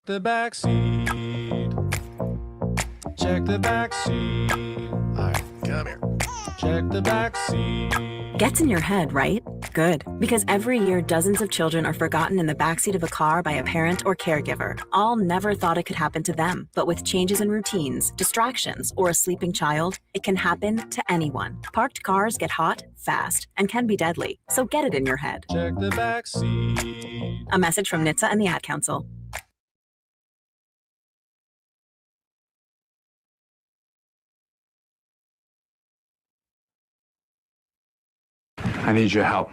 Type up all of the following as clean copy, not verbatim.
the back seat. Check the back seat. All right, come here. Check the back seat. Gets in your head, right? Good. Because every year, dozens of children are forgotten in the backseat of a car by a parent or caregiver. All never thought it could happen to them. But with changes in routines, distractions, or a sleeping child, it can happen to anyone. Parked cars get hot, fast, and can be deadly. So get it in your head. Check the back seat. A message from NHTSA and the Ad Council. I need your help.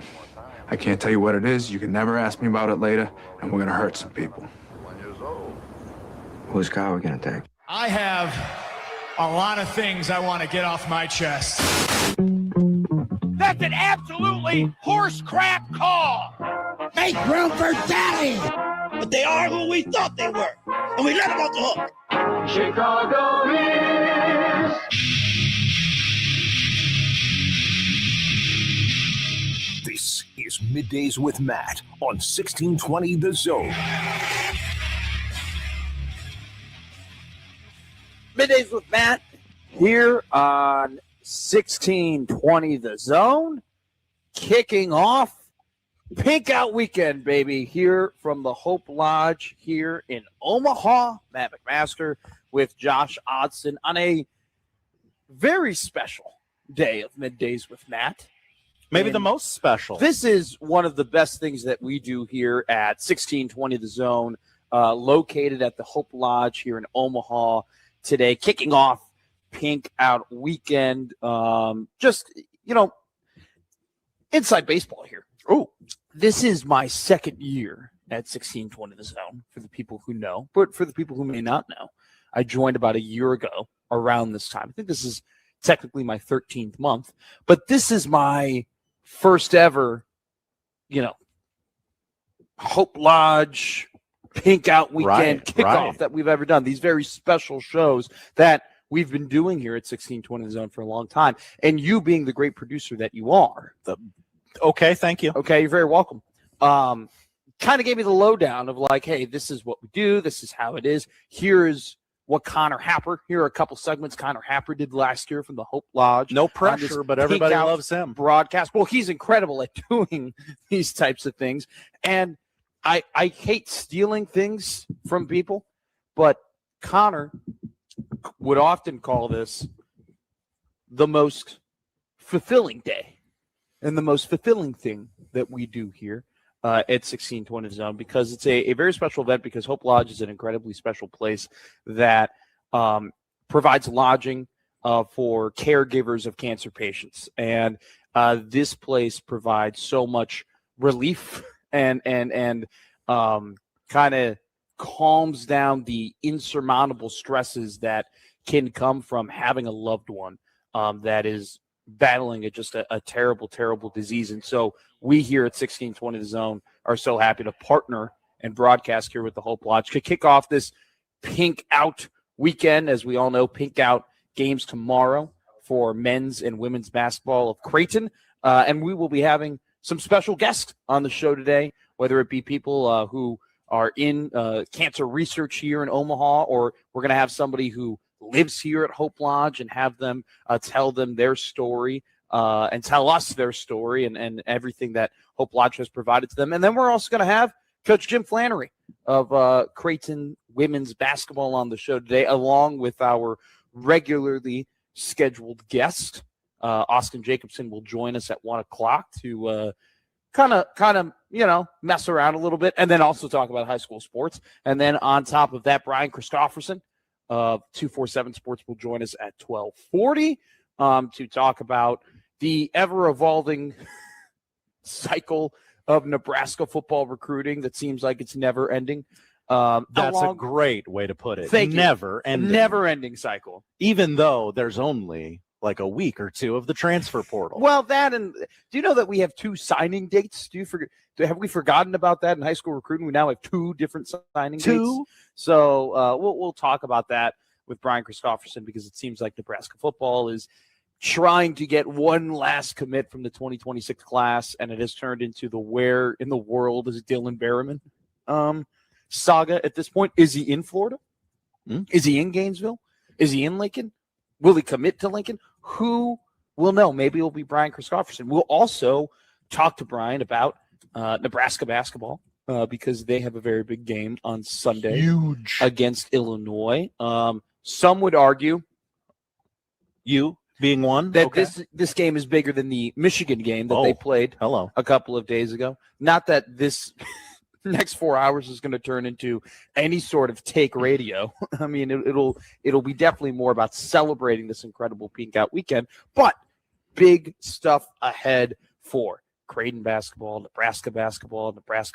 I can't tell you what it is. You can never ask me about it later, and we're gonna hurt some people. 1 year old. Whose car are we gonna take? I have a lot of things I want to get off my chest. That's an absolutely horse crap call. Make room for Daddy! But they are who we thought they were, and we let them off the hook. Chicago is. This is Middays with Matt on 1620 The Zone. Middays with Matt here on 1620 The Zone. Kicking off Pink Out Weekend, baby, here from the Hope Lodge here in Omaha. Matt McMaster with Josh Odson on a very special day of Middays with Matt. Maybe the most special. This is one of the best things that we do here at 1620 The Zone, located at the Hope Lodge here in Omaha today, kicking off Pink Out Weekend. Just, inside baseball here. Oh, this is my second year at 1620 The Zone, for the people who know. But for the people who may not know, I joined about a year ago around this time. I think this is technically my 13th month. But this is my first ever, Hope Lodge Pink Out Weekend kickoff that we've ever done. These very special shows that we've been doing here at 1620 The Zone for a long time. And you being the great producer that you are. Okay, thank you. Okay, you're very welcome. Kind of gave me the lowdown of like, hey, this is what we do. This is how it is. Here's what Connor Happer, here are a couple segments Connor Happer did last year from the Hope Lodge. No pressure, but everybody loves him. Broadcast. Well, he's incredible at doing these types of things. And I hate stealing things from people, but Connor would often call this the most fulfilling day and the most fulfilling thing that we do here at 1620 Zone, because it's a very special event, because Hope Lodge is an incredibly special place that provides lodging for caregivers of cancer patients. And this place provides so much relief and kind of calms down the insurmountable stresses that can come from having a loved one that is battling a terrible, terrible disease. And so we here at 1620 The Zone are so happy to partner and broadcast here with the Hope Lodge to kick off this Pink Out Weekend. As we all know, Pink Out games tomorrow for men's and women's basketball of Creighton. And we will be having some special guests on the show today, whether it be people who are in cancer research here in Omaha, or we're going to have somebody who lives here at Hope Lodge and have them tell them their story and tell us their story and everything that Hope Lodge has provided to them. And then we're also going to have Coach Jim Flannery of Creighton women's basketball on the show today, along with our regularly scheduled guest. Austin Jacobson will join us at 1 o'clock to kind of, mess around a little bit, and then also talk about high school sports. And then on top of that, Brian Christofferson of 247 Sports will join us at 12:40 to talk about the ever-evolving cycle of Nebraska football recruiting that seems like it's never ending. That's a great way to put it. Thank you. Ending. Never-ending cycle. Even though there's only like a week or two of the transfer portal. Well, that, and do you know that we have 2 signing dates? Have we forgotten about that in high school recruiting? We now have 2 different signing dates. So we'll talk about that with Brian Christofferson, because it seems like Nebraska football is trying to get one last commit from the 2026 class, and it has turned into the where in the world is Dylan Berriman saga at this point. Is he in Florida? Is he in Gainesville? Is he in Lincoln? Will he commit to Lincoln? Who will know? Maybe it'll be Brian Christopherson. We'll also talk to Brian about Nebraska basketball because they have a very big game on Sunday. Huge. Against Illinois. Some would argue, you being one, that this game is bigger than the Michigan game that they played a couple of days ago. Not that this next 4 hours is going to turn into any sort of take radio. I mean, it'll be definitely more about celebrating this incredible Pink Out weekend, but big stuff ahead for Creighton basketball, Nebraska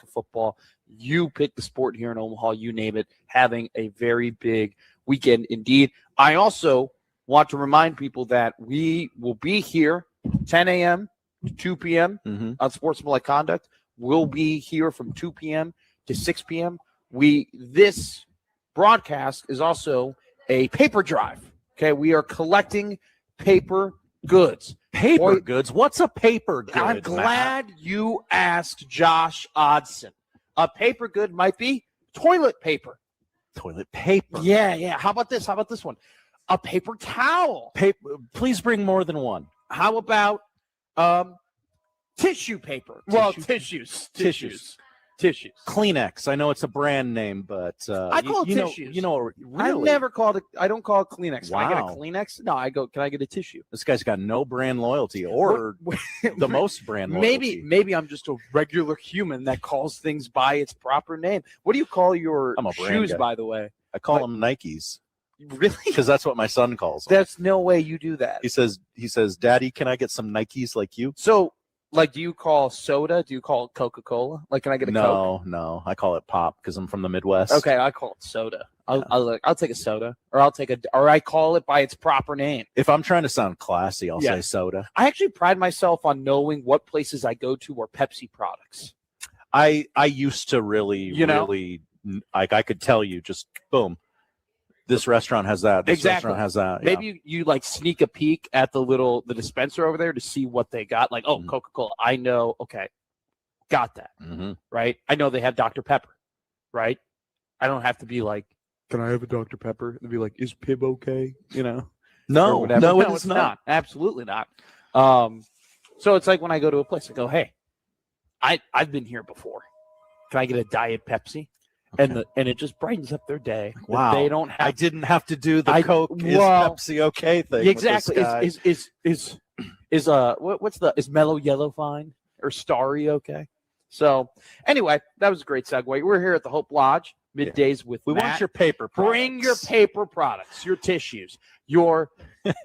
football. You pick the sport here in Omaha, you name it, having a very big weekend indeed. I also want to remind people that we will be here 10 a.m. to 2 p.m. On Sportsmanlike Conduct. We'll be here from 2 p.m. to 6 p.m. This broadcast is also a paper drive. Okay, we are collecting paper goods. Paper goods? What's a paper good? I'm glad you asked, Josh Odson. A paper good might be toilet paper. Toilet paper? Yeah. How about this? How about this one? A paper towel. Please bring more than one. How about tissue paper? Well, tissues. Kleenex. I know it's a brand name, but I call it tissues. Really? I never called it. I don't call it Kleenex. Wow. Can I get a Kleenex? No, I go. Can I get a tissue? This guy's got no brand loyalty, or the most brand loyalty. Maybe I'm just a regular human that calls things by its proper name. What do you call your shoes, by the way? I call them Nikes. Really? Because that's what my son calls them. There's no way you do that. He says, Daddy, can I get some Nikes like you? So, like, do you call soda? Do you call it Coca-Cola? Like, can I get a Coke? No. I call it pop because I'm from the Midwest. Okay, I call it soda. I'll take a soda, or I call it by its proper name. If I'm trying to sound classy, I'll say soda. I actually pride myself on knowing what places I go to are Pepsi products. I used to really, like, I could tell you just boom. This restaurant has that. This restaurant has that. Yeah. Maybe you like sneak a peek at the dispenser over there to see what they got. Like, Coca-Cola. I know. Okay. Got that. Right. I know they have Dr. Pepper. Right. I don't have to be like, can I have a Dr. Pepper? And be like, is Pib okay? No, it's not. Absolutely not. So it's like when I go to a place, I go, hey, I've been here before. Can I get a Diet Pepsi? Okay. And it just brightens up their day. Wow. They don't have. I didn't have to do the Coke is Pepsi okay thing. Exactly. Is Mellow Yellow fine or Starry okay? So anyway, that was a great segue. We're here at the Hope Lodge, Middays with We Matt. want your paper products. Bring your paper products, your tissues, your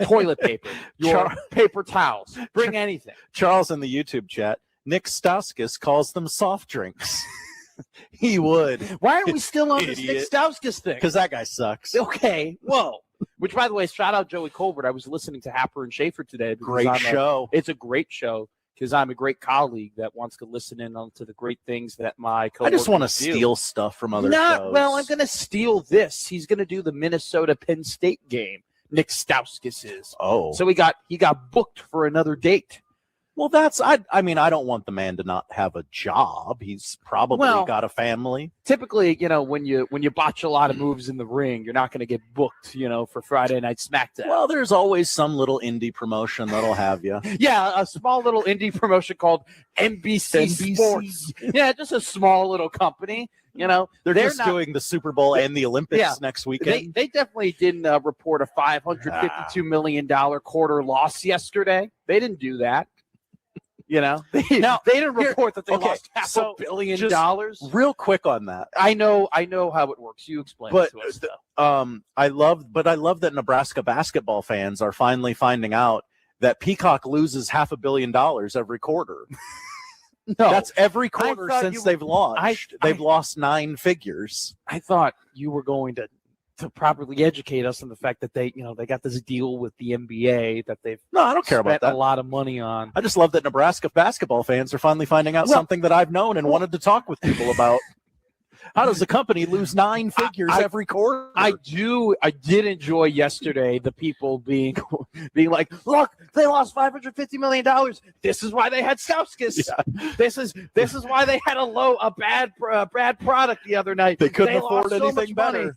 toilet paper, your paper towels. Bring anything. Charles in the YouTube chat, Nick Stauskas calls them soft drinks. He would. Why are we still on this Nick Stauskas thing? Because that guy sucks. Okay. Whoa. Which, by the way, shout out Joey Colbert. I was listening to Happer and Schaefer today. Great show. It's a great show because I'm a great colleague that wants to listen in on to the great things that my coworkers I just want to do. steal stuff from other shows. Well, I'm going to steal this. He's going to do the Minnesota Penn State game. Nick Stauskas is. Oh. So he got booked for another date. Well, I mean, I don't want the man to not have a job. He's probably got a family. Typically, when you botch a lot of moves in the ring, you're not going to get booked, for Friday Night SmackDown. Well, there's always some little indie promotion that'll have you. Yeah, a small little indie promotion called NBC Sports. Yeah, just a small little company. They're just doing the Super Bowl and the Olympics next weekend. They definitely didn't report a $552 million quarter loss yesterday. They didn't do that. They didn't report that they lost $500 million. Real quick on that. I know how it works. You explain it to us, though. I love that Nebraska basketball fans are finally finding out that Peacock loses $500 million every quarter. No, that's every quarter since they've launched. They've lost 9 figures. I thought you were going to properly educate us on the fact that they got this deal with the NBA that they've I don't care about that. A lot of money on. I just love that Nebraska basketball fans are finally finding out something that I've known and wanted to talk with people about. How does the company lose 9 figures every quarter? I did enjoy yesterday the people being like, look, they lost $550 million. This is why they had Stauskas. Yeah. This is why they had a bad product the other night. They couldn't afford anything better.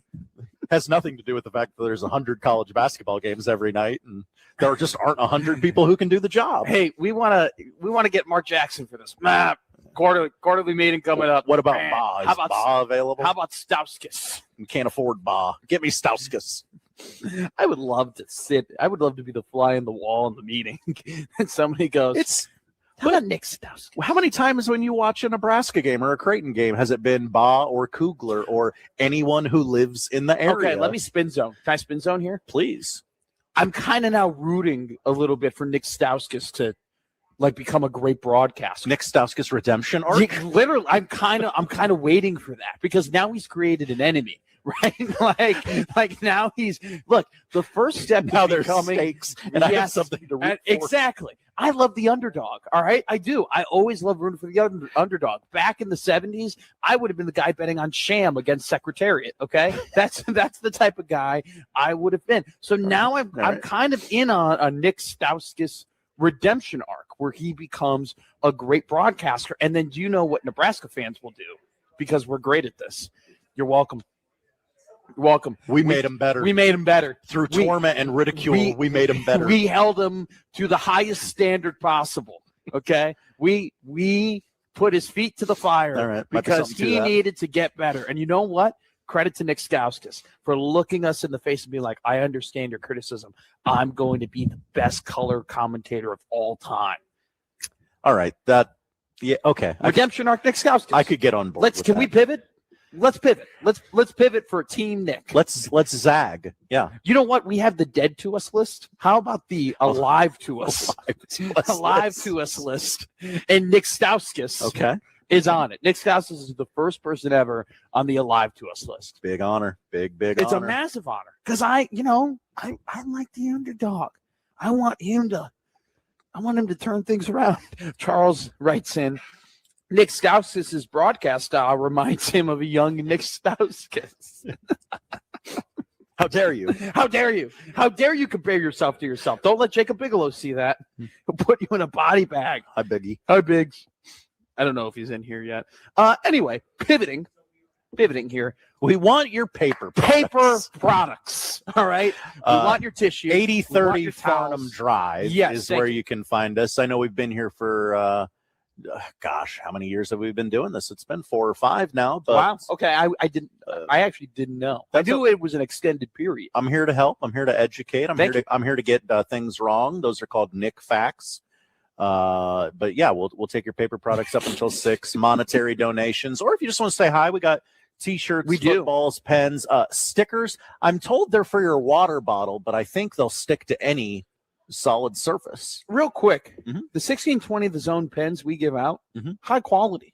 Has nothing to do with the fact that there's 100 college basketball games every night, and there just aren't 100 people who can do the job. Hey, we want to get Mark Jackson for this quarterly meeting coming up. What about Ba? Is Ba available? How about Stauskas? We can't afford Ba. Get me Stauskas. I would love to sit. I would love to be the fly in the wall in the meeting, and somebody goes, How about Nick Stauskas? How many times when you watch a Nebraska game or a Creighton game has it been Ba or Kugler or anyone who lives in the area? Okay, let me spin zone. Can I spin zone here? Please. I'm kind of now rooting a little bit for Nick Stauskas to become a great broadcaster. Nick Stauskas redemption arc? Literally, I'm kind of waiting for that because now he's created an enemy. Right, like now the first step now there's stakes, and I have something to root for. Exactly. I love the underdog. All right, I do. I always love rooting for the underdog. Back in the 70s, I would have been the guy betting on Sham against Secretariat. Okay, that's the type of guy I would have been. So now I'm kind of in on a Nick Stauskas redemption arc where he becomes a great broadcaster. And then do you know what Nebraska fans will do? Because we're great at this. You're welcome. Welcome. We made him better. We made him better. Through torment and ridicule, we made him better. We held him to the highest standard possible. Okay? We put his feet to the fire because he needed to get better. And you know what? Credit to Nick Stauskas for looking us in the face and being like, I understand your criticism. I'm going to be the best color commentator of all time. All right. Okay. Redemption arc, Nick Stauskas. I could get on board. Can we pivot? Let's pivot. Let's pivot for Team Nick. Let's zag. Yeah. You know what? We have the dead to us list. How about the alive to us? Alive to us list. And Nick Stauskas is on it. Nick Stauskas is the first person ever on the alive to us list. Big honor. Big It's honor. a massive honor. Because I like the underdog. I want him to turn things around. Charles writes in, Nick Stauskas' broadcast style reminds him of a young Nick Stauskas. How dare you? How dare you? How dare you compare yourself to yourself? Don't let Jacob Bigelow see that. He'll put you in a body bag. Hi, Biggie. Hi, Biggs. I don't know if he's in here yet. Anyway, pivoting here. We want your paper products. All right. We want your tissue. 8030 Farnham Drive is where you can find us. I know we've been here for how many years have we been doing this? It's been 4 or 5 now. But wow. Okay. I actually didn't know. I knew it was an extended period. I'm here to help. I'm here to educate. I'm here to get things wrong. Those are called Nick facts. But yeah, we'll take your paper products up until 6. Monetary donations, or if you just want to say hi, we got T-shirts, footballs, pens, stickers. I'm told they're for your water bottle, but I think they'll stick to any solid surface. Real quick, the 1620 The Zone pens we give out, high quality.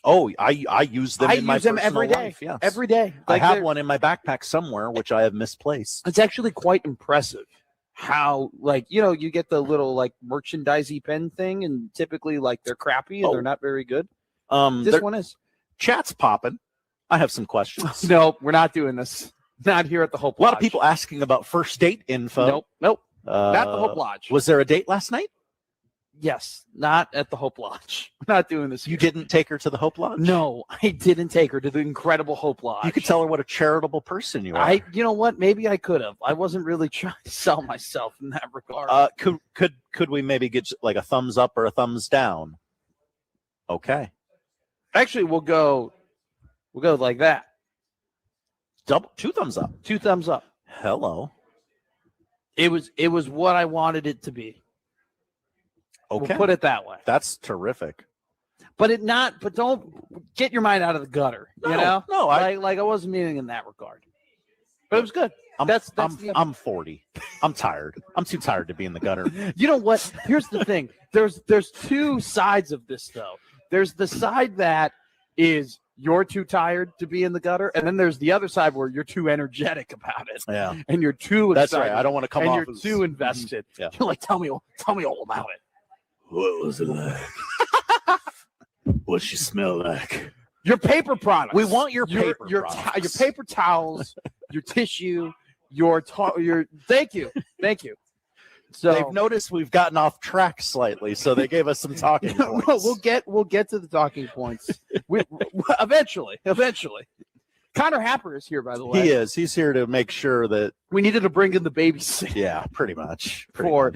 Oh, I use them. I use them every day. Life, yes. Every day. I have one in my backpack somewhere, which I have misplaced. It's actually quite impressive how, you get the little merchandisey pen thing, and typically they're crappy and they're not very good. This one is. Chat's popping. I have some questions. No, we're not doing this. Not here at the Hope Lodge. A lot of people asking about first date info. Nope. Not the Hope Lodge. Was there a date last night? Yes, not at the Hope Lodge. We're not doing this. You didn't take her to the Hope Lodge? No, I didn't take her to the incredible Hope Lodge. You could tell her what a charitable person you are. You know what? Maybe I could have. I wasn't really trying to sell myself in that regard. Could we maybe get a thumbs up or a thumbs down? Okay. Actually, we'll go like that. 2 thumbs up. 2 thumbs up. Hello. It was what I wanted it to be. Okay. We'll put it that way. That's terrific. But don't get your mind out of the gutter. No, I wasn't meaning in that regard. But it was good. I'm 40. I'm tired. I'm too tired to be in the gutter. You know what? Here's the thing. There's 2 sides of this though. There's the side that is you're too tired to be in the gutter, and then there's the other side where you're too energetic about it. Yeah. And you're too excited. That's right. I don't want to come off and you're too invested. Yeah. You're like, tell me all about it. What was it like? What's she smell like? Your paper products. We want your paper your products. your paper towels, your tissue, thank you. So they've noticed we've gotten off track slightly, so they gave us some talking points. we'll get to the talking points. Eventually. Connor Happer is here, by the way. He is. He's here to make sure that we needed to bring in the babysitter. Yeah, pretty much. For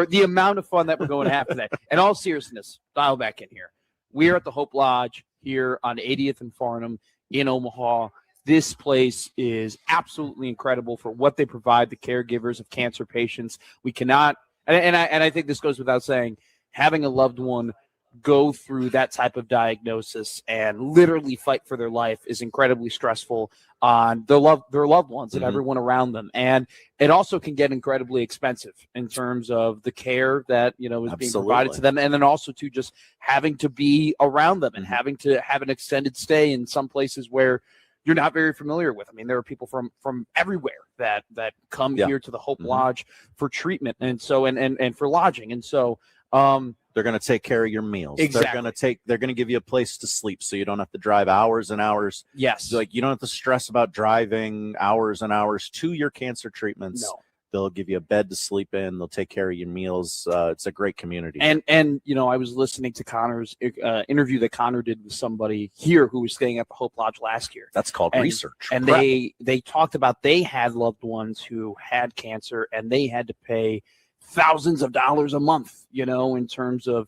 the amount of fun that we're going to have today. In all seriousness, dial back in here. We are at the Hope Lodge here on 80th and Farnham in Omaha. This place is absolutely incredible for what they provide the caregivers of cancer patients. We cannot, and I think this goes without saying, having a loved one go through that type of diagnosis and literally fight for their life is incredibly stressful on their loved ones and everyone around them. And it also can get incredibly expensive in terms of the care that, is being provided to them. And then also to just having to be around them and having to have an extended stay in some places where you're not very familiar with. I mean, there are people from everywhere that come here to the Hope Lodge for treatment and so and for lodging. And so they're going to take care of your meals. Exactly. They're going to give you a place to sleep so you don't have to drive hours and hours. Yes. Like you don't have to stress about driving hours and hours to your cancer treatments. No. They'll give you a bed to sleep in. They'll take care of your meals. It's a great community. And I was listening to Connor's interview that Connor did with somebody here who was staying at the Hope Lodge last year. That's called research. And they talked about they had loved ones who had cancer and they had to pay thousands of dollars a month, in terms of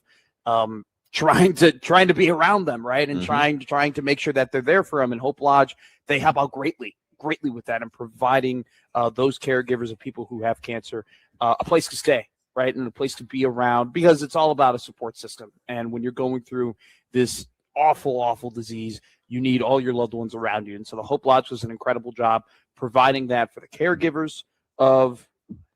trying to be around them, right? And trying to make sure that they're there for them. And Hope Lodge, they help out greatly with that and providing those caregivers of people who have cancer a place to stay, right? And a place to be around, because it's all about a support system. And when you're going through this awful disease, you need all your loved ones around you. And so the Hope Lodge does an incredible job providing that for the caregivers of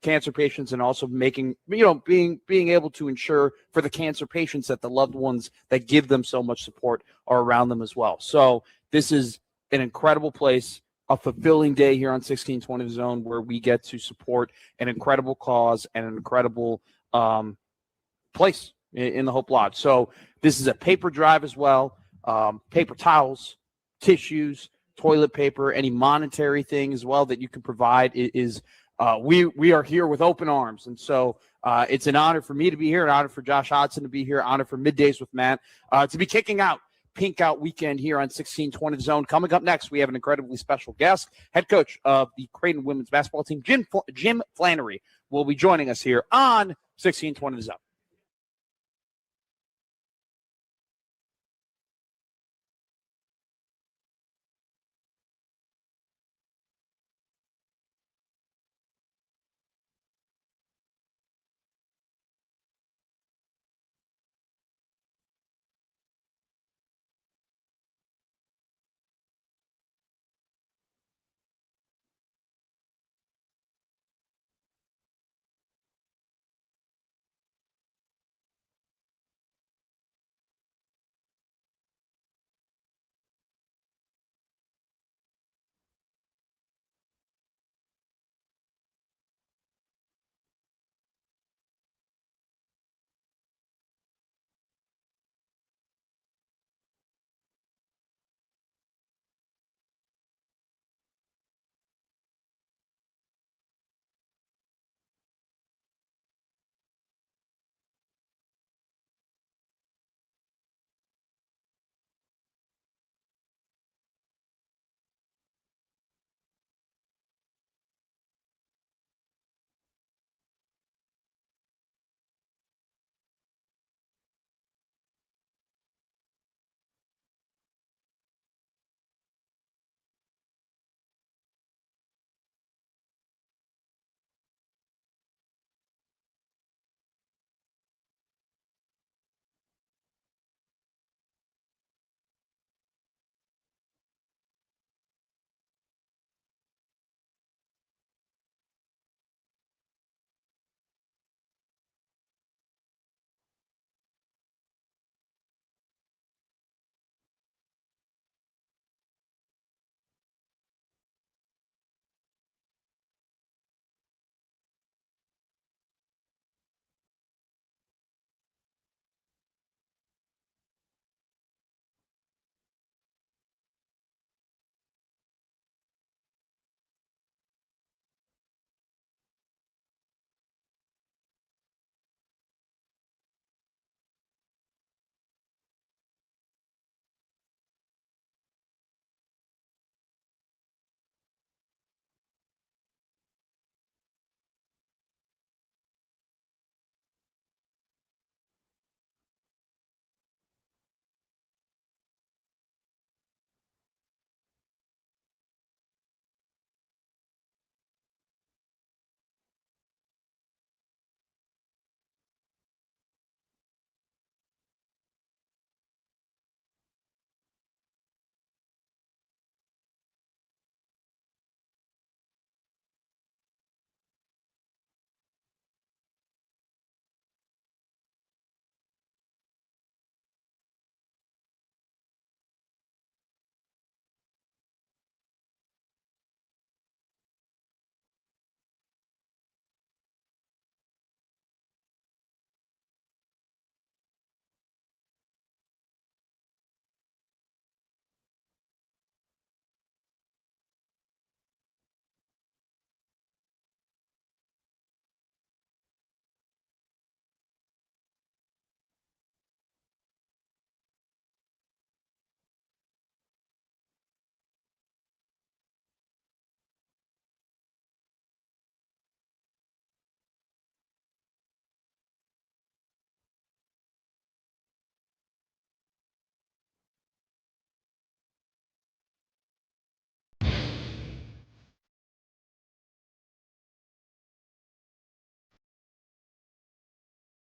cancer patients, and also making, being able to ensure for the cancer patients that the loved ones that give them so much support are around them as well. So this is an incredible place, a fulfilling day here on 1620 The Zone, where we get to support an incredible cause and an incredible place in the Hope Lodge. So this is a paper drive as well, paper towels, tissues, toilet paper, any monetary thing as well that you can provide is we are here with open arms. And so it's an honor for me to be here, an honor for Josh Hodson to be here, honor for Middays with Matt to be kicking out Pink Out Weekend here on 1620 The Zone. Coming up next, we have an incredibly special guest. Head coach of the Creighton women's basketball team, Jim Flannery, will be joining us here on 1620 The Zone.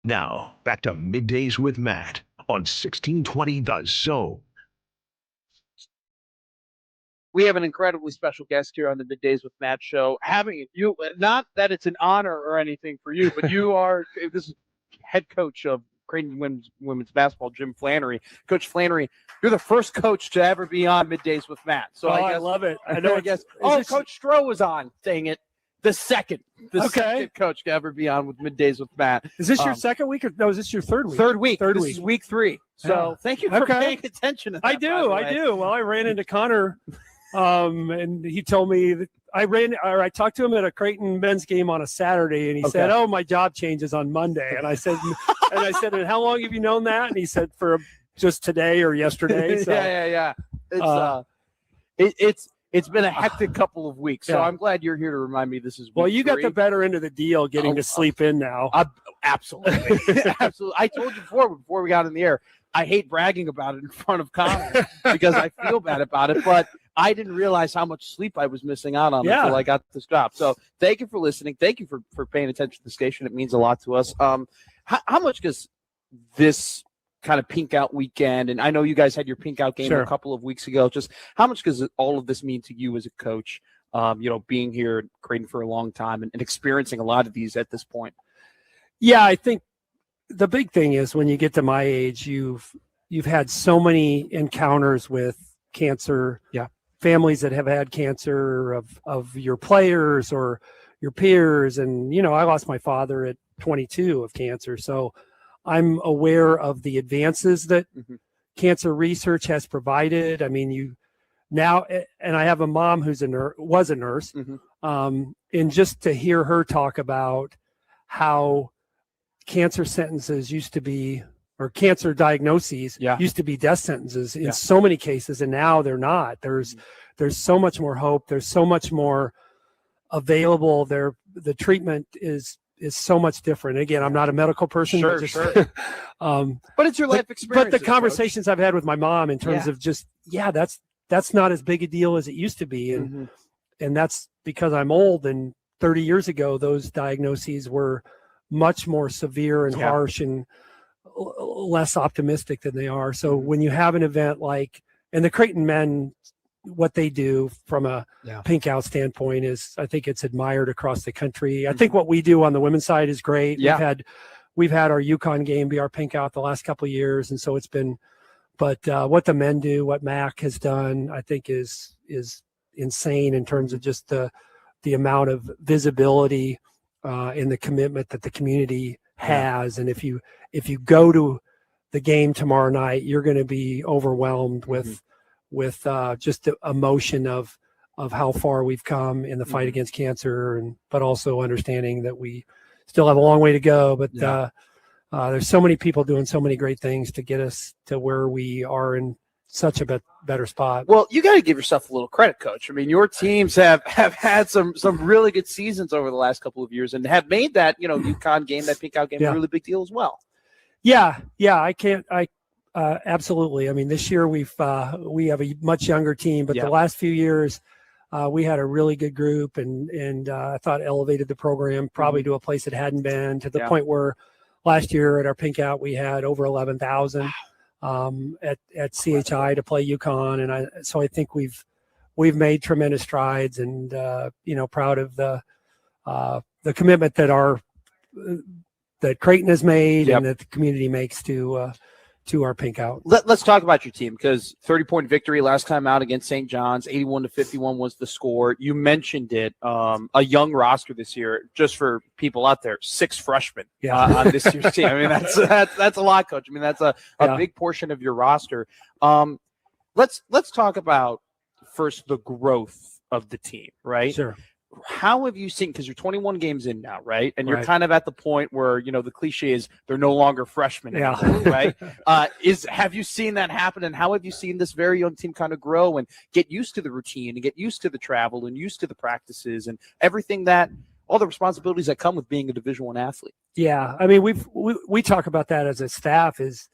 Now, back to Middays with Matt on 1620 The Zone. We have an incredibly special guest here on the Middays with Matt show. Having you, not that it's an honor or anything for you, but you are this is head coach of Creighton women's basketball, Jim Flannery. Coach Flannery, you're the first coach to ever be on Middays with Matt. So I love it. I know. I guess. Coach Stroh was on. Dang it. The second coach to ever be on with Middays with Matt. Is this your second week or no? Is this your third week? Third week. This is week 3. So thank you for paying attention to that. I do. Well, I ran into Connor, and he told me that I talked to him at a Creighton men's game on a Saturday, and he said, "Oh, my job changes on Monday." And I said, "And how long have you known that?" And he said, "For just today or yesterday." So, yeah. It's been a hectic couple of weeks, so I'm glad you're here to remind me this is week you 3. got the better end of the deal getting to sleep in now. Absolutely. Absolutely. I told you before we got in the air, I hate bragging about it in front of Connor because I feel bad about it, but I didn't realize how much sleep I was missing out on until I got this job. So thank you for listening. Thank you for paying attention to the station. It means a lot to us. How much does this kind of pink out weekend, and I know you guys had your pink out game a couple of weeks ago, just how much does all of this mean to you as a coach, being here at Creighton for a long time and experiencing a lot of these at this point? Yeah, I think the big thing is when you get to my age, you've had so many encounters with cancer, families that have had cancer of your players or your peers. And, I lost my father at 22 of cancer. So I'm aware of the advances that cancer research has provided. I mean, and I have a mom who's was a nurse, and just to hear her talk about how cancer sentences used to be, or cancer diagnoses used to be death sentences in so many cases, and now they're not. There's so much more hope. There's so much more available. The treatment is so much different. Again, I'm not a medical person, but it's your life experience. But the conversations I've had with my mom in terms of just, that's not as big a deal as it used to be. And that's because I'm old, and 30 years ago, those diagnoses were much more severe and harsh and less optimistic than they are. So when you have an event and the Creighton men, what they do from a pink out standpoint is, I think it's admired across the country. I think what we do on the women's side is great. We've had our UConn game be our pink out the last couple of years. And so it's been, but what the men do, what Mac has done, I think is insane in terms of just the amount of visibility and the commitment that the community has. And if you go to the game tomorrow night, you're going to be overwhelmed with just the emotion of how far we've come in the fight against cancer, but also understanding that we still have a long way to go. But there's so many people doing so many great things to get us to where we are in such a better spot. Well, you got to give yourself a little credit, Coach. I mean, your teams have had some really good seasons over the last couple of years and have made that, UConn game, that pink out game, a really big deal as well. Absolutely. I mean, this year we have a much younger team, but the last few years we had a really good group, and I thought elevated the program probably to a place it hadn't been, to the point where last year at our pink out we had over 11,000 at CHI to play UConn, and so I think we've made tremendous strides, and proud of the commitment that Creighton has made and that the community makes to our pink out. Let's talk about your team, because 30-point victory last time out against St. John's, 81-51 was the score. You mentioned it, a young roster this year. Just for people out there, 6 freshmen on this year's team. I mean, that's a lot, Coach. I mean, that's a big portion of your roster. Let's talk about first the growth of the team, right? Sure. How have you seen, because you're 21 games in now, right? And you're kind of at the point where, the cliche is they're no longer freshmen anymore, right? Have you seen that happen? And how have you seen this very young team kind of grow and get used to the routine and get used to the travel and used to the practices and everything all the responsibilities that come with being a Division I athlete? Yeah. I mean, we talk about that as a staff, is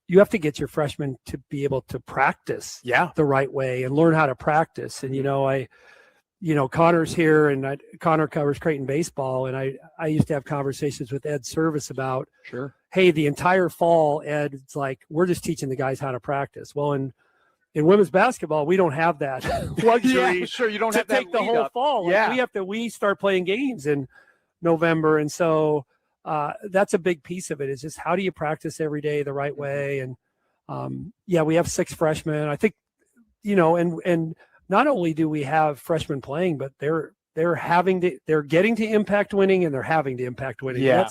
you have to get your freshmen to be able to practice the right way and learn how to practice. And, Connor's here, and Connor covers Creighton baseball, and I used to have conversations with Ed Service about, hey, the entire fall, Ed, it's like we're just teaching the guys how to practice. Well, in women's basketball, we don't have that luxury. Yeah, sure, you don't to have that take the whole lead-up. fall. Yeah. We start playing games in November, and so that's a big piece of it. Is just how do you practice every day the right way? And we have 6 freshmen. I think, and not only do we have freshmen playing, but they're getting to impact winning, and they're having to impact winning. Yeah.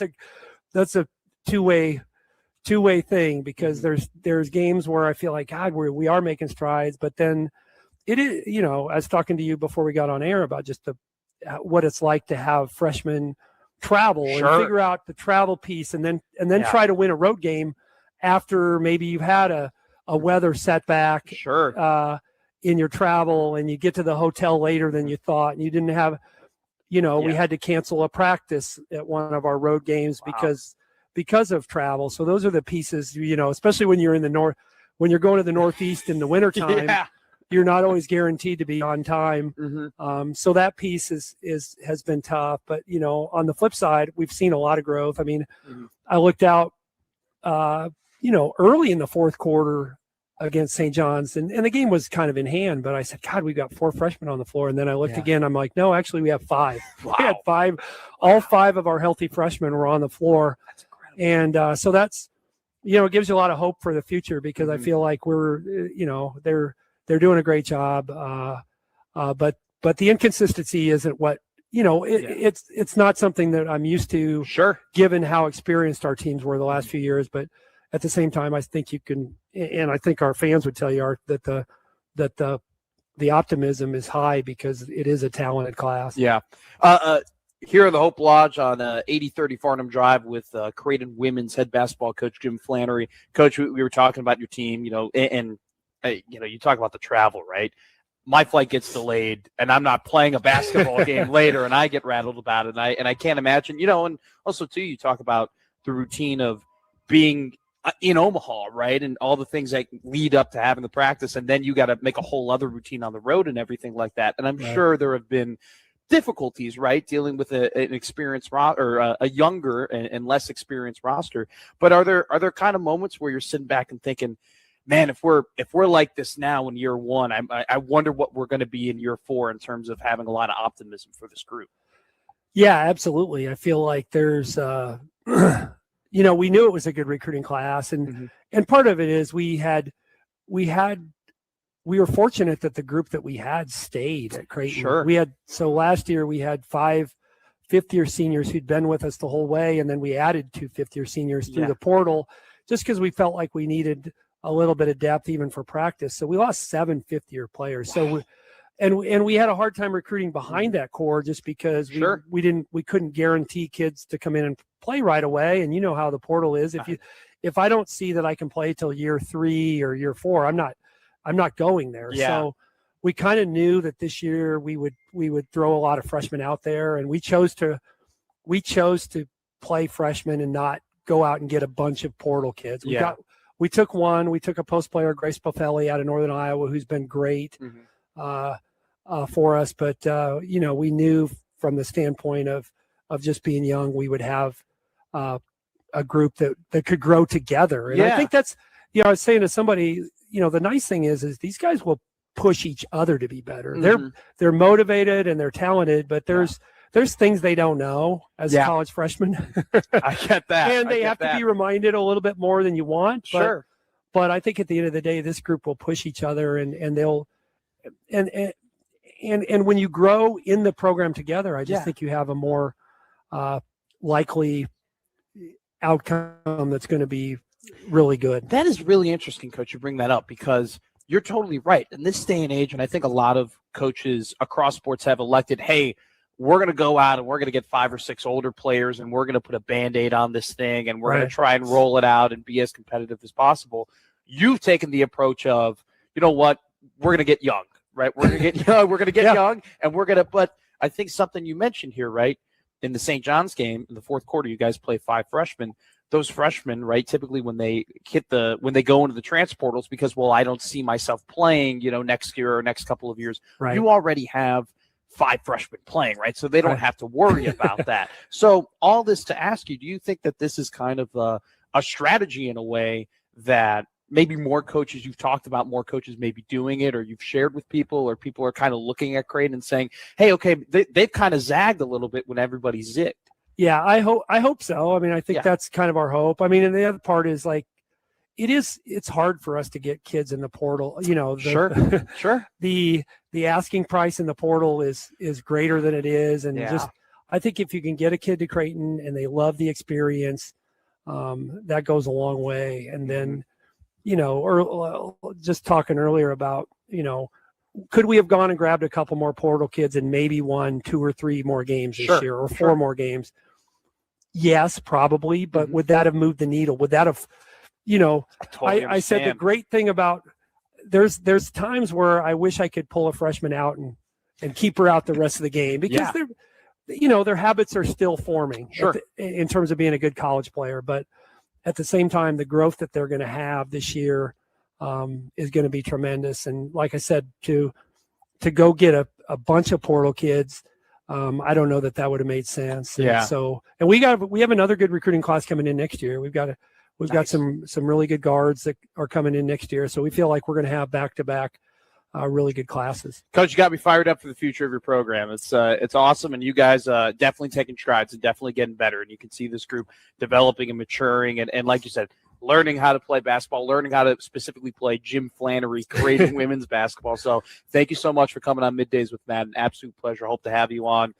That's a two-way thing, because there's games where I feel like, God, we are making strides, but then it is, I was talking to you before we got on air about just what it's like to have freshmen travel and figure out the travel piece, and then try to win a road game after maybe you've had a weather setback in your travel, and you get to the hotel later than you thought, and you didn't have, we had to cancel a practice at one of our road games because of travel. So those are the pieces, especially when you're in the north, when you're going to the Northeast in the wintertime, you're not always guaranteed to be on time. So that piece has been tough, but on the flip side, we've seen a lot of growth. I mean, I looked out, early in the fourth quarter against St. John's, and the game was kind of in hand, but I said, God, we've got 4 freshmen on the floor. And then I looked again, I'm like, no, actually we have 5. Wow. We had 5, all 5 of our healthy freshmen were on the floor. That's incredible. And so that's, it gives you a lot of hope for the future, because I feel like we're, they're doing a great job. But the inconsistency isn't what, it's not something that I'm used to, given how experienced our teams were the last few years. But at the same time, I think you can, and I think our fans would tell you, Art, that the optimism is high, because it is a talented class. Yeah. Here at the Hope Lodge on 8030 Farnham Drive with Creighton women's head basketball coach Jim Flannery. Coach, we were talking about your team, and you talk about the travel, right? My flight gets delayed, and I'm not playing a basketball game later, and I get rattled about it. And I can't imagine, and also too, you talk about the routine of being in Omaha, right? And all the things that lead up to having the practice, and then you got to make a whole other routine on the road and everything like that. And I'm sure there have been difficulties, right, dealing with an experienced or a younger and less experienced roster. But are there kind of moments where you're sitting back and thinking, man, if we're like this now in year 1, I wonder what we're going to be in year 4 in terms of having a lot of optimism for this group? Yeah, absolutely. I feel like there's we knew it was a good recruiting class, and part of it is we were fortunate that the group that we had stayed at Creighton. Last year we had 5 fifth-year seniors who'd been with us the whole way, and then we added 2 fifth-year seniors through the portal, just because we felt like we needed a little bit of depth even for practice. So we lost 7 fifth-year players. So we had a hard time recruiting behind that core, just because we couldn't guarantee kids to come in and play right away. And you know how the portal is. If I don't see that I can play till year 3 or year 4, I'm not going there. Yeah. So we kind of knew that this year we would throw a lot of freshmen out there, and we chose to play freshmen and not go out and get a bunch of portal kids. We took a post player, Grace Buffelli, out of Northern Iowa, who's been great for us. But we knew from the standpoint of just being young, we would have a group that could grow together. And I think that's, I was saying to somebody, the nice thing is these guys will push each other to be better. They're motivated and they're talented, but there's things they don't know as college freshmen. I get that. And they have to be reminded a little bit more than you want. But I think at the end of the day, this group will push each other, and they'll and when you grow in the program together, I just think you have a more likely outcome that's going to be really good. That is really interesting, Coach. You bring that up, because you're totally right. In this day and age, and I think a lot of coaches across sports have elected, hey, we're going to go out and we're going to get 5 or 6 older players, and we're going to put a Band-Aid on this thing, and we're going to try and roll it out and be as competitive as possible. You've taken the approach of, you know what, we're going to get young, right? We're going to get young. We're going to get young, and we're going to. But I think something you mentioned here, right? In the St. John's game in the fourth quarter, you guys play 5 freshmen. Those freshmen, right, typically when they go into the transfer portals, because, well, I don't see myself playing, next year or next couple of years, you already have 5 freshmen playing, right? So they don't have to worry about that. So all this to ask you, do you think that this is kind of a strategy in a way that maybe more coaches, you've talked about more coaches maybe doing it, or you've shared with people, or people are kind of looking at Creighton and saying, hey, okay, they've kind of zagged a little bit when everybody's zigged. Yeah, I hope so. I mean, I think that's kind of our hope. I mean, and the other part is like, it's hard for us to get kids in the portal. You know, Sure. The asking price in the portal is greater than it is. And just, I think if you can get a kid to Creighton and they love the experience, that goes a long way. And then, you know, or just talking earlier about, you know, could we have gone and grabbed a couple more portal kids and maybe won 2 or 3 more games this year, or 4 more games? Yes, probably. But would that have moved the needle? Would that have, you know, I said the great thing about there's times where I wish I could pull a freshman out and keep her out the rest of the game, because they're, you know, their habits are still forming in terms of being a good college player. But at the same time, the growth that they're going to have this year is going to be tremendous. And like I said, to go get a bunch of portal kids, I don't know that would have made sense. And so, and we have another good recruiting class coming in next year. We've got some really good guards that are coming in next year. So we feel like we're going to have back-to-back really good classes. Coach, you got me fired up for the future of your program. It's awesome, and you guys definitely taking strides and definitely getting better. And you can see this group developing and maturing, and like you said, learning how to play basketball, learning how to specifically play Jim Flannery, Creighton women's basketball. So thank you so much for coming on Middays with Matt. An absolute pleasure. Hope to have you on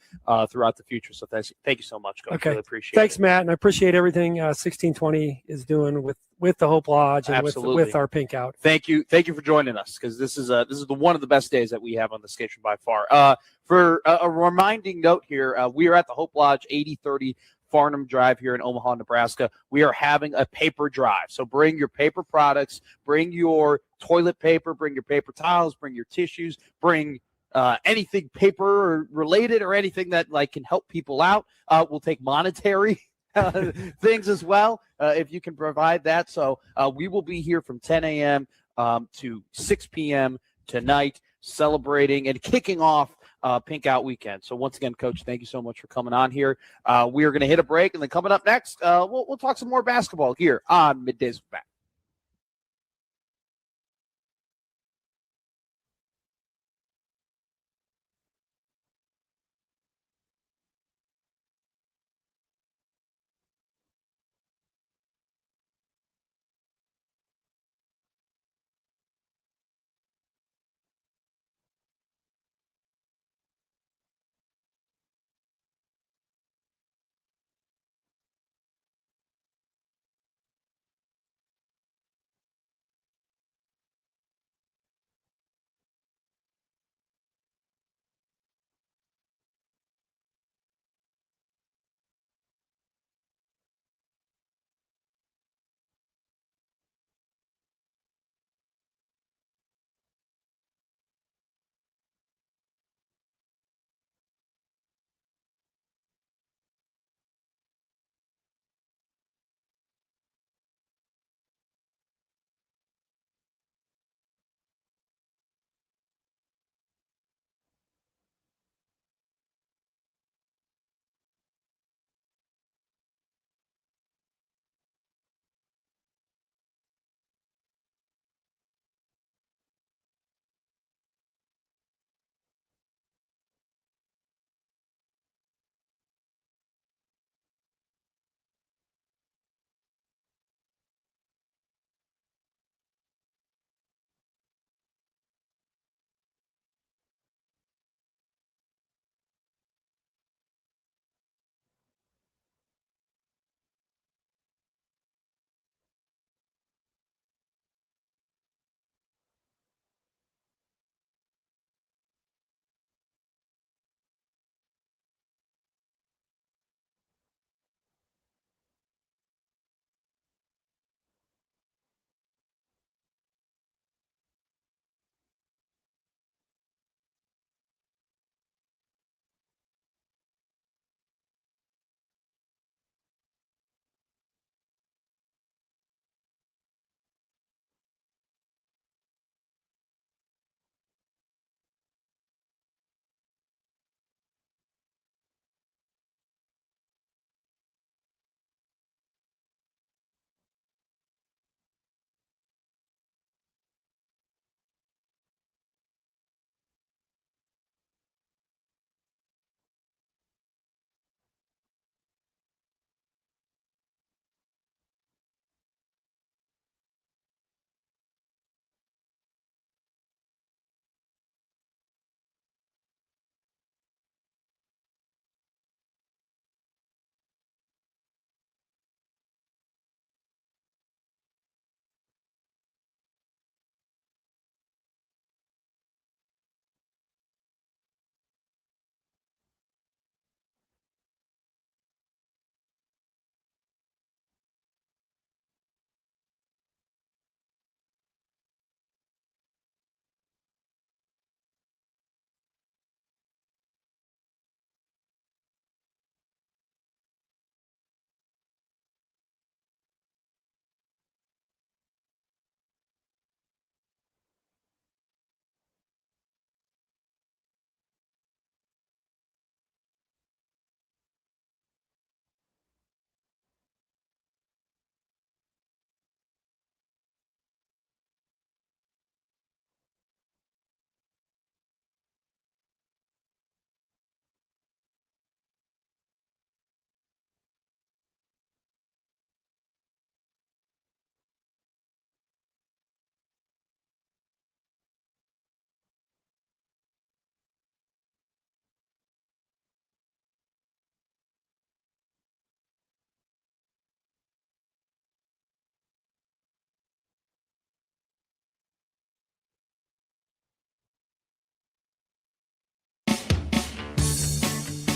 throughout the future. So thank you so much, Coach. Okay. Really appreciate it. Thanks, Matt, and I appreciate everything 1620 is doing with the Hope Lodge and with our Pink Out. Thank you for joining us, because this is one of the best days that we have on the station by far. For a reminding note here, we are at the Hope Lodge, 8030 Farnham Drive here in Omaha, Nebraska. We are having a paper drive. So bring your paper products, bring your toilet paper, bring your paper towels, bring your tissues, bring anything paper related or anything that like can help people out. We'll take monetary things as well, if you can provide that. So we will be here from 10 a.m. To 6 p.m. tonight, celebrating and kicking off Pink Out Weekend. So once again, Coach, thank you so much for coming on here. We are going to hit a break, and then coming up next, we'll talk some more basketball here on Middays with Matt.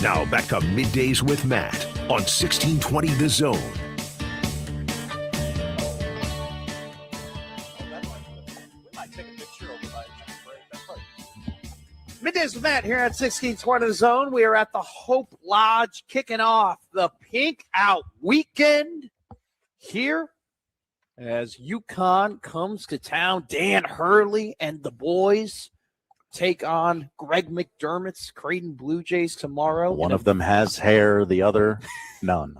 Now back to Middays with Matt on 1620 The Zone. Middays with Matt here at 1620 The Zone. We are at the Hope Lodge kicking off the Pink Out weekend here as UConn comes to town. Dan Hurley and the boys take on Greg McDermott's Creighton Blue Jays tomorrow. One of them has hair, the other none.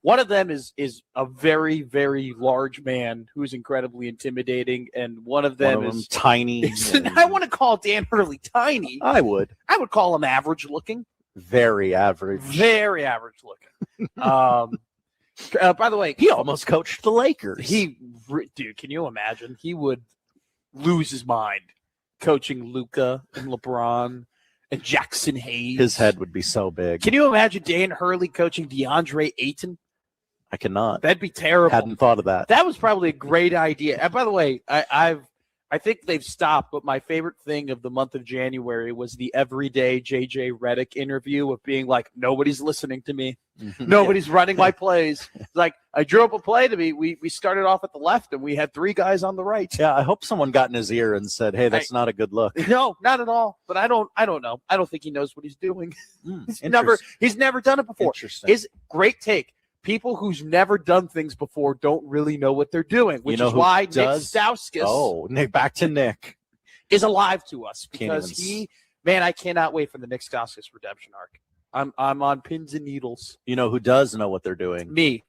One of them is a very, very large man who's incredibly intimidating, and one of them is tiny. I want to call Dan Hurley tiny. I would call him average looking. Very average. Very average looking. By the way, he almost coached the Lakers. Dude, can you imagine? He would lose his mind coaching Luka and LeBron and Jackson Hayes. His head would be so big. Can you imagine Dan Hurley coaching DeAndre Ayton? I cannot. That'd be terrible. Hadn't thought of that. That was probably a great idea. And by the way, I think they've stopped, but my favorite thing of the month of January was the everyday JJ Redick interview of being like, nobody's listening to me. Nobody's running my plays. It's like, I drew up a play to me. We started off at the left and we had 3 guys on the right. Yeah, I hope someone got in his ear and said, hey, that's not a good look. No, not at all. But I don't know. I don't think he knows what he's doing. He's never done it before. His great take. People who's never done things before don't really know what they're doing, which is why Nick Stauskas back to Nick, is alive to us because I cannot wait for the Nick Stauskas redemption arc. I'm on pins and needles. You know who does know what they're doing? Me.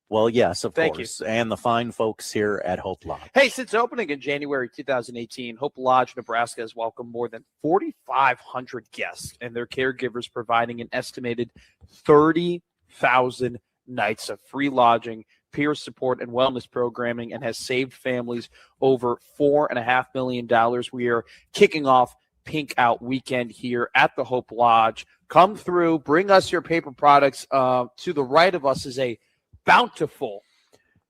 Well, yes, of Thank course. you. And the fine folks here at Hope Lodge. Hey, since opening in January 2018, Hope Lodge, Nebraska has welcomed more than 4,500 guests and their caregivers, providing an estimated 30,000 nights of free lodging, peer support, and wellness programming, and has saved families over $4.5 million. We are kicking off Pink Out weekend here at the Hope Lodge. Come through, bring us your paper products. To the right of us is a bountiful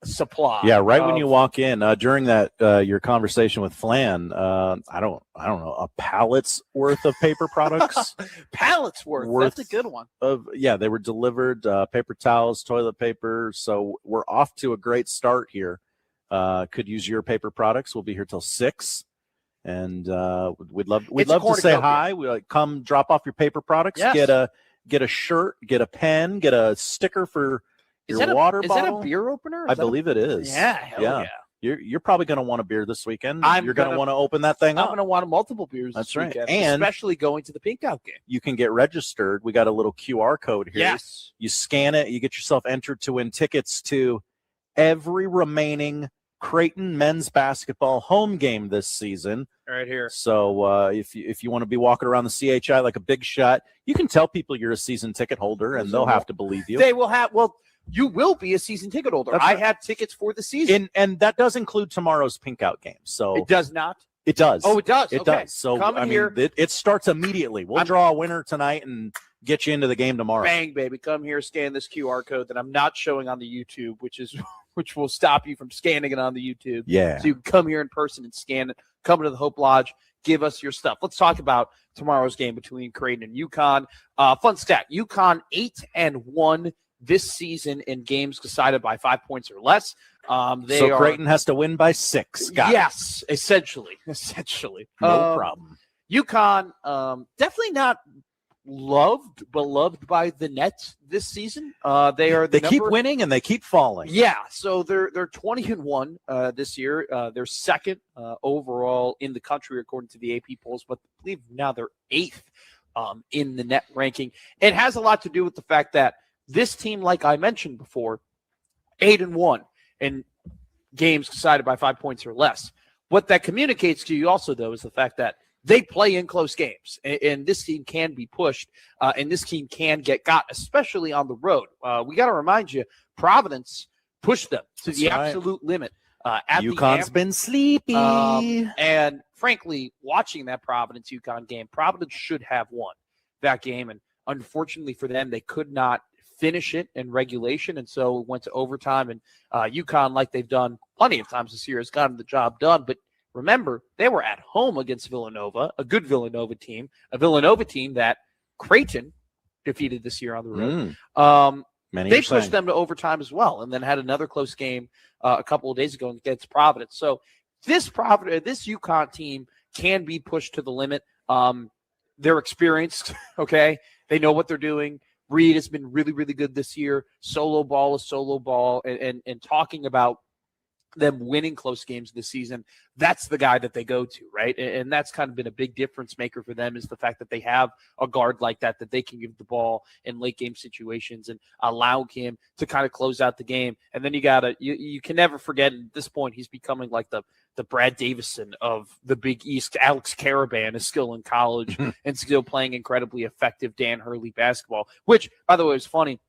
supply. Yeah, right when you walk in, during that your conversation with Flan, I don't know, a pallet's worth of paper products. Pallet's worth. That's a good one. They were delivered, paper towels, toilet paper. So we're off to a great start here. Could use your paper products. We'll be here till 6. And we'd love to say hi. We come drop off your paper products. Yes. Get a shirt, get a pen, get a sticker for your water bottle. Is that a beer opener? I believe it is. Yeah, hell yeah. You're probably going to want a beer this weekend. You're going to want to open that thing up. I'm going to want multiple beers this weekend, and especially going to the Pink Out game. You can get registered. We got a little QR code here. Yes. You scan it. You get yourself entered to win tickets to every remaining Creighton men's basketball home game this season. Right here. So if you want to be walking around the CHI like a big shot, you can tell people you're a season ticket holder, and they'll have to believe you. They will have. Well, you will be a season ticket holder. I have tickets for the season. And that does include tomorrow's Pink Out game. So it does not? It does. Oh, it does? It Okay. does. So, Come here. It starts immediately. We'll draw a winner tonight and get you into the game tomorrow. Bang, baby. Come here, scan this QR code that I'm not showing on the YouTube, which will stop you from scanning it on the YouTube. Yeah. So you can come here in person and scan it. Come to the Hope Lodge. Give us your stuff. Let's talk about tomorrow's game between Creighton and UConn. Fun stat, UConn 8-1 this season in games decided by 5 points or less. Creighton has to win by 6. Yes, essentially. No problem. UConn, definitely not beloved by the Nets this season. They keep winning and they keep falling. Yeah, so they're 20-1 this year. They're second overall in the country according to the AP polls, but I believe now they're 8th in the net ranking. It has a lot to do with the fact that this team, like I mentioned before, 8-1 in games decided by 5 points or less. What that communicates to you also, though, is the fact that they play in close games, and this team can be pushed, and this team can get got, especially on the road. We got to remind you, Providence pushed them to the absolute limit. UConn's been sleepy. And frankly, watching that Providence-UConn game, Providence should have won that game, and unfortunately for them, they could not finish it in regulation, and so it went to overtime, and UConn, like they've done plenty of times this year, has gotten the job done. But remember, they were at home against Villanova, a good Villanova team, that Creighton defeated this year on the road. Many They are saying. pushed them to overtime as well, and then had another close game a couple of days ago against Providence. So this UConn team can be pushed to the limit. They're experienced, okay? They know what they're doing. Reed has been really, really good this year. Solo ball is solo ball, and talking about them winning close games this season, that's the guy that they go to, right? And that's kind of been a big difference maker for them, is the fact that they have a guard like that they can give the ball in late game situations and allow him to kind of close out the game. And then you can never forget, at this point, he's becoming like the Brad Davison of the Big East. Alex Caravan is still in college and still playing incredibly effective Dan Hurley basketball, which, by the way, is funny.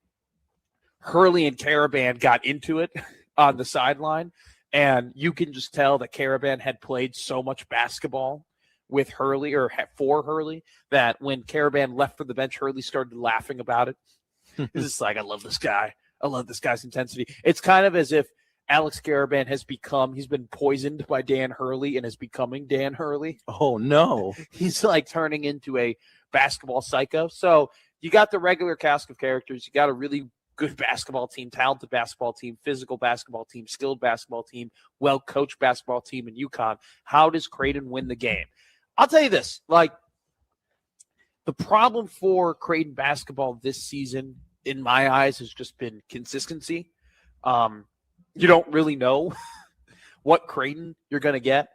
Hurley and Caravan got into it on the sideline, and you can just tell that Caravan had played so much basketball with Hurley, or for Hurley, that when Caravan left for the bench, Hurley started laughing about it. It's just like, I love this guy. I love this guy's intensity. It's kind of as if Alex Caravan he's been poisoned by Dan Hurley and is becoming Dan Hurley. Oh, no. He's like turning into a basketball psycho. So you got the regular cast of characters. You got a really good basketball team, talented basketball team, physical basketball team, skilled basketball team, well-coached basketball team in UConn. How does Creighton win the game? I'll tell you this, like, the problem for Creighton basketball this season, in my eyes, has just been consistency. You don't really know what Creighton you're going to get.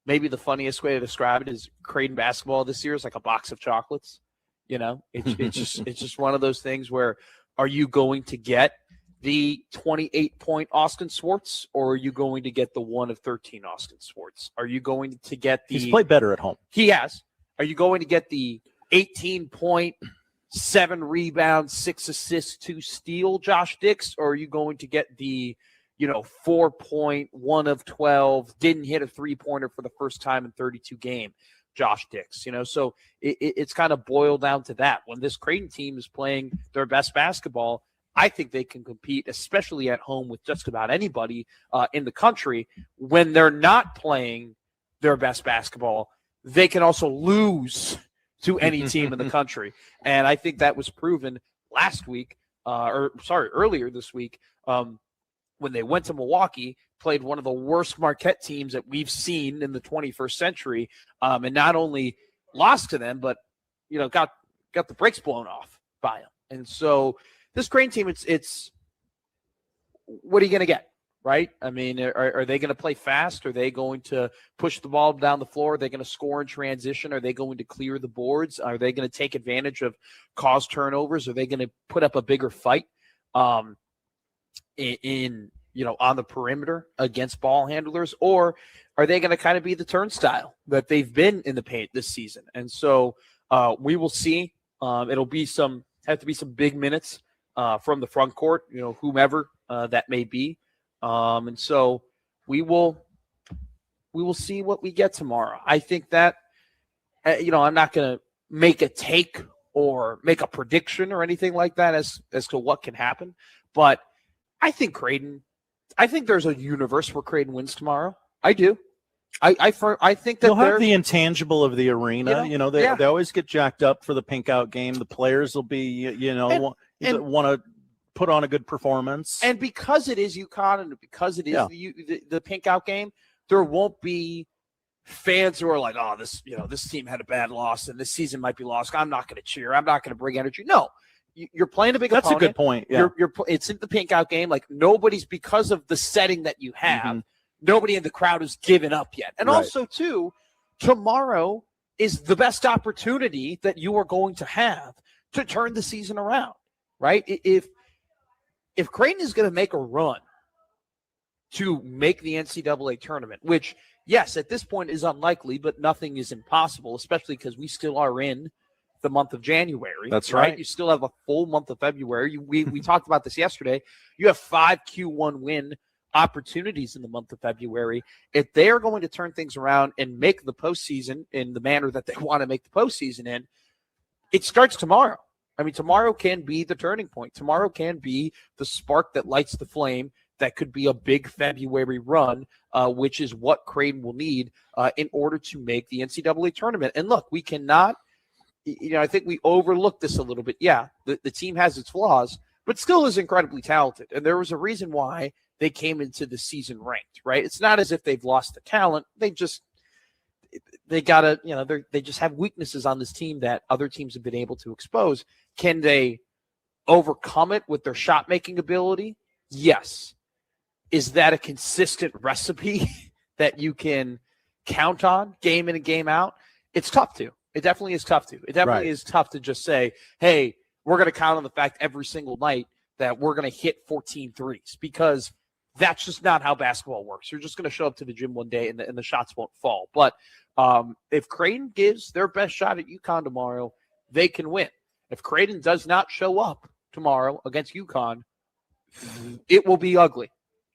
Maybe the funniest way to describe it is Creighton basketball this year is like a box of chocolates. You know, it's just one of those things where, are you going to get the 28-point Austin Swartz, or are you going to get the 1 of 13 Austin Swartz? Are you going to get the... He's played better at home. He has. Are you going to get the 18-point, 7 rebounds, 6 assists, 2 steal Josh Dix, or are you going to get the 4-point, 1 of 12, didn't hit a three-pointer for the first time in 32 game Josh Dix? So it's kind of boiled down to that. When this Creighton team is playing their best basketball, I think they can compete, especially at home, with just about anybody in the country. When they're not playing their best basketball, they can also lose to any team in the country. And I think that was proven earlier this week, when they went to Milwaukee, played one of the worst Marquette teams that we've seen in the 21st century, and not only lost to them, but got the brakes blown off by them. And so this Creighton team, it's what are you going to get, right? I mean, are they going to play fast? Are they going to push the ball down the floor? Are they going to score in transition? Are they going to clear the boards? Are they going to take advantage of cause turnovers? Are they going to put up a bigger fight on the perimeter against ball handlers? Or are they going to kind of be the turnstile that they've been in the paint this season? And so we will see. It'll have to be some big minutes from the front court, whomever that may be. And so we will see what we get tomorrow. I think that, I'm not going to make a take or make a prediction or anything like that as to what can happen. But I think there's a universe where Creighton wins tomorrow. I do. I think that you'll have the intangible of the arena. They always get jacked up for the pink out game. The players will be, want to put on a good performance. And because it is UConn and because it is the pink out game, there won't be fans who are like, oh, this team had a bad loss and this season might be lost. I'm not going to cheer. I'm not going to bring energy. No. You're playing a big opponent. That's a good point. Yeah. It's in the pink out game. Like, nobody's, because of the setting that you have, nobody in the crowd has given up yet. And also, too, tomorrow is the best opportunity that you are going to have to turn the season around, right? If Creighton is going to make a run to make the NCAA tournament, which, yes, at this point is unlikely, but nothing is impossible, especially because we still are in the month of January. That's right. You still have a full month of February. We talked about this yesterday. You have 5 Q1 win opportunities in the month of February. If they are going to turn things around and make the postseason in the manner that they want to make the postseason in, it starts tomorrow. I mean, tomorrow can be the turning point. Tomorrow can be the spark that lights the flame. That could be a big February run, which is what Creighton will need in order to make the NCAA tournament. And look, we cannot I think we overlooked this a little bit. Yeah, the team has its flaws, but still is incredibly talented. And there was a reason why they came into the season ranked, right? It's not as if they've lost the talent. They just have weaknesses on this team that other teams have been able to expose. Can they overcome it with their shot making ability? Yes. Is that a consistent recipe that you can count on game in and game out? It's tough to. It definitely is tough to. It definitely is tough to just say, hey, we're going to count on the fact every single night that we're going to hit 14 threes, because that's just not how basketball works. You're just going to show up to the gym one day and the shots won't fall. But if Creighton gives their best shot at UConn tomorrow, they can win. If Creighton does not show up tomorrow against UConn, it will be ugly.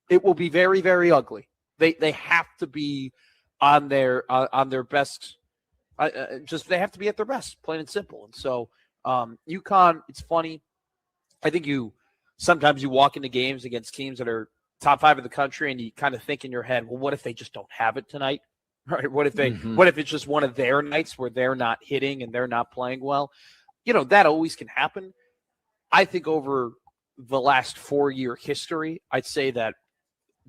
It will be very, very ugly. They have to be on their best. They have to be at their best, plain and simple. And so UConn, it's funny. I think sometimes you walk into games against teams that are top 5 of the country, and you kind of think in your head, well, what if they just don't have it tonight? Right? What if it's just one of their nights where they're not hitting and they're not playing well? That always can happen. I think over the last 4-year history, I'd say that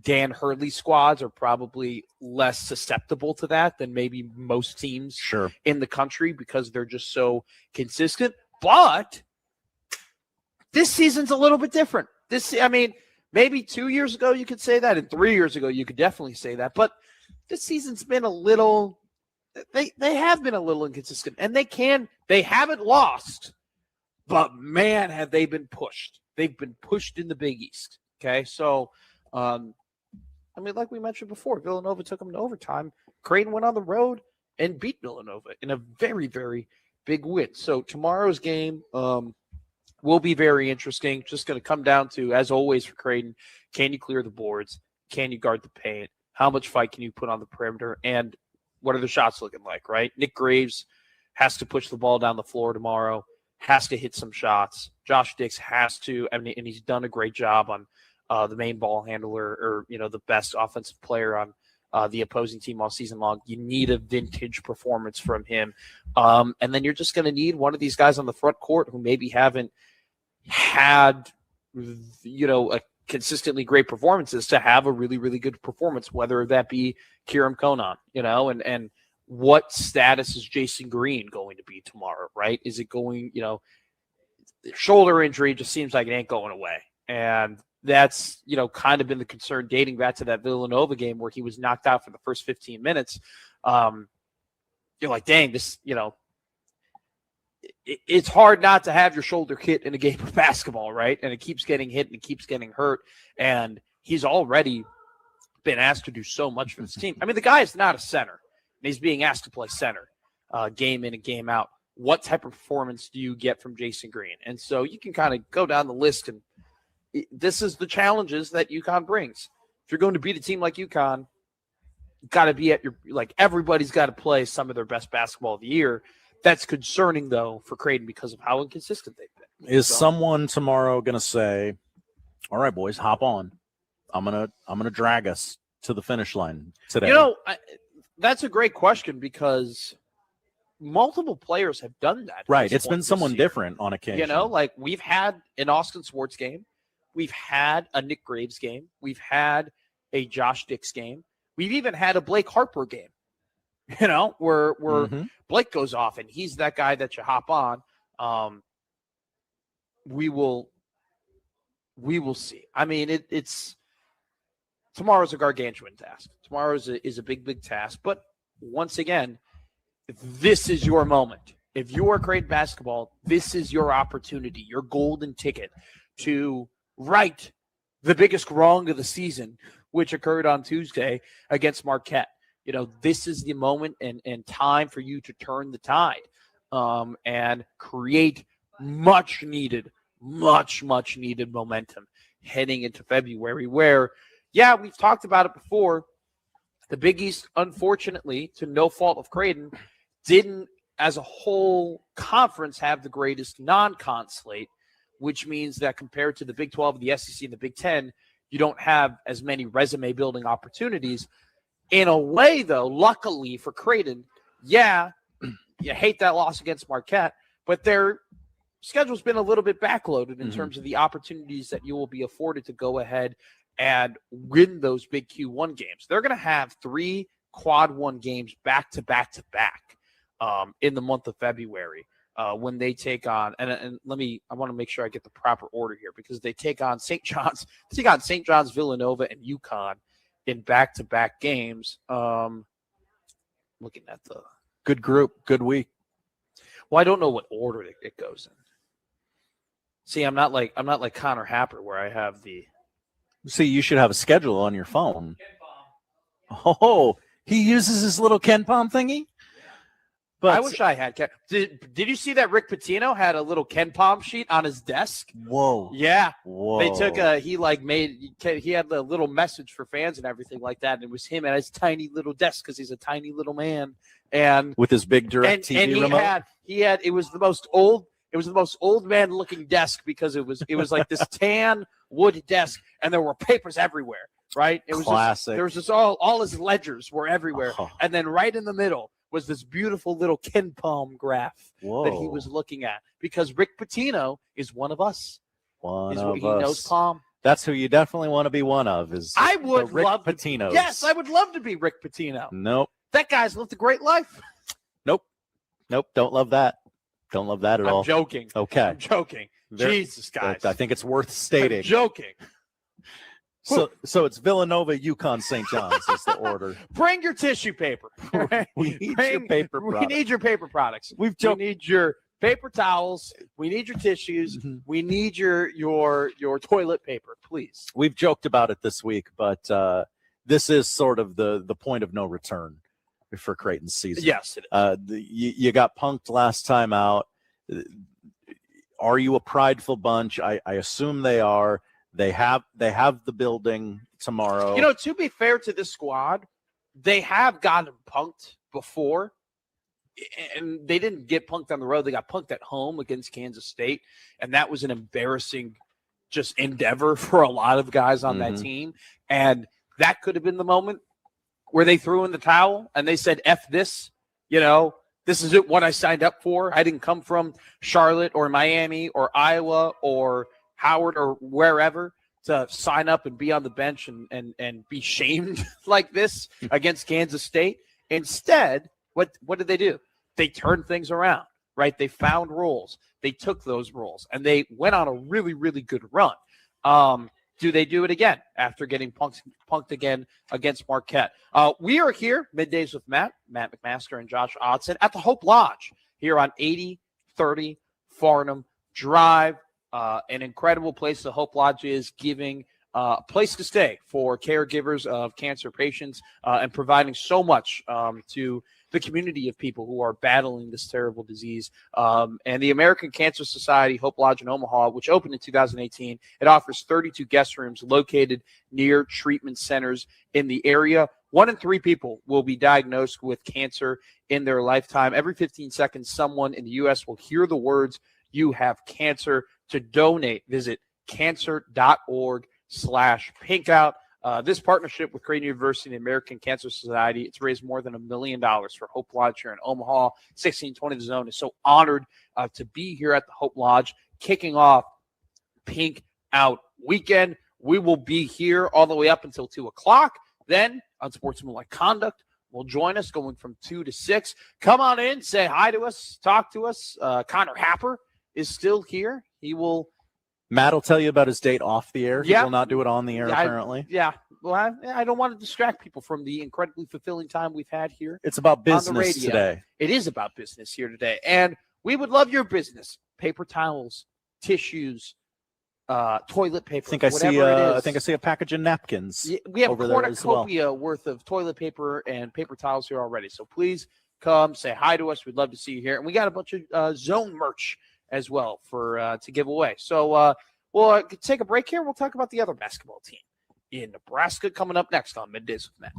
Dan Hurley squads are probably less susceptible to that than maybe most teams in the country, because they're just so consistent. But this season's a little bit different. Maybe 2 years ago you could say that, and 3 years ago you could definitely say that. But this season's been a little – they have been a little inconsistent. And they haven't lost, but, man, have they been pushed. They've been pushed in the Big East, okay? So, like we mentioned before, Villanova took them to overtime. Creighton went on the road and beat Villanova in a very, very big win. So tomorrow's game will be very interesting. Just going to come down to, as always for Creighton, can you clear the boards? Can you guard the paint? How much fight can you put on the perimeter? And what are the shots looking like, right? Nick Graves has to push the ball down the floor tomorrow, has to hit some shots. Josh Dix has to, and he's done a great job on the main ball handler, or, the best offensive player on the opposing team all season long. You need a vintage performance from him. And then you're just going to need one of these guys on the front court who maybe haven't had, a consistently great performances to have a really, really good performance, whether that be Kiram Konan, and what status is Jason Green going to be tomorrow, right? Is it going, shoulder injury just seems like it ain't going away. And that's, kind of been the concern dating back to that Villanova game where he was knocked out for the first 15 minutes. You're like, dang, this, it's hard not to have your shoulder hit in a game of basketball, right? And it keeps getting hit and it keeps getting hurt. And he's already been asked to do so much for this team. The guy is not a center, and he's being asked to play center game in and game out. What type of performance do you get from Jason Green? And so you can kind of go down the list, and this is the challenges that UConn brings. If you're going to beat a team like UConn, got to be at everybody's got to play some of their best basketball of the year. That's concerning, though, for Creighton because of how inconsistent they've been. Is someone tomorrow going to say, all right, boys, hop on. I'm gonna drag us to the finish line today? That's a great question, because multiple players have done that. Right. It's been someone different on occasion. We've had an Austin Swartz game. We've had a Nick Graves game. We've had a Josh Dix game. We've even had a Blake Harper game, where Blake goes off and he's that guy that you hop on. We will see. It's tomorrow's a gargantuan task. Tomorrow is a big, big task. But once again, this is your moment. If you are Creighton basketball, this is your opportunity, your golden ticket to right the biggest wrong of the season, which occurred on Tuesday against Marquette. This is the moment and time for you to turn the tide and create much needed momentum heading into February, where, we've talked about it before. The Big East, unfortunately, to no fault of Creighton, didn't, as a whole conference, have the greatest non-con slate, which means that compared to the Big 12, the SEC, and the Big 10, you don't have as many resume-building opportunities. In a way, though, luckily for Creighton, you hate that loss against Marquette, but their schedule's been a little bit backloaded in terms of the opportunities that you will be afforded to go ahead and win those big Q1 games. They're going to have 3 quad 1 games back to back to back in the month of February when they take on, and I want to make sure I get the proper order here, because they take on St. John's, Villanova, and UConn in back to back games. Looking at the good group, good week. Well, I don't know what order it goes in. See, I'm not like Connor Happer, where I have the. See, you should have a schedule on your phone. Oh, he uses his little Ken Palm thingy. But I wish I had Ken. Did you see that Rick Pitino had a little Ken Palm sheet on his desk? Whoa. Yeah. Whoa. They took he had the little message for fans and everything like that, and it was him at his tiny little desk because he's a tiny little man, and with his big direct TV remote. It was the most old man looking desk, because it was like this tan wood desk, and there were papers everywhere. Right? It was classic. There was just all his ledgers were everywhere, and then right in the middle was this beautiful little Ken Palm graph that he was looking at, because Rick Pitino is one of us. He knows Palm. That's who you definitely want to be one of. I would Rick love Pitino. Yes, I would love to be Rick Pitino. Nope. That guy's lived a great life. Nope. Don't love that. Don't love that at all. I'm joking. Okay. I'm joking. Jesus, guys. I think it's worth stating. I'm joking. So it's Villanova, UConn, St. John's is the order. Bring your tissue paper. We need your paper products. We need your paper products. We need your paper towels. We need your tissues. We need your toilet paper, please. We've joked about it this week, but this is sort of the point of no return for Creighton's season. Yes, it is. You got punked last time out. Are you a prideful bunch? I assume they are. They have the building tomorrow. You know, to be fair to this squad, they have gotten punked before, and they didn't get punked on the road. They got punked at home against Kansas State, and that was an embarrassing just endeavor for a lot of guys on that team. And that could have been the moment where they threw in the towel and they said, F this, this is what I signed up for. I didn't come from Charlotte or Miami or Iowa or Howard or wherever to sign up and be on the bench and be shamed like this against Kansas State. Instead, what did they do? They turned things around, right? They found roles. They took those roles, and they went on a really, really good run. Do they do it again after getting punked again against Marquette? We are here, Middays with Matt McMaster, and Josh Odson at the Hope Lodge here on 8030 Farnham Drive. An incredible place the Hope Lodge is, giving a place to stay for caregivers of cancer patients and providing so much to the community of people who are battling this terrible disease. And the American Cancer Society Hope Lodge in Omaha, which opened in 2018, it offers 32 guest rooms located near treatment centers in the area. 1 in 3 people will be diagnosed with cancer in their lifetime. Every 15 seconds, someone in the U.S. will hear the words, "You have cancer." To donate, visit cancer.org/pinkout. This partnership with Creighton University and the American Cancer Society, it's raised more than $1 million for Hope Lodge here in Omaha. 1620 The Zone is so honored to be here at the Hope Lodge, kicking off Pink Out Weekend. We will be here all the way up until 2 o'clock. Then, Unsportsmanlike Conduct will join us going from 2 to 6. Come on in, say hi to us, talk to us. Connor Happer is still here. Matt will tell you about his date off the air. Yeah. He will not do it on the air, apparently. Well, I don't want to distract people from the incredibly fulfilling time we've had here. It's about business today. It is about business here today. And we would love your business. Paper towels, tissues, toilet paper, I think I see a package of napkins. We have a over there as well. cornucopia worth of toilet paper and paper towels here already. So please come say hi to us. We'd love to see you here. And we got a bunch of Zone merch as well for to give away. So we'll take a break here. We'll talk about the other basketball team in Nebraska coming up next on Middays with Matt.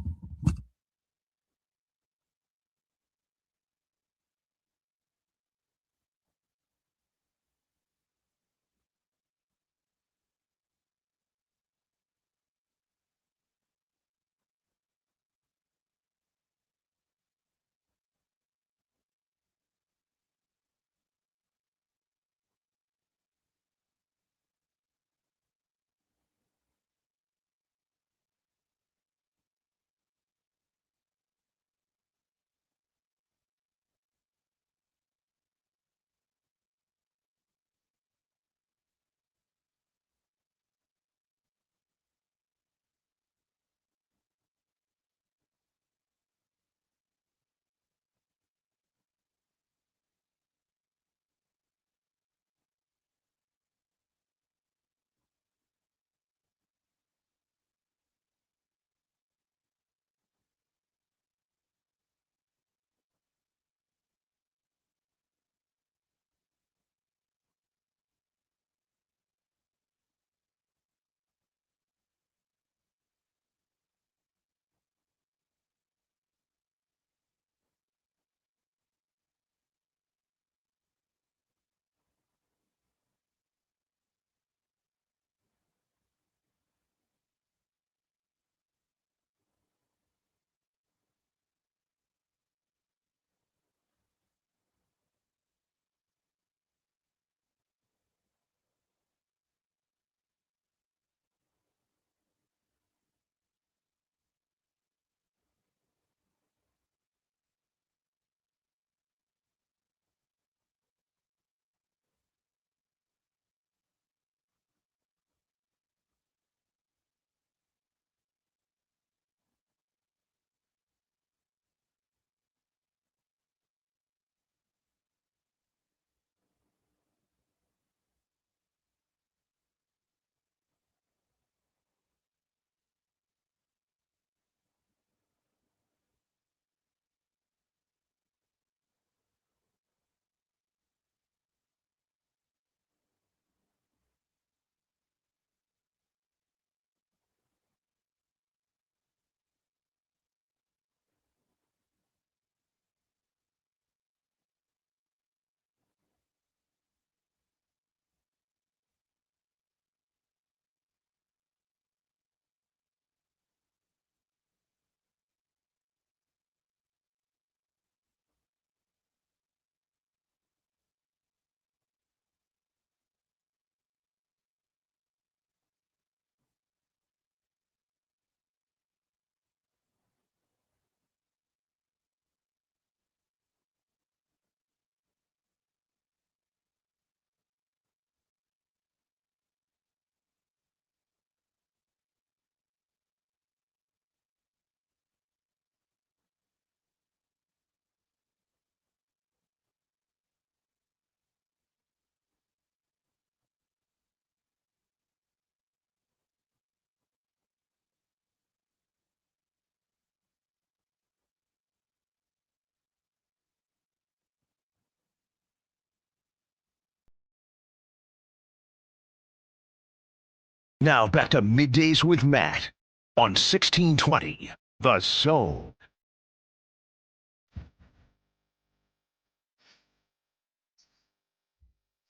Now back to Middays with Matt on 1620 The Zone.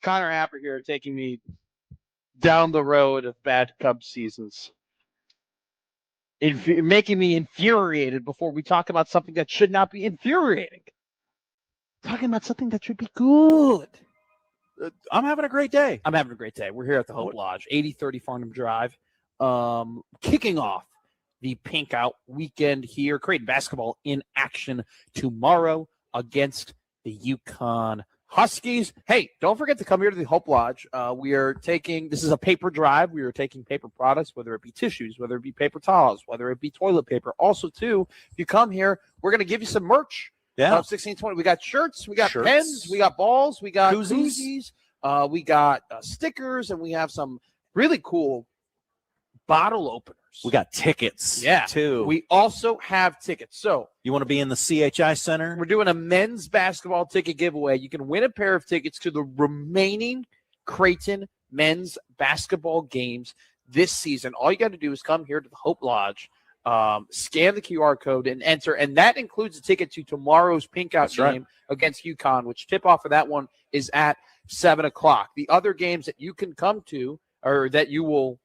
Connor Happer here, taking me down the road of bad Cubs seasons. Making me infuriated before we talk about something that should not be infuriating. Talking about something that should be good. I'm having a great day. I'm having a great day. We're here at the Hope Lodge, 8030 Farnham Drive, kicking off the Pink Out weekend here. Creighton basketball in action tomorrow against the UConn Huskies. Hey, don't forget to come here to the Hope Lodge. This is a paper drive. We are taking paper products, whether it be tissues, whether it be paper towels, whether it be toilet paper. Also, too, if you come here, we're going to give you some merch. Yeah. 1620. We got shirts, we got pens, we got balls, we got koozies, we got stickers, and we have some really cool bottle openers. We got tickets, too. We also have tickets. So you want to be in the CHI Center? We're doing a men's basketball ticket giveaway. You can win a pair of tickets to the remaining Creighton men's basketball games this season. All you got to do is come here to the Hope Lodge, scan the QR code and enter, and that includes a ticket to tomorrow's Pink Out game against UConn, which tip-off for that one is at 7 o'clock. The other games that you can come to, or that you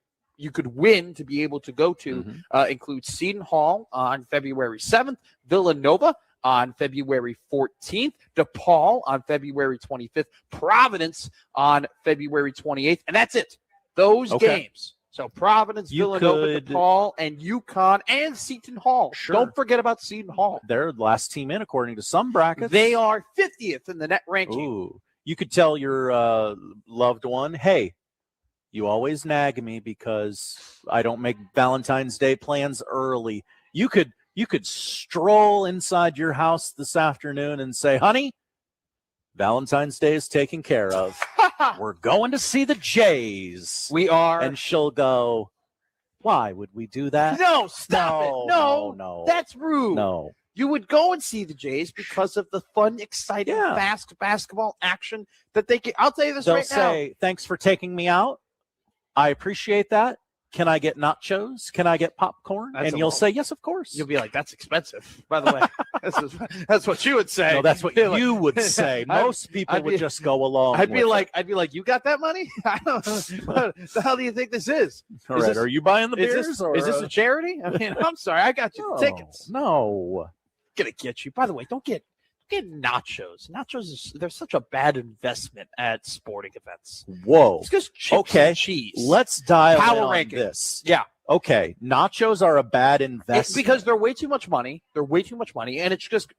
could win to be able to go to, include Seton Hall on February 7th, Villanova on February 14th, DePaul on February 25th, Providence on February 28th, and that's it. Those games. So Providence, Villanova, DePaul, and UConn, and Seton Hall. Sure. Don't forget about Seton Hall. They're the last team in, according to some brackets. They are 50th in the net ranking. Ooh. You could tell your loved one, hey, you always nag me because I don't make Valentine's Day plans early. You could stroll inside your house this afternoon and say, honey, Valentine's Day is taken care of. We're going to see the Jays. We are. And she'll go, why would we do that? No, stop it. No. That's rude. No. You would go and see the Jays because of the fun, exciting, fast basketball action that they get. I'll tell you this They'll right now. They'll say, thanks for taking me out. I appreciate that. Can I get nachos? Can I get popcorn? And you'll say, yes, of course. You'll be like, that's expensive, by the way. That's what you would say. No, that's what you would say. Most people would just go along. I'd be like, you got that money? I don't know. What the hell do you think this is? All right. Are you buying the beers? Is this a charity? I mean, I'm sorry. I got you tickets. No. Gonna get you. By the way, don't get nachos. Nachos they're such a bad investment at sporting events. Whoa. It's just chips and cheese. Let's dial Power in on ranking. this. Yeah. Okay. Nachos are a bad investment. It's because they're way too much money. And it's just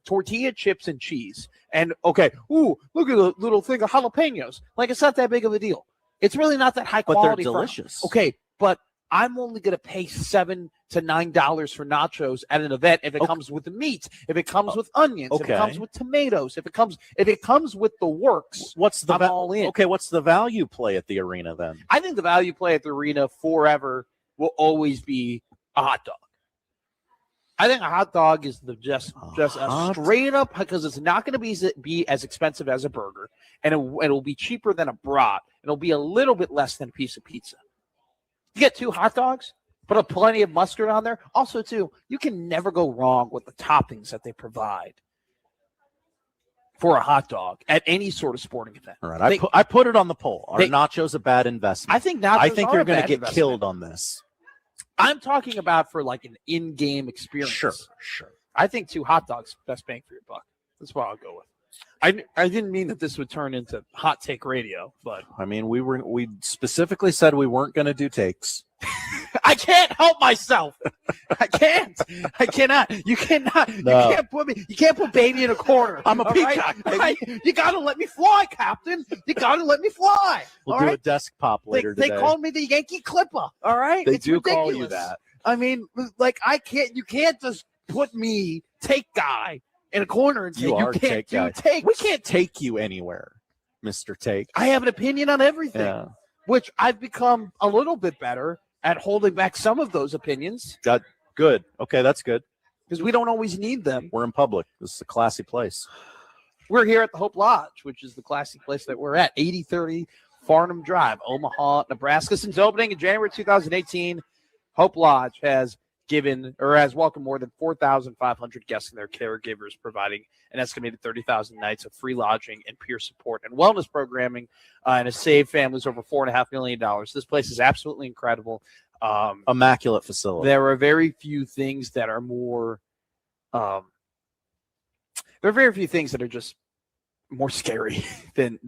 tortilla chips and cheese. And look at the little thing of jalapenos. Like, it's not that big of a deal. It's really not that high quality. But they're delicious. Okay, but I'm only going to pay $7 to $9 for nachos at an event if it comes with the meat, if it comes with onions, if it comes with tomatoes, if it comes with the works. I'm all in. Okay, what's the value play at the arena then? I think the value play at the arena forever will always be a hot dog. I think a hot dog is just a straight up, because it's not going to be as expensive as a burger, and it'll be cheaper than a brat. It'll be a little bit less than a piece of pizza. You get 2 hot dogs, put plenty of mustard on there. Also, too, you can never go wrong with the toppings that they provide for a hot dog at any sort of sporting event. All right, I put it on the poll. Are nachos a bad investment? I think nachos. I think you're going to get killed on this. I'm talking about for like an in-game experience. Sure. I think 2 hot dogs, best bang for your buck. That's what I'll go with. I didn't mean that this would turn into hot take radio, but I mean, we specifically said we weren't going to do takes. I can't help myself. I cannot. You cannot. No. You can't put baby in a corner. I'm a peacock. Right? You got to let me fly, Captain. You got to let me fly. We'll do a desk pop later today. They called me the Yankee Clipper. All right. They it's do ridiculous. call you that. I mean, like, you can't just put me take guy in a corner and say you can't do takes. We can't take you anywhere, Mr. Take. I have an opinion on everything, which I've become a little bit better at holding back some of those opinions. Good. Okay, that's good. Because we don't always need them. We're in public. This is a classy place. We're here at the Hope Lodge, which is the classy place that we're at, 8030 Farnham Drive, Omaha, Nebraska. Since opening in January 2018, Hope Lodge has welcomed more than 4,500 guests and their caregivers, providing an estimated 30,000 nights of free lodging and peer support and wellness programming, and has saved families over $4.5 million. This place is absolutely incredible. Immaculate facility. There are very few things that are more. There are very few things that are just more scary than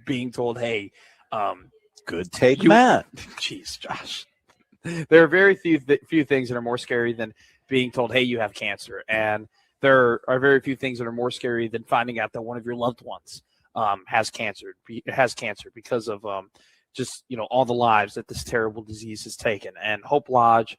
being told, "Hey, good take, Matt." Jeez, Josh. There are very few things that are more scary than being told, "Hey, you have cancer," and there are very few things that are more scary than finding out that one of your loved ones has cancer because of just all the lives that this terrible disease has taken. And Hope Lodge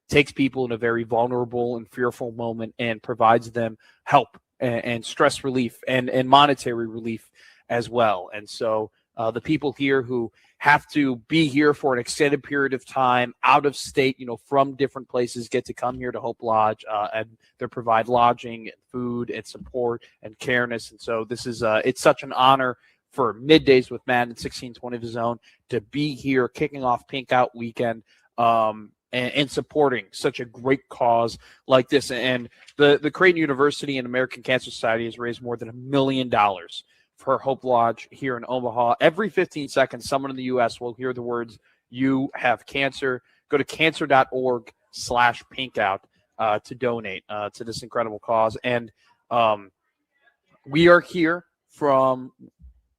takes people in a very vulnerable and fearful moment and provides them help and stress relief and monetary relief as well. And so the people here who have to be here for an extended period of time out of state, from different places, get to come here to Hope Lodge, and they provide lodging and food and support and careness. And so this is it's such an honor for Middays with Matt and 1620 The Zone to be here kicking off Pink Out Weekend and supporting such a great cause like this. And the Creighton University and American Cancer Society has raised more than $1 million for Hope Lodge here in Omaha. Every 15 seconds, someone in the U.S. will hear the words, "You have cancer." Go to cancer.org/pinkout to donate to this incredible cause. And we are here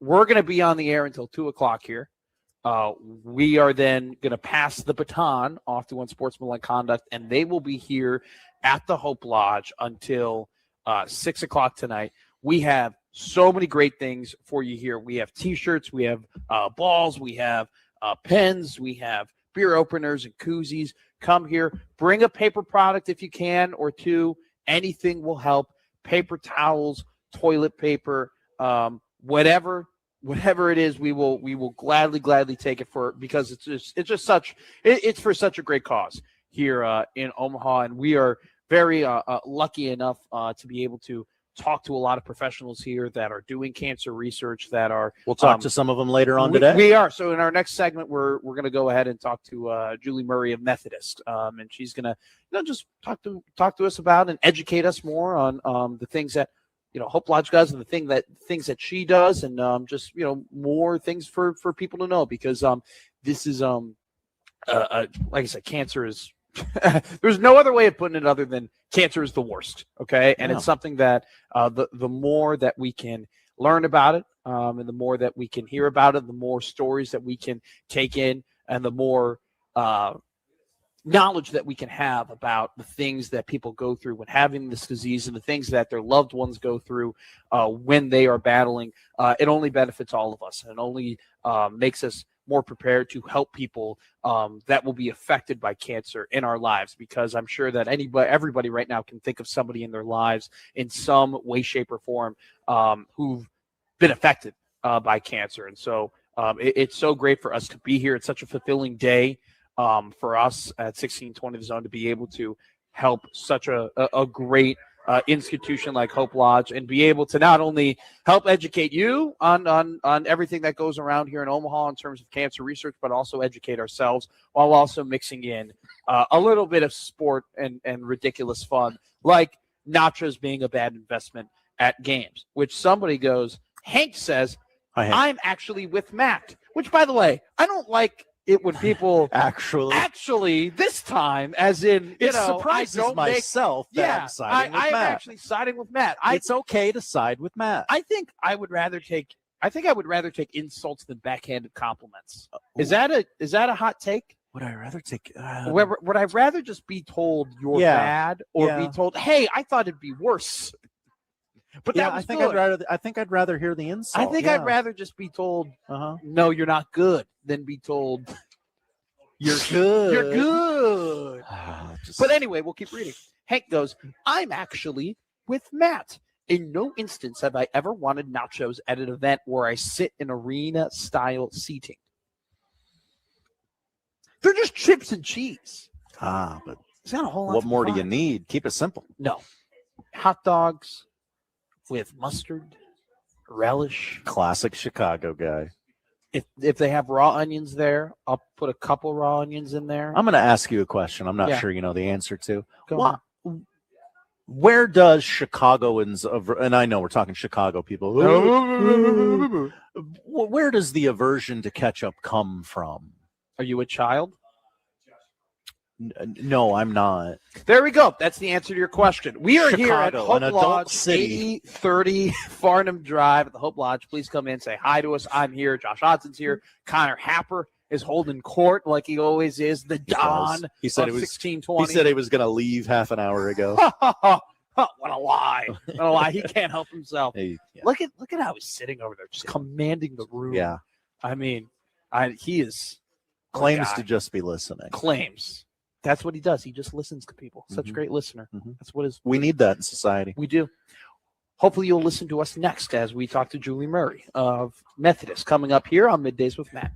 we're going to be on the air until 2 o'clock here. We are then going to pass the baton off to Unsportsmanlike Conduct, and they will be here at the Hope Lodge until 6 o'clock tonight. We have so many great things for you here. We have T-shirts, we have balls, we have pens, we have beer openers and koozies. Come here, bring a paper product if you can, or two. Anything will help. Paper towels, toilet paper, whatever it is, we will gladly take it because it's for such a great cause here in Omaha, and we are very lucky enough to be able to talk to a lot of professionals here that are doing cancer research that are. We'll talk to some of them later on today. We are. So in our next segment, we're going to go ahead and talk to Julie Murray of Methodist, and she's going to just talk to us about and educate us more on the things that Hope Lodge does and the things that she does, and just more things for people to know, because this is like I said, cancer is. There's no other way of putting it other than cancer is the worst. Okay. And it's something that the more that we can learn about it, and the more that we can hear about it, the more stories that we can take in, and the more knowledge that we can have about the things that people go through when having this disease, and the things that their loved ones go through when they are battling, it only benefits all of us, and it only makes us more prepared to help people that will be affected by cancer in our lives, because I'm sure that everybody right now can think of somebody in their lives in some way, shape, or form who've been affected by cancer. And so it's so great for us to be here. It's such a fulfilling day for us at 1620 The Zone to be able to help such a great institution like Hope Lodge, and be able to not only help educate you on everything that goes around here in Omaha in terms of cancer research, but also educate ourselves while also mixing in a little bit of sport and ridiculous fun, like nachos being a bad investment at games, which somebody goes, Hank says, I'm actually with Matt, which, by the way, I don't like it when people actually this time, as in, it surprises myself that I'm siding with Matt. I'm actually siding with Matt. It's okay to side with Matt. I think I would rather take insults than backhanded compliments. Is that a hot take? Would I rather take? Would I rather just be told you're bad, or be told, hey, I thought it'd be worse? But that was I think I'd rather hear the insult. I think I'd rather just be told, no, you're not good, than be told you're good. You're good. But anyway, we'll keep reading. Hank goes, I'm actually with Matt. In no instance have I ever wanted nachos at an event where I sit in arena-style seating. They're just chips and cheese. But it's not a whole lot. What more do you need? Keep it simple. No. Hot dogs with mustard, relish. Classic Chicago guy. If they have raw onions there, I'll put a couple raw onions in there. I'm going to ask you a question I'm not Yeah. sure you know the answer to. Go ahead. Where does Chicagoans, and I know we're talking Chicago people, where does the aversion to ketchup come from? Are you a child? No, I'm not. There we go. That's the answer to your question. We are here at Chicago, Hope an adult Lodge, city. 8030 Farnham Drive at the Hope Lodge. Please come in, say hi to us. I'm here. Josh Hodson's here. Connor Happer is holding court like he always is. The Don He said of it was 1620. He said he was going to leave half an hour ago. What a lie. What a lie. He can't help himself. Yeah. Look at how he's sitting over there, just commanding the room. Yeah. I mean, he is Claims to just be listening. Claims. That's what he does. He just listens to people. Such a great listener. That's what is. We need that in society. We do. Hopefully you'll listen to us next as we talk to Julie Murray of Methodist coming up here on Middays with Matt.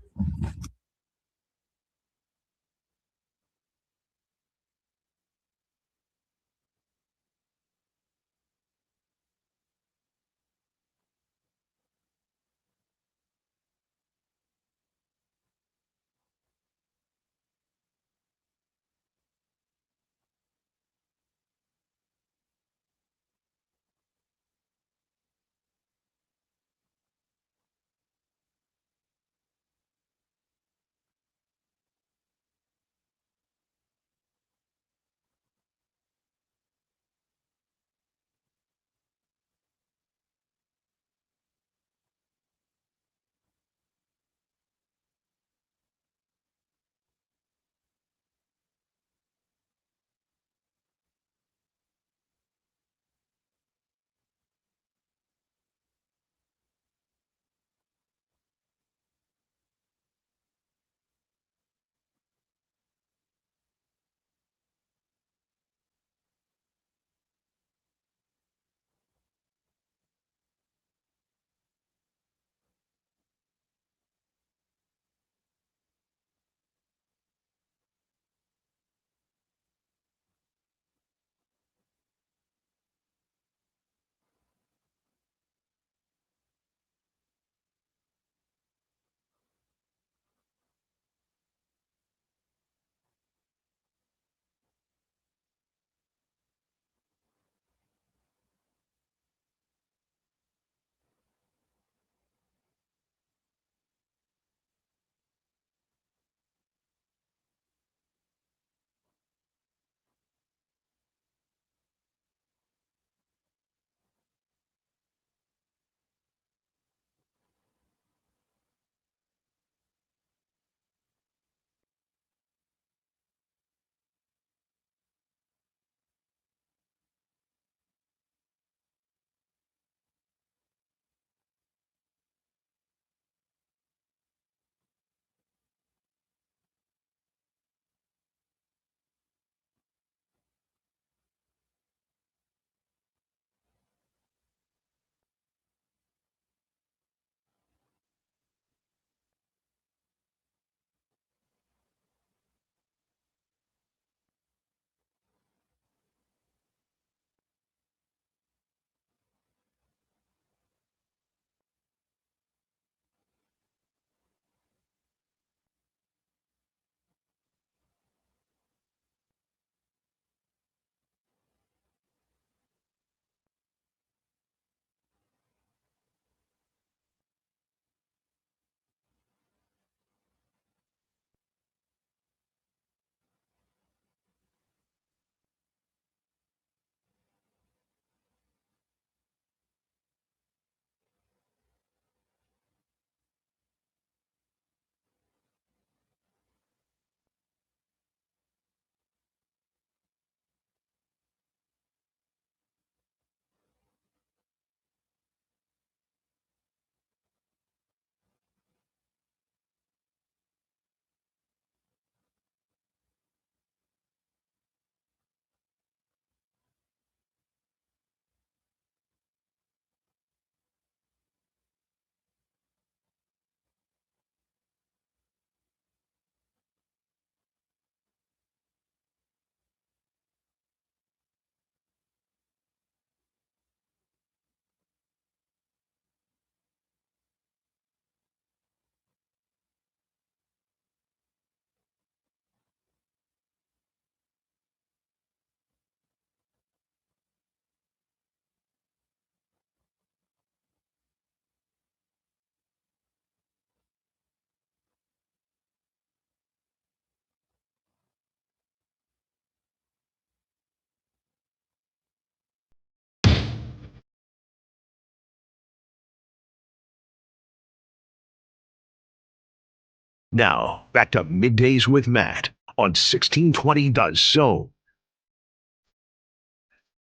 Now, back to Middays with Matt on 1620 The Zone.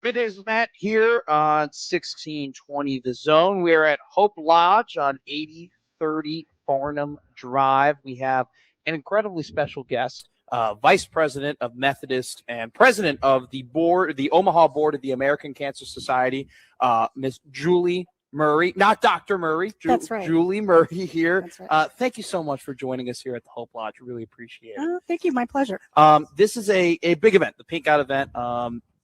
Middays with Matt here on 1620 The Zone. We're at Hope Lodge on 8030 Farnham Drive. We have an incredibly special guest, Vice President of Methodist and President of the board, the Omaha Board of the American Cancer Society, Miss Julie Murray, not Dr. Murray. That's right. Julie Murray here. That's right. Thank you so much for joining us here at the Hope Lodge. Really appreciate it. Thank you. My pleasure. This is a big event, the Pink Out event.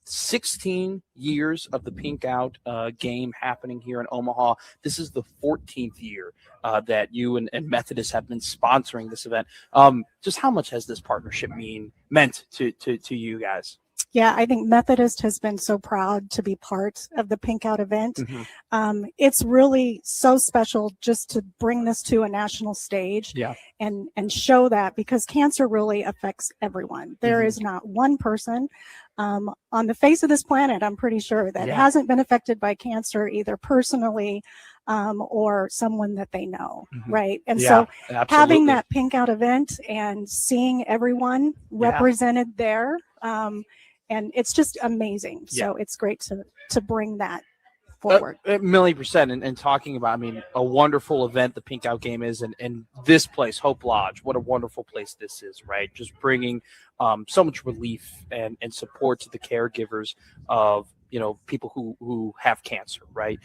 16 years of the Pink Out game happening here in Omaha. This is the 14th year that you and Methodist have been sponsoring this event. Just how much has this partnership meant to you guys? Yeah, I think Methodist has been so proud to be part of the Pink Out event. It's really so special just to bring this to a national stage and show that, because cancer really affects everyone. There is not one person on the face of this planet, I'm pretty sure, that hasn't been affected by cancer, either personally or someone that they know, right? And so having that Pink Out event and seeing everyone represented there, and it's just amazing. So it's great to bring that forward. A million%. And talking about, I mean, a wonderful event the Pink Out game is, and this place, Hope Lodge, what a wonderful place this is, right? Just bringing so much relief and support to the caregivers of, people who have cancer, right?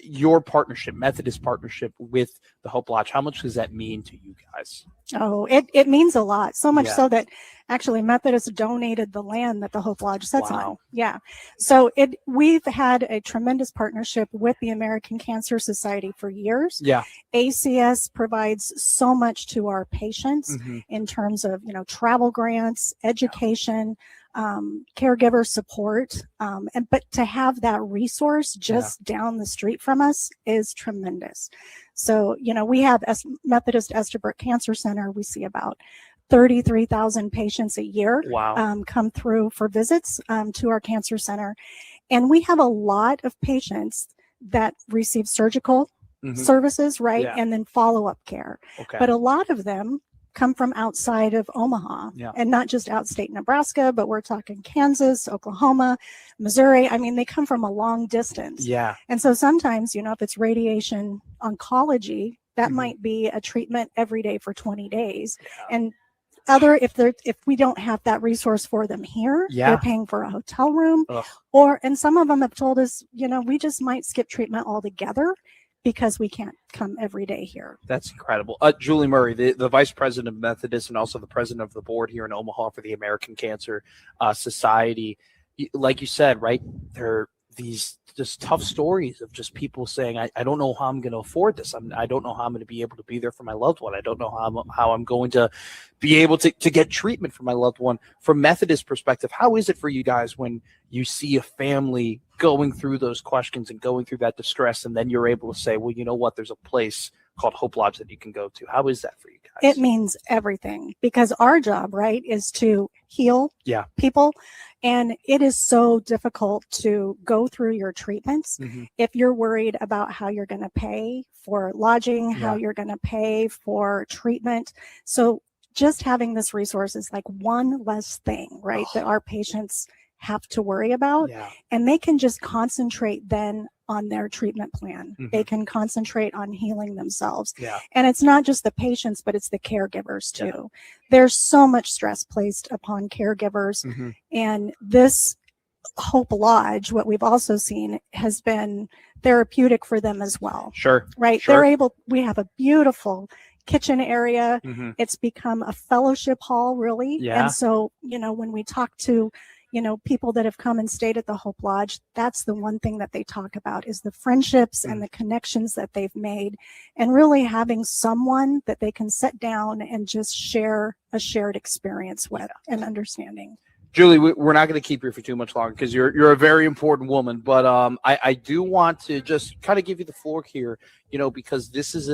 Your partnership, Methodist partnership with the Hope Lodge, how much does that mean to you guys? Oh, it means a lot. So much so that actually Methodist donated the land that the Hope Lodge sits on. Yeah. So we've had a tremendous partnership with the American Cancer Society for years. Yeah. ACS provides so much to our patients in terms of, travel grants, education, caregiver support. But to have that resource just down the street from us is tremendous. So, we have Methodist Estabrook Cancer Center. We see about 33,000 patients a year come through for visits to our cancer center. And we have a lot of patients that receive surgical services, right? And then follow-up care. But a lot of them come from outside of Omaha, and not just outstate Nebraska, but we're talking Kansas, Oklahoma, Missouri. I mean, they come from a long distance. And so sometimes, if it's radiation oncology, that might be a treatment every day for 20 days. And if we don't have that resource for them here, they're paying for a hotel room, and some of them have told us, we just might skip treatment altogether because we can't come every day here. That's incredible. Julie Murray, the Vice President of Methodist and also the President of the board here in Omaha for the American Cancer Society. Like you said, right, there are these just tough stories of just people saying, I don't know how I'm going to afford this. I don't know how I'm going to be able to be there for my loved one. I don't know how I'm going to be able to get treatment for my loved one. From Methodist perspective, how is it for you guys when you see a family going through those questions and going through that distress, and then you're able to say, well, you know what, there's a place called Hope Lodge that you can go to? How is that for you guys? It means everything, because our job, right, is to heal people. And it is so difficult to go through your treatments if you're worried about how you're going to pay for lodging, how you're going to pay for treatment. So just having this resource is like one less thing, right, that our patients have to worry about. And they can just concentrate then on their treatment plan. They can concentrate on healing themselves. And it's not just the patients, but it's the caregivers too. There's so much stress placed upon caregivers. And this Hope Lodge, what we've also seen, has been therapeutic for them as well. Right? We have a beautiful kitchen area. It's become a fellowship hall, really. And so, when we talk to people that have come and stayed at the Hope Lodge, that's the one thing that they talk about, is the friendships and the connections that they've made, and really having someone that they can sit down and just share a shared experience with and understanding. Julie, we're not going to keep you for too much longer because you're a very important woman, but I do want to just kind of give you the floor here, because this is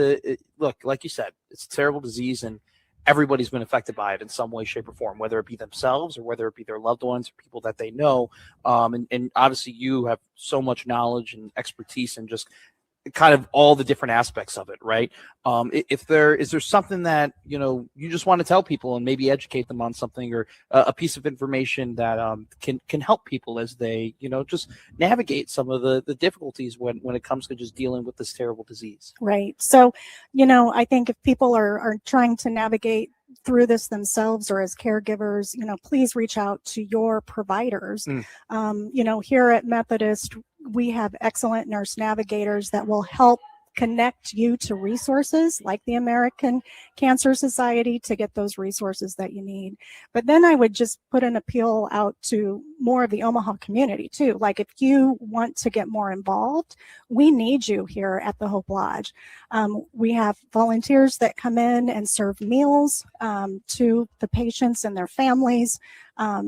look, like you said, it's a terrible disease, and everybody's been affected by it in some way, shape, or form, whether it be themselves or whether it be their loved ones or people that they know. And obviously you have so much knowledge and expertise in just kind of all the different aspects of it, right? If there is there something that you just want to tell people and maybe educate them on something, or a piece of information that can help people as they just navigate some of the difficulties when it comes to just dealing with this terrible disease. Right. So, I think if people are trying to navigate through this themselves or as caregivers, please reach out to your providers. Here at Methodist, we have excellent nurse navigators that will help connect you to resources like the American Cancer Society to get those resources that you need. But then I would just put an appeal out to more of the Omaha community too. Like if you want to get more involved, we need you here at the Hope Lodge. We have volunteers that come in and serve meals to the patients and their families.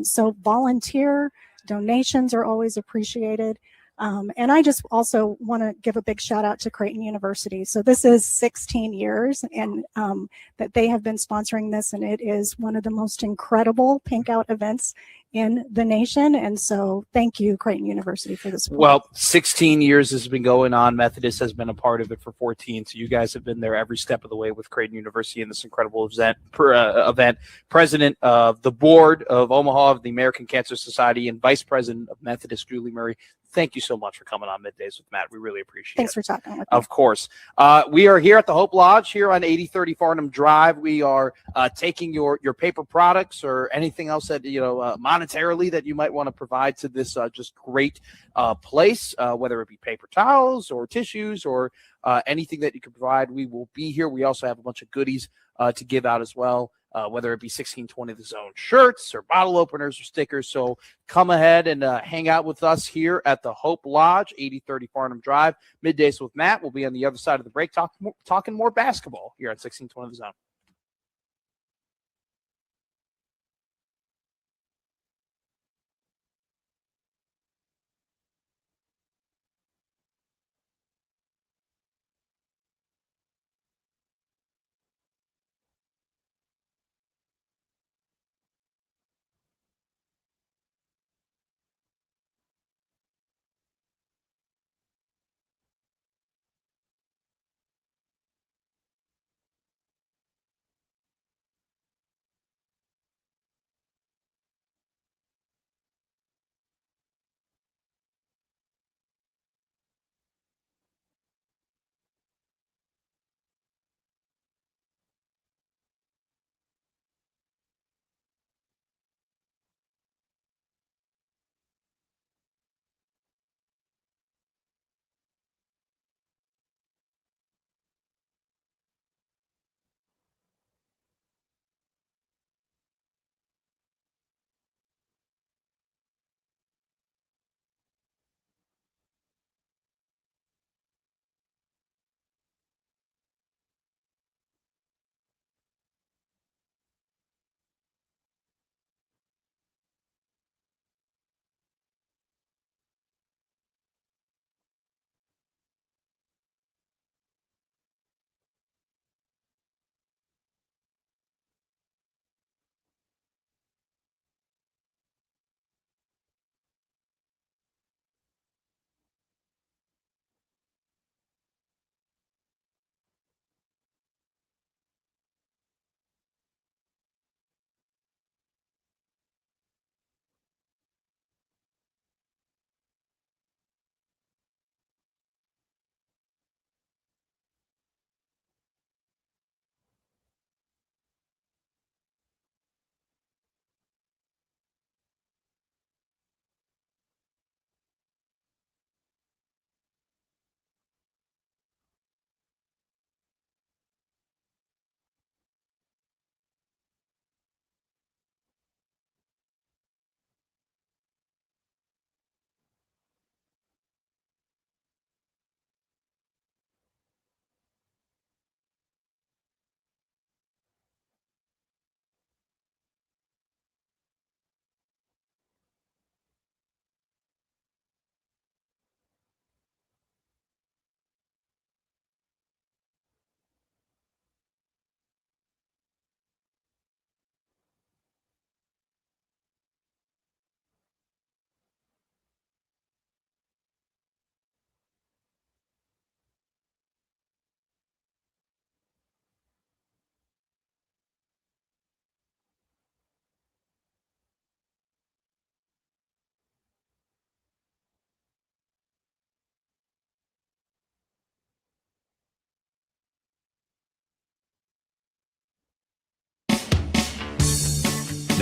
So volunteer donations are always appreciated. And I just also want to give a big shout out to Creighton University. So this is 16 years and that they have been sponsoring this, and it is one of the most incredible Pink Out events in the nation. And so thank you, Creighton University, for this. Well, 16 years has been going on. Methodist has been a part of it for 14. So you guys have been there every step of the way with Creighton University in this incredible event. President of the board of Omaha of the American Cancer Society and Vice President of Methodist, Julie Murray. Thank you so much for coming on Middays with Matt. We really appreciate it. Thanks for talking with me. Of course. We are here at the Hope Lodge here on 8030 Farnham Drive. We are taking your paper products or anything else that, monetarily that you might want to provide to this just great place, whether it be paper towels or tissues or anything that you can provide. We will be here. We also have a bunch of goodies to give out as well. Whether it be 1620 The Zone shirts or bottle openers or stickers. So come ahead and hang out with us here at the Hope Lodge, 8030 Farnham Drive. Middays with Matt. We'll be on the other side of the break talking more basketball here on 1620 The Zone.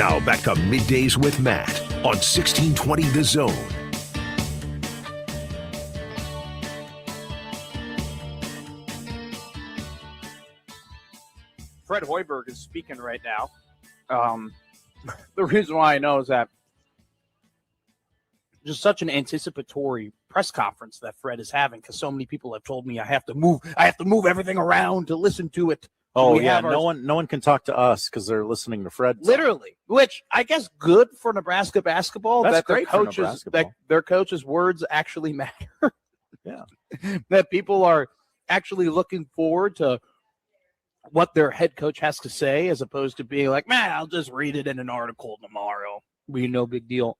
Now back to Middays with Matt on 1620 The Zone. Fred Hoiberg is speaking right now. The reason why I know is that just such an anticipatory press conference that Fred is having, because so many people have told me I have to move everything around to listen to it. Oh yeah, no one can talk to us because they're listening to Fred. Literally, which I guess good for Nebraska basketball. That's that great for Nebraska ball. That their coaches' words actually matter. Yeah, that people are actually looking forward to what their head coach has to say, as opposed to being like, man, I'll just read it in an article tomorrow. Be no big deal.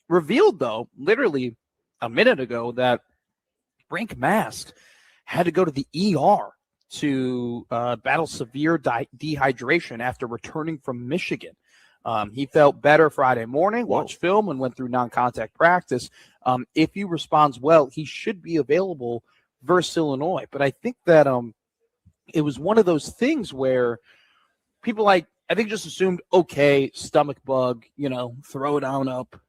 Revealed though, literally a minute ago, that Brink Mask had to go to the ER to battle severe dehydration after returning from Michigan. He felt better Friday morning, watched film, and went through non-contact practice. If he responds well, he should be available versus Illinois. But I think that it was one of those things where people I think just assumed, okay, stomach bug, throw it on up,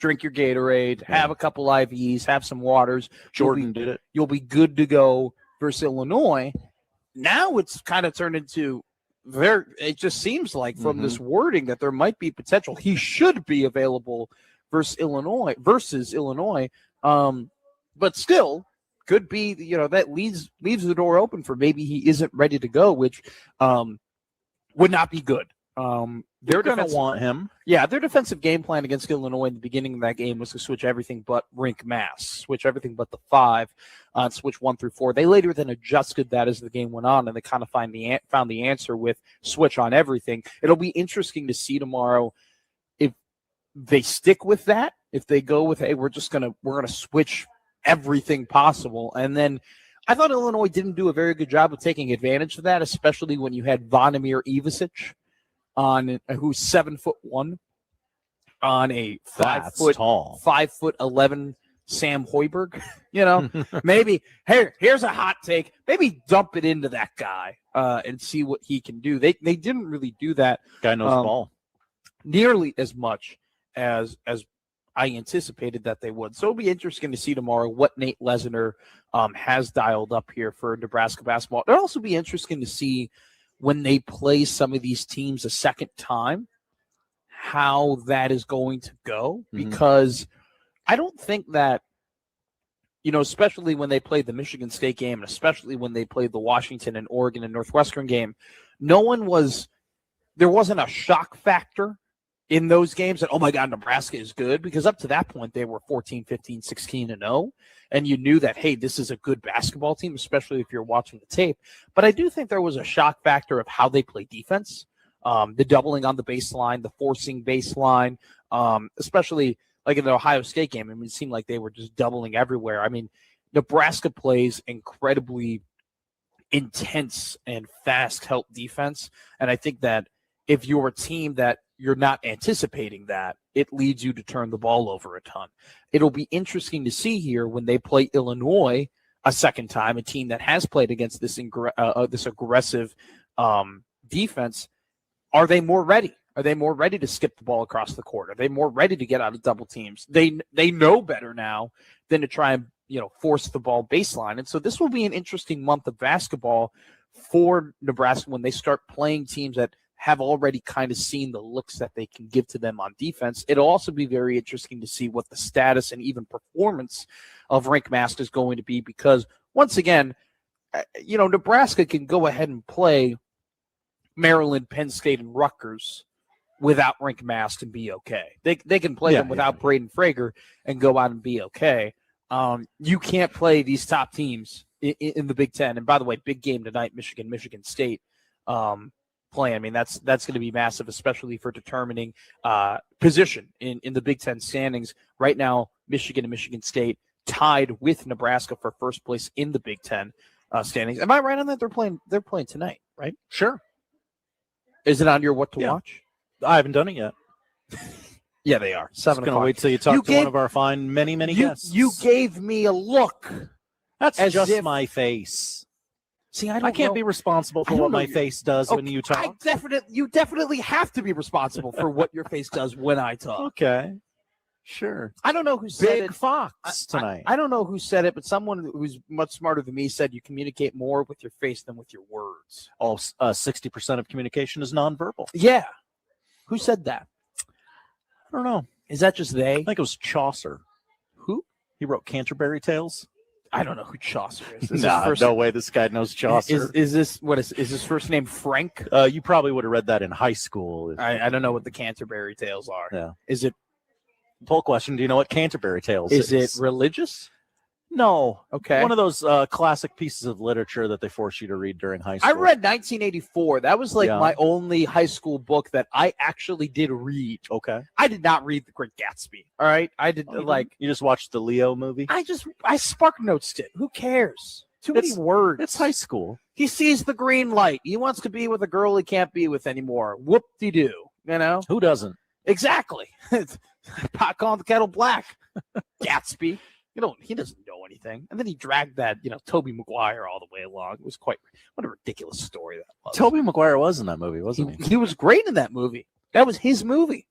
drink your Gatorade, have a couple IVs, have some waters. Jordan did it. You'll be good to go versus Illinois. Now it's kind of turned into it just seems like from this wording that there might be potential. He should be available versus Illinois. But still could be, that leaves the door open for maybe he isn't ready to go, which would not be good. They're going to want him. Yeah, their defensive game plan against Illinois in the beginning of that game was to switch everything but Rink Mass, switch everything but the 5, switch 1 through 4. They later then adjusted that as the game went on, and they kind of found the answer with switch on everything. It'll be interesting to see tomorrow if they stick with that, if they go with, hey, we're gonna switch everything possible. And then I thought Illinois didn't do a very good job of taking advantage of that, especially when you had Vonimir Ivisic who's 7'1", on a 5'11" Sam Hoiberg. Maybe here's a hot take. Maybe dump it into that guy and see what he can do. They didn't really do that. Guy knows the ball nearly as much as I anticipated that they would. So it'll be interesting to see tomorrow what Nate Lesnar has dialed up here for Nebraska basketball. It'll also be interesting to see when they play some of these teams a second time, how that is going to go. Because I don't think that, especially when they played the Michigan State game, and especially when they played the Washington and Oregon and Northwestern game, there wasn't a shock factor in those games that, oh my God, Nebraska is good, because up to that point they were 14, 15, 16-0. And you knew that, hey, this is a good basketball team, especially if you're watching the tape. But I do think there was a shock factor of how they play defense, the doubling on the baseline, the forcing baseline, especially like in the Ohio State game. I mean, it seemed like they were just doubling everywhere. I mean, Nebraska plays incredibly intense and fast help defense. And I think that if you're a team that you're not anticipating that, it leads you to turn the ball over a ton. It'll be interesting to see here when they play Illinois a second time, a team that has played against this aggressive defense. Are they more ready? Are they more ready to skip the ball across the court? Are they more ready to get out of double teams? They know better now than to try and force the ball baseline. And so this will be an interesting month of basketball for Nebraska when they start playing teams that have already kind of seen the looks that they can give to them on defense. It'll also be very interesting to see what the status and even performance of Rink Mask is going to be, because once again, Nebraska can go ahead and play Maryland, Penn State, and Rutgers without Rink Mask and be okay. They can play them without Braden Frager and go out and be okay. You can't play these top teams in the Big Ten. And by the way, big game tonight, Michigan State. Play. I mean, that's going to be massive, especially for determining position in the Big Ten standings. Right now, Michigan and Michigan State tied with Nebraska for first place in the Big Ten standings. Am I right on that? They're playing tonight, right? Sure. Is it on your what to watch? I haven't done it yet. Yeah, they are. 7 o'clock. Going to wait till you talk to one of our fine many guests. You gave me a look. That's just my face. See, I can't know. be responsible for what my face does when you talk. You definitely have to be responsible for what your face does when I talk. Okay. Sure. I don't know who said it. Big Fox tonight. I don't know who said it, but someone who's much smarter than me said you communicate more with your face than with your words. 60% of communication is nonverbal. Yeah. Who said that? I don't know. Is that just they? I think it was Chaucer. Who? He wrote Canterbury Tales. I don't know who Chaucer is. No way this guy knows Chaucer. Is his first name Frank? You probably would have read that in high school. I don't know what the Canterbury Tales are. Yeah. Is it? Poll question: do you know what Canterbury Tales is? Is it religious? No. Okay. One of those classic pieces of literature that they force you to read during high school. I read 1984. That was like my only high school book that I actually did read. Okay. I did not read The Great Gatsby. All right. I did You just watched the Leo movie? I spark notes it. Who cares? Too many words. It's high school. He sees the green light. He wants to be with a girl he can't be with anymore. Whoop-de-doo. You know? Who doesn't? Exactly. Pot calling the kettle black. Gatsby. He doesn't know anything. And then he dragged that, Tobey Maguire all the way along. It was what a ridiculous story that was. Tobey Maguire was in that movie, wasn't he? He was great in that movie. That was his movie.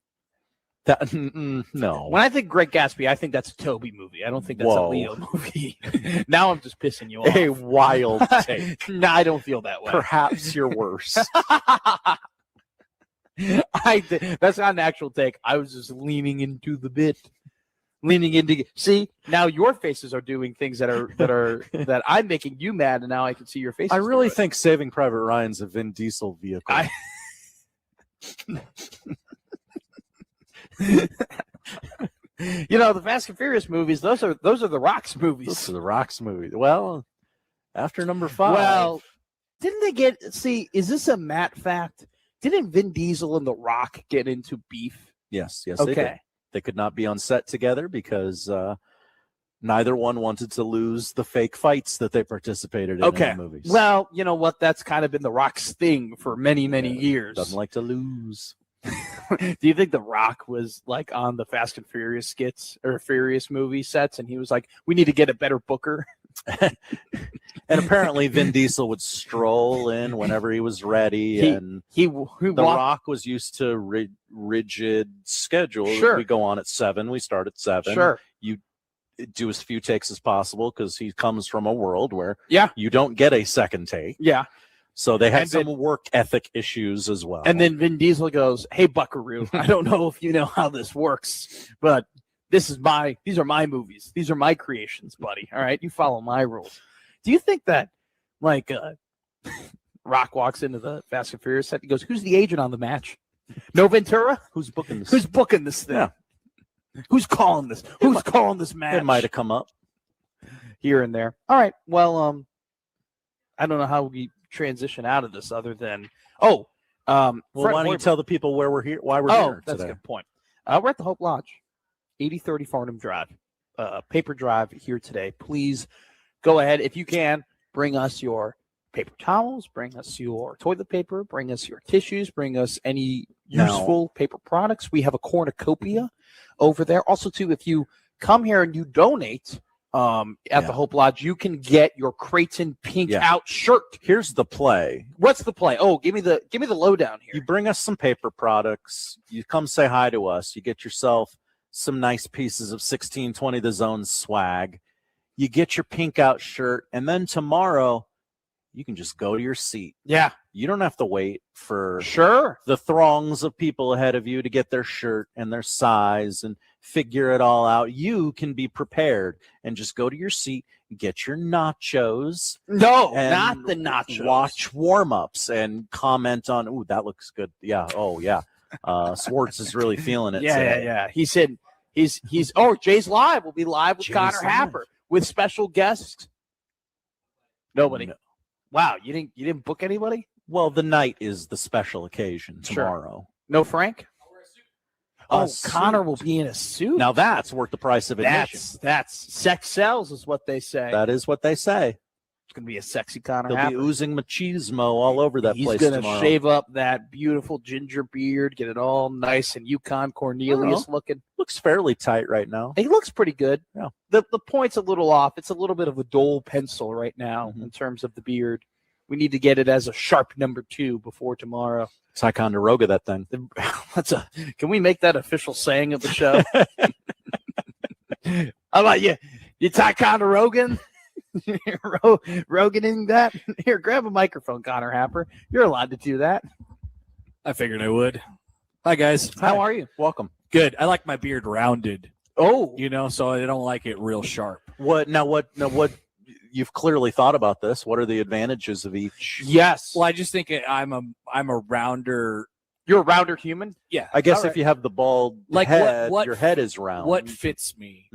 No. When I think Great Gatsby, I think that's a Toby movie. I don't think that's a Leo movie. Now I'm just pissing you off. A wild take. No, I don't feel that way. Perhaps you're worse. That's not an actual take. I was just leaning into the bit. See, now your faces are doing things that I'm making you mad, and now I can see your face. I really think Saving Private Ryan's a Vin Diesel vehicle. The Fast and Furious movies, those are the Rock's movies. Those are the Rock's movies. Well, after number 5. Well, didn't they is this a Matt fact? Didn't Vin Diesel and The Rock get into beef? Yes, okay. They did. They could not be on set together because neither one wanted to lose the fake fights that they participated in the movies. Well, you know what? That's kind of been The Rock's thing for many, many years. Doesn't like to lose. Do you think The Rock was like on the Fast and Furious skits or Furious movie sets, and he was like, "We need to get a better booker"? And apparently Vin Diesel would stroll in whenever he was ready, The Rock was used to rigid schedule. Sure. We go on at 7. We start at 7. Sure. You do as few takes as possible because he comes from a world where Yeah. you don't get a second take. Yeah. So they had some work ethic issues as well. And then Vin Diesel goes, "Hey, Buckaroo, I don't know if you know how this works, but these are my movies. These are my creations, buddy. All right, you follow my rules." Do you think that, like, Rock walks into the Fast and Furious set, he goes, "Who's the agent on the match? No Ventura? Who's booking this? Who's booking this thing? Yeah. Who's calling this? Who's calling this match?" It might have come up here and there. All right. Well, I don't know how we transition out of this other than why don't you tell the people why we're here that's today? a good point. We're at the Hope Lodge, 8030 Farnham Drive, paper drive here today. Please go ahead, if you can, bring us your paper towels, bring us your toilet paper, bring us your tissues, bring us any useful paper products. We have a cornucopia over there. Also, too, if you come here and you donate at the Hope Lodge, you can get your Creighton Pink Out shirt. Here's the play. What's the play? Oh, give me the lowdown here. You bring us some paper products. You come say hi to us. You get yourself some nice pieces of 1620 The Zone swag. You get your Pink Out shirt, and then tomorrow you can just go to your seat. Yeah. You don't have to wait for the throngs of people ahead of you to get their shirt and their size and figure it all out. You can be prepared and just go to your seat, get your nachos. No, not the nachos. Watch warm-ups and comment on, "Ooh, that looks good." Yeah. Oh, yeah. Swartz is really feeling it today. Yeah. He said he's Jay's live. We'll be live with Connor Happer with special guests. Nobody. No. Wow, you didn't book anybody? Well, the night is the special occasion tomorrow. No Frank? Connor will be in a suit. Now that's worth the price of admission. That's sex sells is what they say. That is what they say. It's going to be a sexy Connor He'll Happer. be oozing machismo all over that place He's tomorrow. going to shave up that beautiful ginger beard, get it all nice and Yukon Cornelius looking. Looks fairly tight right now. He looks pretty good. Yeah. The point's a little off. It's a little bit of a dull pencil right now in terms of the beard. We need to get it as a sharp number 2 before tomorrow. Ticonderoga, that thing. Can we make that official saying of the show? How about you? You Ticonderogan? Roganing that? Here, grab a microphone, Connor Happer. You're allowed to do that. I figured I would. Hi, guys. How are you? Welcome. Good. I like my beard rounded. Oh. So I don't like it real sharp. What you've clearly thought about this. What are the advantages of each? Yes. Well, I just think I'm a rounder. You're a rounder human? Yeah. I guess if you have the bald head, your head is round. What fits me?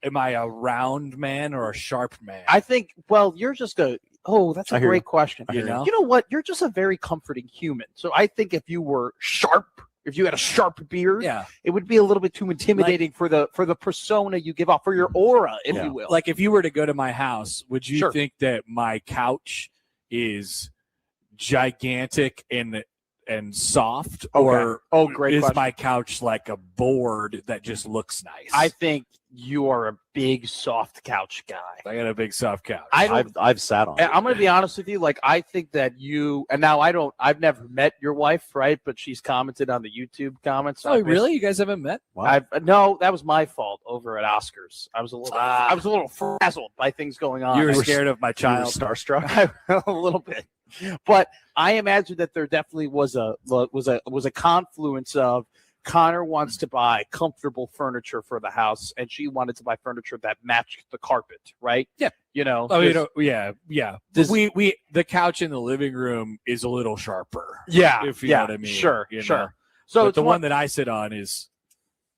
Am I a round man or a sharp man? I think, you're just that's a great question. You know what? You're just a very comforting human. So I think if you were sharp, if you had a sharp beard, it would be a little bit too intimidating for the persona you give off, for your aura, if you will. Like if you were to go to my house, would you think that my couch is gigantic and soft, or great is question. my couch like a board that just looks nice? I think you are a big soft couch guy. I got a big soft couch. I've sat on it. I'm going to be honest with you. Like, I think that you, and now I've never met your wife, right? But she's commented on the YouTube comments. Oh, really? You guys haven't met? Wow. No, that was my fault over at Oscars. I was a little frazzled by things going on. You were scared of my child. You were starstruck? A little bit. But I imagine that there definitely was a confluence of Connor wants to buy comfortable furniture for the house, and she wanted to buy furniture that matched the carpet, right? Yeah. Yeah. The couch in the living room is a little sharper. Yeah. If you know what I mean. Sure. Know? So but the one that I sit on is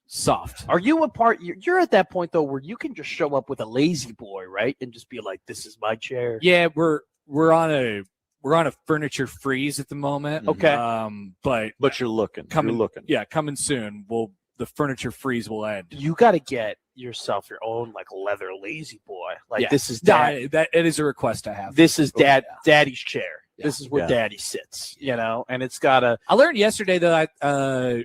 soft. Are you you're at that point though where you can just show up with a lazy boy, right? And just be like, this is my chair. Yeah, we're on a furniture freeze at the moment. Okay. But you're looking. Yeah, coming soon. The furniture freeze will end. You got to get yourself your own like leather lazy boy. Like this is that it is a request I have. This is daddy's chair. Yeah. This is where daddy sits, and it's got I learned yesterday that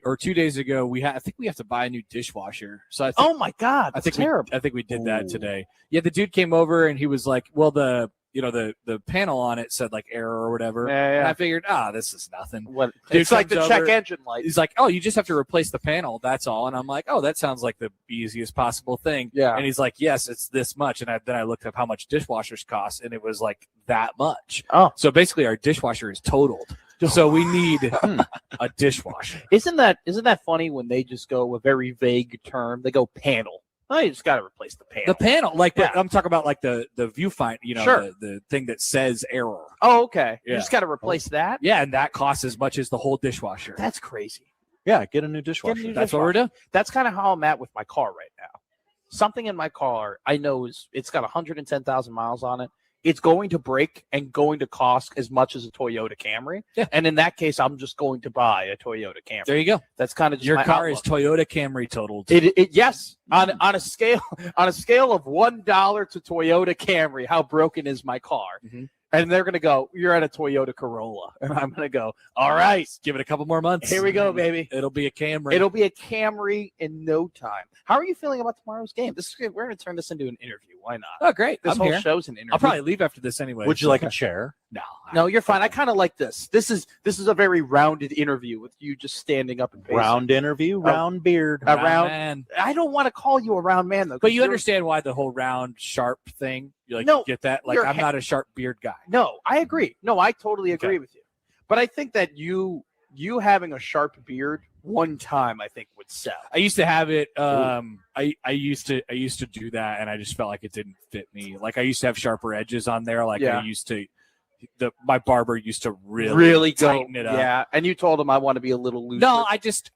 or 2 days ago I think we have to buy a new dishwasher. So I think, oh my God, that's terrible. I think we did that today. Yeah, the dude came over and he was like, well, the panel on it said like error or whatever. Yeah. And I figured, this is nothing. What? It's like the check engine light. He's like, oh, you just have to replace the panel. That's all. And I'm like, oh, that sounds like the easiest possible thing. Yeah. And he's like, yes, it's this much. And then I looked up how much dishwashers cost, and it was like that much. Oh, so basically our dishwasher is totaled. So we need a dishwasher. Isn't that funny when they just go a very vague term? They go panel. Oh, you just got to replace the panel. The panel, I'm talking about like the viewfinder, the thing that says error. Oh, okay. Yeah. You just got to replace that? Yeah, and that costs as much as the whole dishwasher. That's crazy. Yeah, get a new dishwasher. That's what we're doing. That's kind of how I'm at with my car right now. Something in my car I know it's got 110,000 miles on it. It's going to break and going to cost as much as a Toyota Camry. Yeah. And in that case, I'm just going to buy a Toyota Camry. There you go. That's kind of just your my car outlook. is Toyota Camry totaled. Yes. On a scale of $1 to Toyota Camry, how broken is my car? Mm-hmm. And they're gonna go, you're at a Toyota Corolla, and I'm gonna go, all right, give it a couple more months. Here we go, baby. It'll be a Camry. It'll be a Camry in no time. How are you feeling about tomorrow's game? We're gonna turn this into an interview. Why not? Oh, great. This I'm whole here. show's an interview. I'll probably leave after this anyway. Would you like a chair? No, you're fine. I kind of like this. This is a very rounded interview with you just standing up and pacing. Round interview, round beard, round man. I don't want to call you a round man though. But you understand why the whole round sharp thing? You get that? Like I'm not a sharp beard guy. No, I agree. No, I totally agree with you. But I think that you having a sharp beard one time I think would sell. I used to have it. I used to do that, and I just felt like it didn't fit me. Like I used to have sharper edges on there. Like I used to. My barber used to really tighten it up. Yeah, and you told him I want to be a little looser. No, I just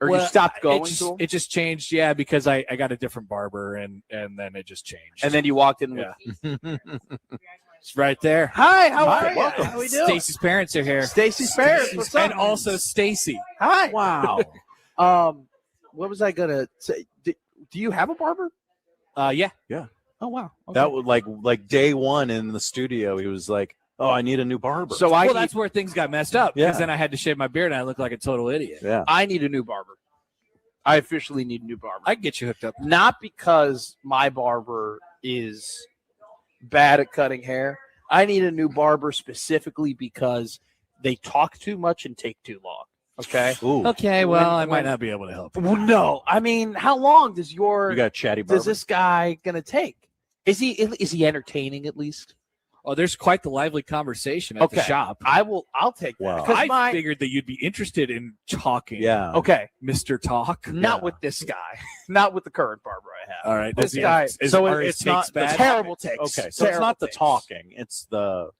you stopped going to him? It just changed, because I got a different barber, and then it just changed. And then you walked in with it's right there. Hi, how are you? Welcome. How we doing? Stacy's parents are here. Stacy's parents, what's up? And also Stacy. Hi. Wow. What was I gonna say? Do you have a barber? Yeah. Oh wow. Okay. That would like day one in the studio. He was like, "Oh, I need a new barber." So that's where things got messed up. Because then I had to shave my beard and I looked like a total idiot. Yeah. I need a new barber. I officially need a new barber. I can get you hooked up. Not because my barber is bad at cutting hair. I need a new barber specifically because they talk too much and take too long. Okay. Ooh. Okay. Well, I might not be able to help. Well, no. I mean, how long does You got a chatty barber. does this guy gonna take? Is he entertaining at least? Oh, there's quite the lively conversation at the shop. I'll take that. Wow. Because I figured that you'd be interested in talking. Yeah. Okay. Mr. Talk. Not with this guy. Not with the current barber I have. All right. This guy. It's not the terrible takes. Okay, so it's not the talking; it's the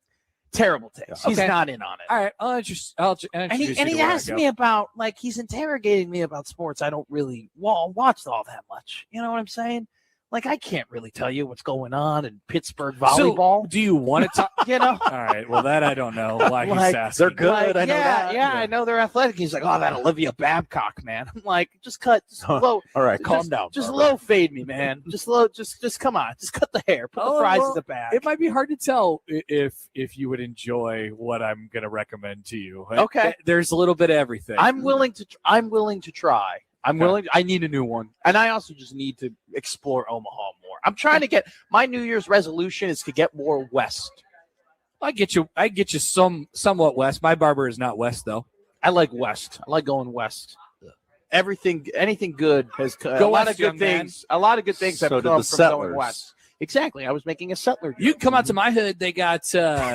terrible takes. He's Okay. not in on it. All right. I'll introduce And you he to where I asked go. me about, like, he's interrogating me about sports I don't really watch all that much. You know what I'm saying? Like, I can't really tell you what's going on in Pittsburgh volleyball. So, do you want to talk? You know? All right. Well, that I don't know why he's Like, asking. they're good. Like, I know that. Yeah, I know they're athletic. He's like, oh, that Olivia Babcock, man. I'm like, just low. All right, calm just, down. Just barber. low fade me, man. Just low. Just come on. Just cut the hair. Put the fries in the back. It might be hard to tell if you would enjoy what I'm going to recommend to you. Okay. There's a little bit of everything. I'm willing to try. I'm willing. I need a new one, and I also just need to explore Omaha more. I'm trying to get my New Year's resolution is to get more west. I get you somewhat west. My barber is not west though. I like west. I like going west. Anything good has Go a lot west, of good young man. things. A lot of good things So have did come the from going settlers. west. Exactly. I was making a settler. You can come out to my hood. They got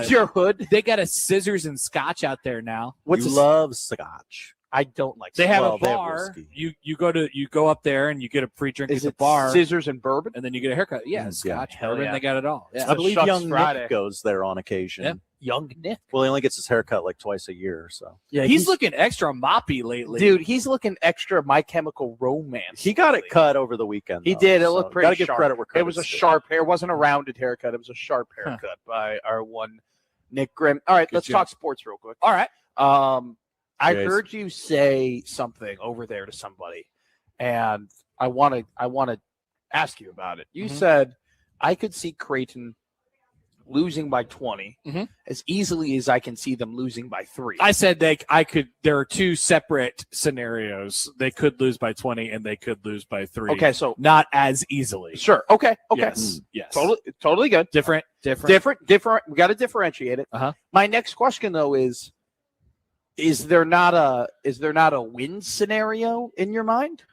Your hood. they got a scissors and scotch out there now. What's You a- love scotch. I don't like. They have Well, a they have bar. whiskey. You go up there and you get a free drink Is at it the bar, scissors and bourbon? and then you get a haircut. Yeah, Yeah. scotch, Hell bourbon, yeah. they got it all. Yeah. I believe Shucks young Friday. Nick goes there on occasion. Yeah. Young Nick. Well, he only gets his haircut like twice a year, so Yeah, He's looking extra moppy lately. dude. He's looking extra My Chemical Romance. he got it lately. cut over the weekend. He though, did. It so looked pretty Gotta give sharp. credit where It was a credit's due. sharp hair. It wasn't a rounded haircut. It was a sharp haircut by our one Nick Grimm. All right, let's job. talk sports real quick. All right. I Jays. heard you say something over there to somebody, and I want to ask you about it. You Mhm. said I could see Creighton losing by 20 Mhm. as easily as I can see them losing by 3. I said there are two separate scenarios. They could lose by 20 and they could lose by 3. Okay, so Not as easily. sure. Okay. Yes. Yes. Totally good. Different. Different. We got to differentiate it. Uh-huh. My next question though is there not a win scenario in your mind?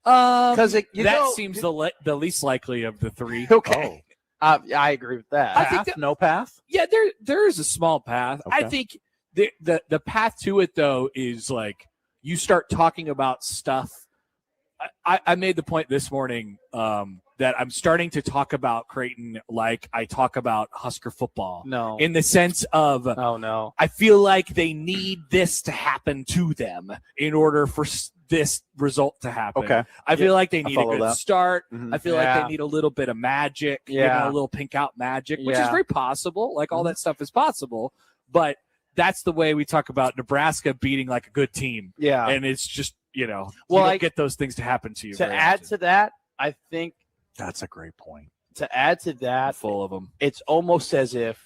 Because That seems the least likely of the 3. Okay. I agree with that. I think no path. Yeah, there is a small path. I Okay. think the path to it though is like you start talking about stuff. I made the point this morning that I'm starting to talk about Creighton like I talk about Husker football. No. In the sense of Oh no. I feel like they need this to happen to them in order for this result to happen. Okay. I feel like they need a follow good that. start. Mhm. I feel like Yeah. they need a little bit of magic, Yeah. a little pink out magic, which is Yeah. very possible. Like all that stuff is possible, but that's the way we talk about Nebraska beating like a good team. Yeah. And it's just, you Well, don't I- get those things to happen to you. To very add often. to that, I think That's a great point. to add to that, full of them. it's almost as if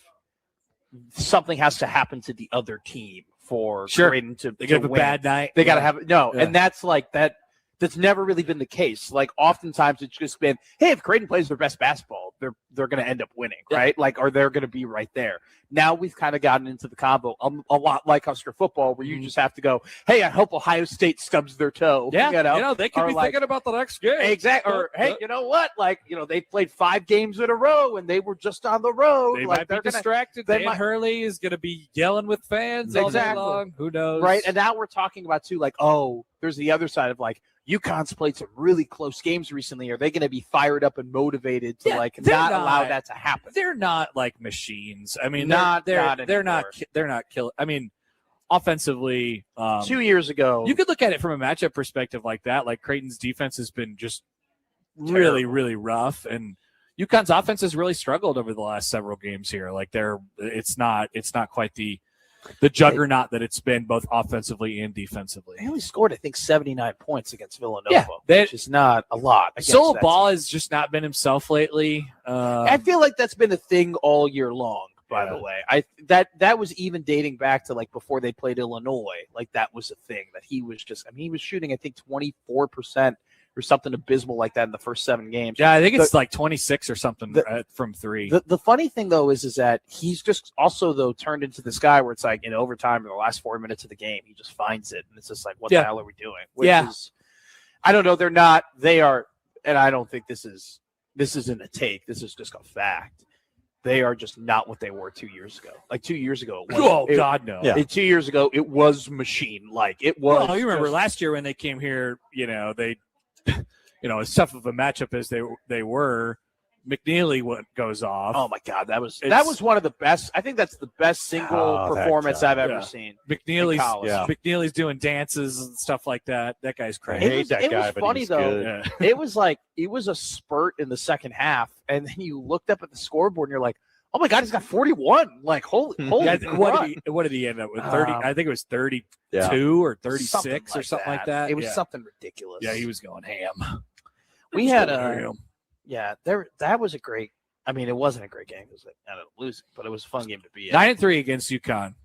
something has to happen to the other team for Sure. Creighton to They get a win. bad night. They got to have no, Yeah. and that's like that. That's never really been the case. Like oftentimes it's just been, hey, if Creighton plays their best basketball, they're going to end up winning, Yeah. right? Like, or they're going to be right there. Now we've kind of gotten into the combo a lot like Husker football, where you just have to go, hey, I hope Ohio State stubs their toe. Yeah, you know, they could or be like- thinking about the next game. Exactly. Or hey, you know what? Like, they played 5 games in a row and they were just on the road. They like might be they're gonna, distracted. they Dan might- Hurley is going to be yelling with fans all day Exactly. long. Who knows? right. And now we're talking about too, like, oh, there's the other side of like UConn's played some really close games recently. Are they going to be fired up and motivated to Yeah, like they're not allow not. that to happen? They're not like machines. I mean, Not they're not anymore. they're not killing. I mean, offensively, 2 years ago, you could look at it from a matchup perspective like that. Like Creighton's defense has been just really, really rough, and UConn's offense has really struggled over the last several games here. Like it's not quite the juggernaut that it's been both offensively and defensively. they only scored, I think, 79 points against Villanova, Yeah, which is not a lot. against Soul that Ball team. has just not been himself lately. I feel like that's been a thing all year long. By the way, that was even dating back to like before they played Illinois. Like that was a thing that he was just. I mean, he was shooting, I think, 24% or something abysmal like that in the first 7 games. Yeah, I think it's like 26 or something from 3. The funny thing, though, is that he's just also, though, turned into this guy where it's like in overtime in the last 4 minutes of the game, he just finds it. And it's just like, what the hell are we doing? Which is, I don't know. They are, and I don't think this isn't a take. This is just a fact. They are just not what they were 2 years ago. Like 2 years ago. God, no. Yeah. 2 years ago, it was machine-like. It was. Well, you remember last year when they came here, they, as tough of a matchup as they were, McNeely goes off. Oh my God, that was one of the best. I think that's the best single performance I've ever seen. McNeely's doing dances and stuff like that. That guy's crazy. I hate that guy, was funny though. Yeah. It was like it was a spurt in the second half, and then you looked up at the scoreboard and you're like, oh my God, he's got 41. Like holy. What did he end up with? 30. I think it was 32 or 36 or something like that. It was something ridiculous. Yeah, he was going ham. We had that was a great. I mean, it wasn't a great game because they ended up losing, but it was a fun game to be in. 9-3 against UConn.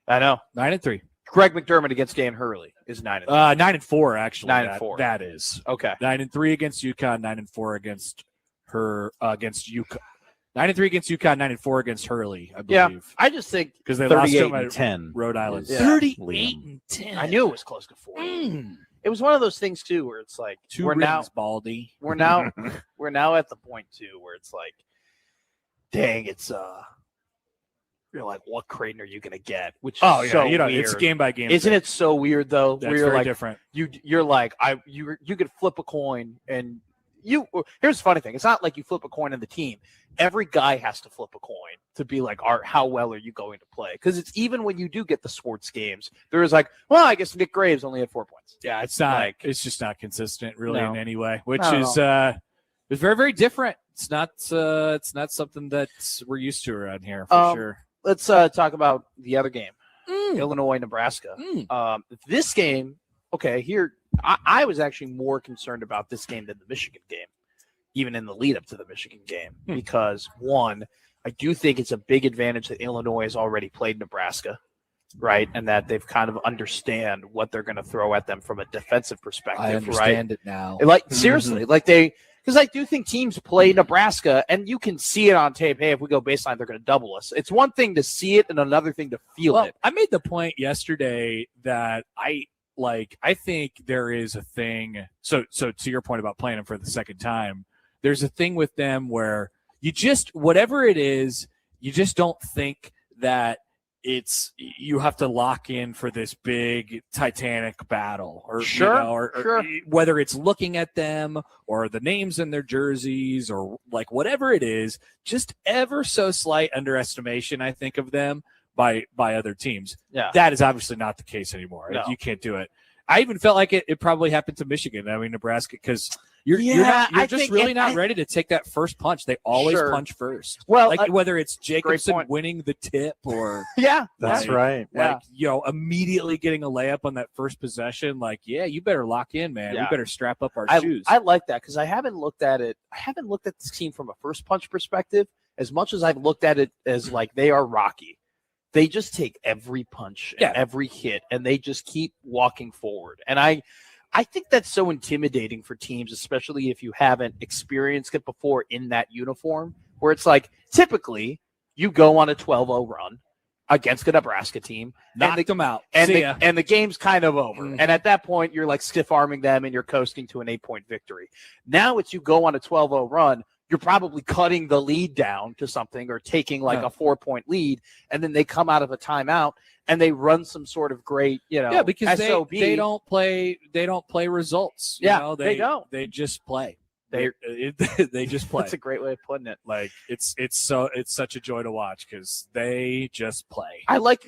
I know. 9-3. Greg McDermott against Dan Hurley is 9-3. 9-4 actually. 9-4. That is okay. 9-3 against UConn. 9-4 against UConn. 9-3 against UConn. 9-4 against Hurley. I believe. Yeah, I just think because they lost to 10 Rhode Island. 38-10. I knew it was close to 40. It was one of those things too, where it's like we're now Baldy. We're now at the point too, where it's like, dang, it's you're like, what Creighton are you gonna get? Which is so weird. It's game by game. Isn't it so weird though? That's where you're very like, different. You're like, you could flip a coin and here's the funny thing. It's not like you flip a coin in the team. Every guy has to flip a coin to be like, how well are you going to play? Because it's even when you do get the sports games, there is like, well, I guess Nick Graves only had 4 points. Yeah, it's not. It's just not consistent, really, in any way. Which is very, very different. It's not something that we're used to around here for sure. Let's talk about the other game, Illinois, Nebraska. This game, okay, here I was actually more concerned about this game than the Michigan game, even in the lead up to the Michigan game, because one, I do think it's a big advantage that Illinois has already played Nebraska, right? And that they've kind of understand what they're going to throw at them from a defensive perspective, I understand it now. Like, seriously, because I do think teams play Nebraska, and you can see it on tape. Hey, if we go baseline, they're going to double us. It's one thing to see it and another thing to feel it. I made the point yesterday that I think there is a thing. So to your point about playing them for the second time, there's a thing with them where you just, whatever it is, you just don't think that you have to lock in for this big Titanic battle or whether it's looking at them or the names in their jerseys or like whatever it is, just ever so slight underestimation, I think, of them by other teams. Yeah. That is obviously not the case anymore. No. You can't do it. I even felt like it probably happened to Michigan. I mean, Nebraska, because you're just really not ready to take that first punch. They always punch first. Well, like whether it's Jacobson winning the tip or that's right. Like immediately getting a layup on that first possession. Like, you better lock in, man. Yeah. We better strap up our shoes. I like that because I haven't looked at it. I haven't looked at this team from a first punch perspective as much as I've looked at it as like they are Rocky. They just take every punch and every hit, and they just keep walking forward. And I think that's so intimidating for teams, especially if you haven't experienced it before in that uniform, where it's like typically you go on a 12-0 run against a Nebraska team. Knock them out. And the game's kind of over. Mm-hmm. And at that point, you're like stiff-arming them, and you're coasting to an 8-point victory. Now it's you go on a 12-0 run, you're probably cutting the lead down to something or taking like a 4-point lead, and then they come out of a timeout and they run some sort of great, because SOB. they don't play results. They don't. They just play. They just play. That's a great way of putting it. Like it's such a joy to watch because they just play. I like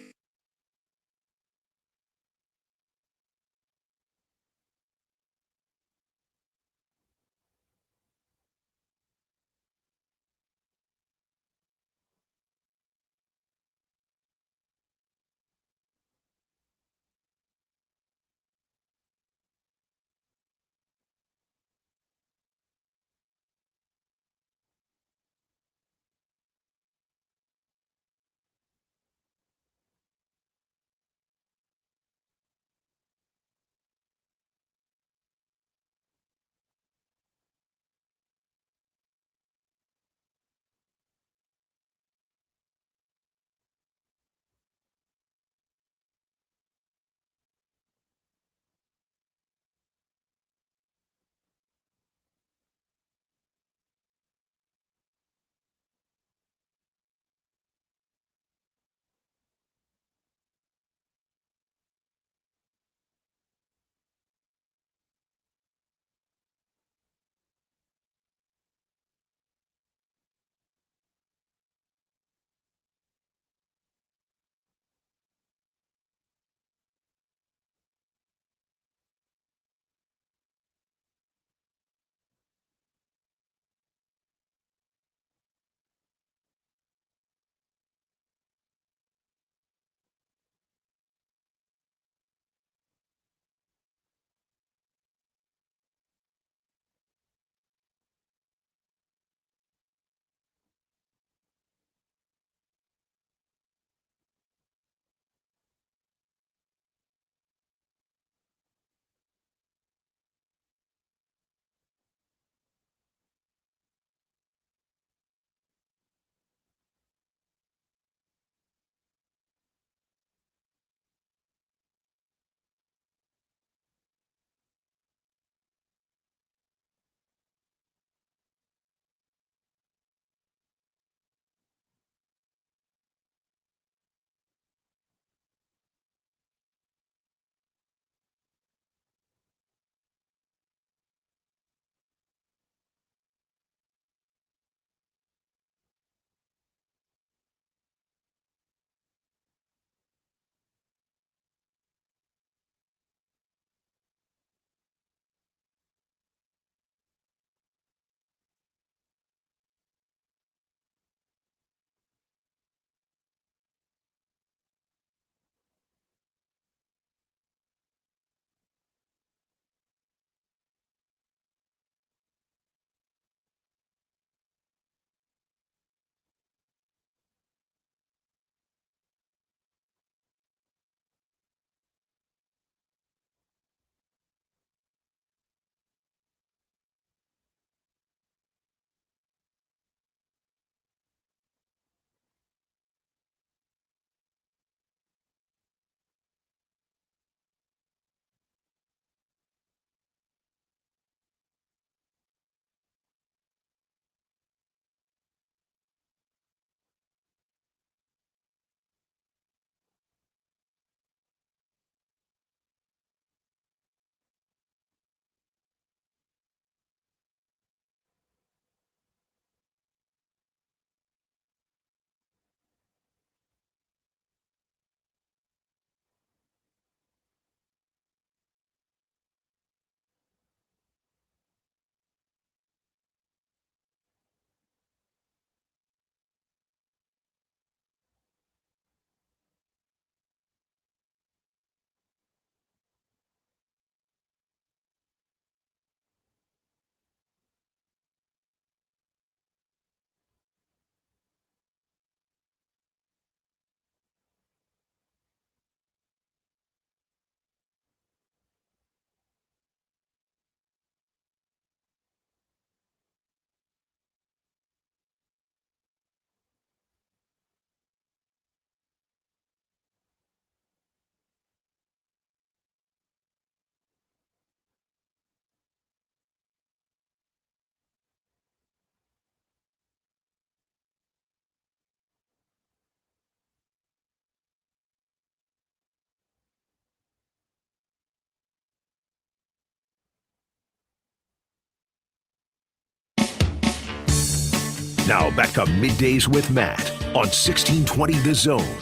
Now back to Middays with Matt on 1620 The Zone.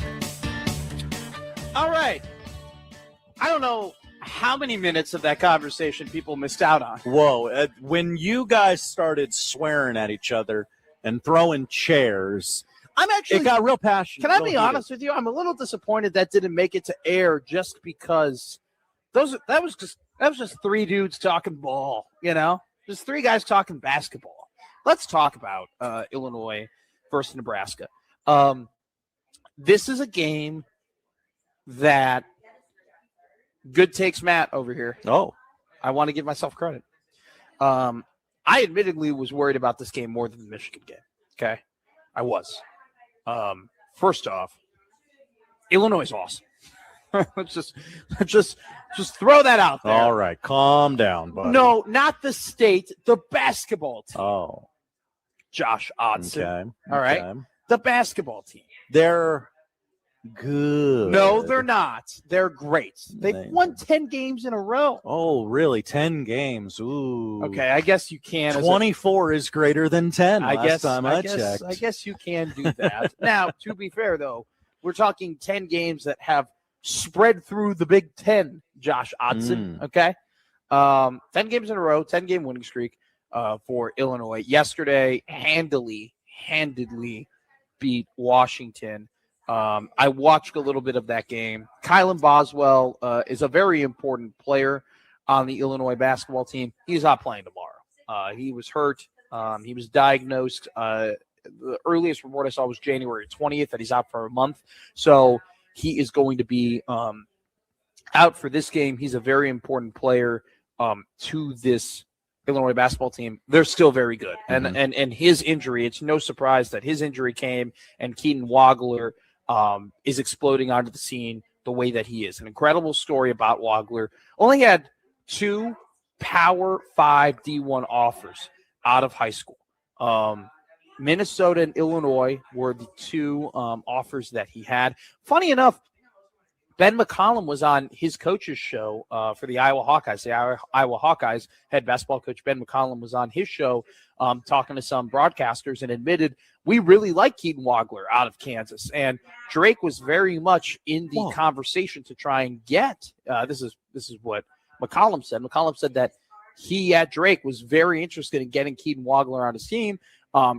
All right. I don't know how many minutes of that conversation people missed out on. Whoa. When you guys started swearing at each other and throwing chairs, it got real passionate. Can I be honest with you? I'm a little disappointed that didn't make it to air just because that was just three dudes talking ball, just three guys talking basketball. Let's talk about Illinois versus Nebraska. This is a game that good takes Matt over here. Oh, I want to give myself credit. I admittedly was worried about this game more than the Michigan game. Okay, I was. First off, Illinois is awesome. let's just throw that out there. All right, calm down, buddy. No, not the state, the basketball team. Oh, Josh Odson. Okay. All right, okay. The basketball team. They're good. No, they're not. They're great. They've won 10 games in a row. Oh, really? 10 games. Ooh. Okay, I guess you can. 24 is greater than 10. I guess checked. I guess you can do that. Now, to be fair, though, we're talking 10 games that have spread through the Big Ten, Josh Odson. Okay? 10 games in a row, 10-game winning streak for Illinois. Yesterday, handedly beat Washington. I watched a little bit of that game. Kylan Boswell is a very important player on the Illinois basketball team. He's not playing tomorrow. He was hurt. He was diagnosed. The earliest report I saw was January 20th that he's out for a month. So he is going to be out for this game. He's a very important player to this Illinois basketball team. They're still very good. And his injury, it's no surprise that his injury came and Keaton Wagler is exploding onto the scene the way that he is. An incredible story about Wagler. Only had 2 Power 5 D1 offers out of high school. Minnesota and Illinois were the 2 offers that he had. Funny enough, Ben McCollum was on his coach's show for the Iowa Hawkeyes. The Iowa Hawkeyes head basketball coach Ben McCollum was on his show talking to some broadcasters and admitted, we really like Keaton Wagler out of Kansas. And Drake was very much in the conversation to try and get. This is what McCollum said. McCollum said that he at Drake was very interested in getting Keaton Wagler on his team.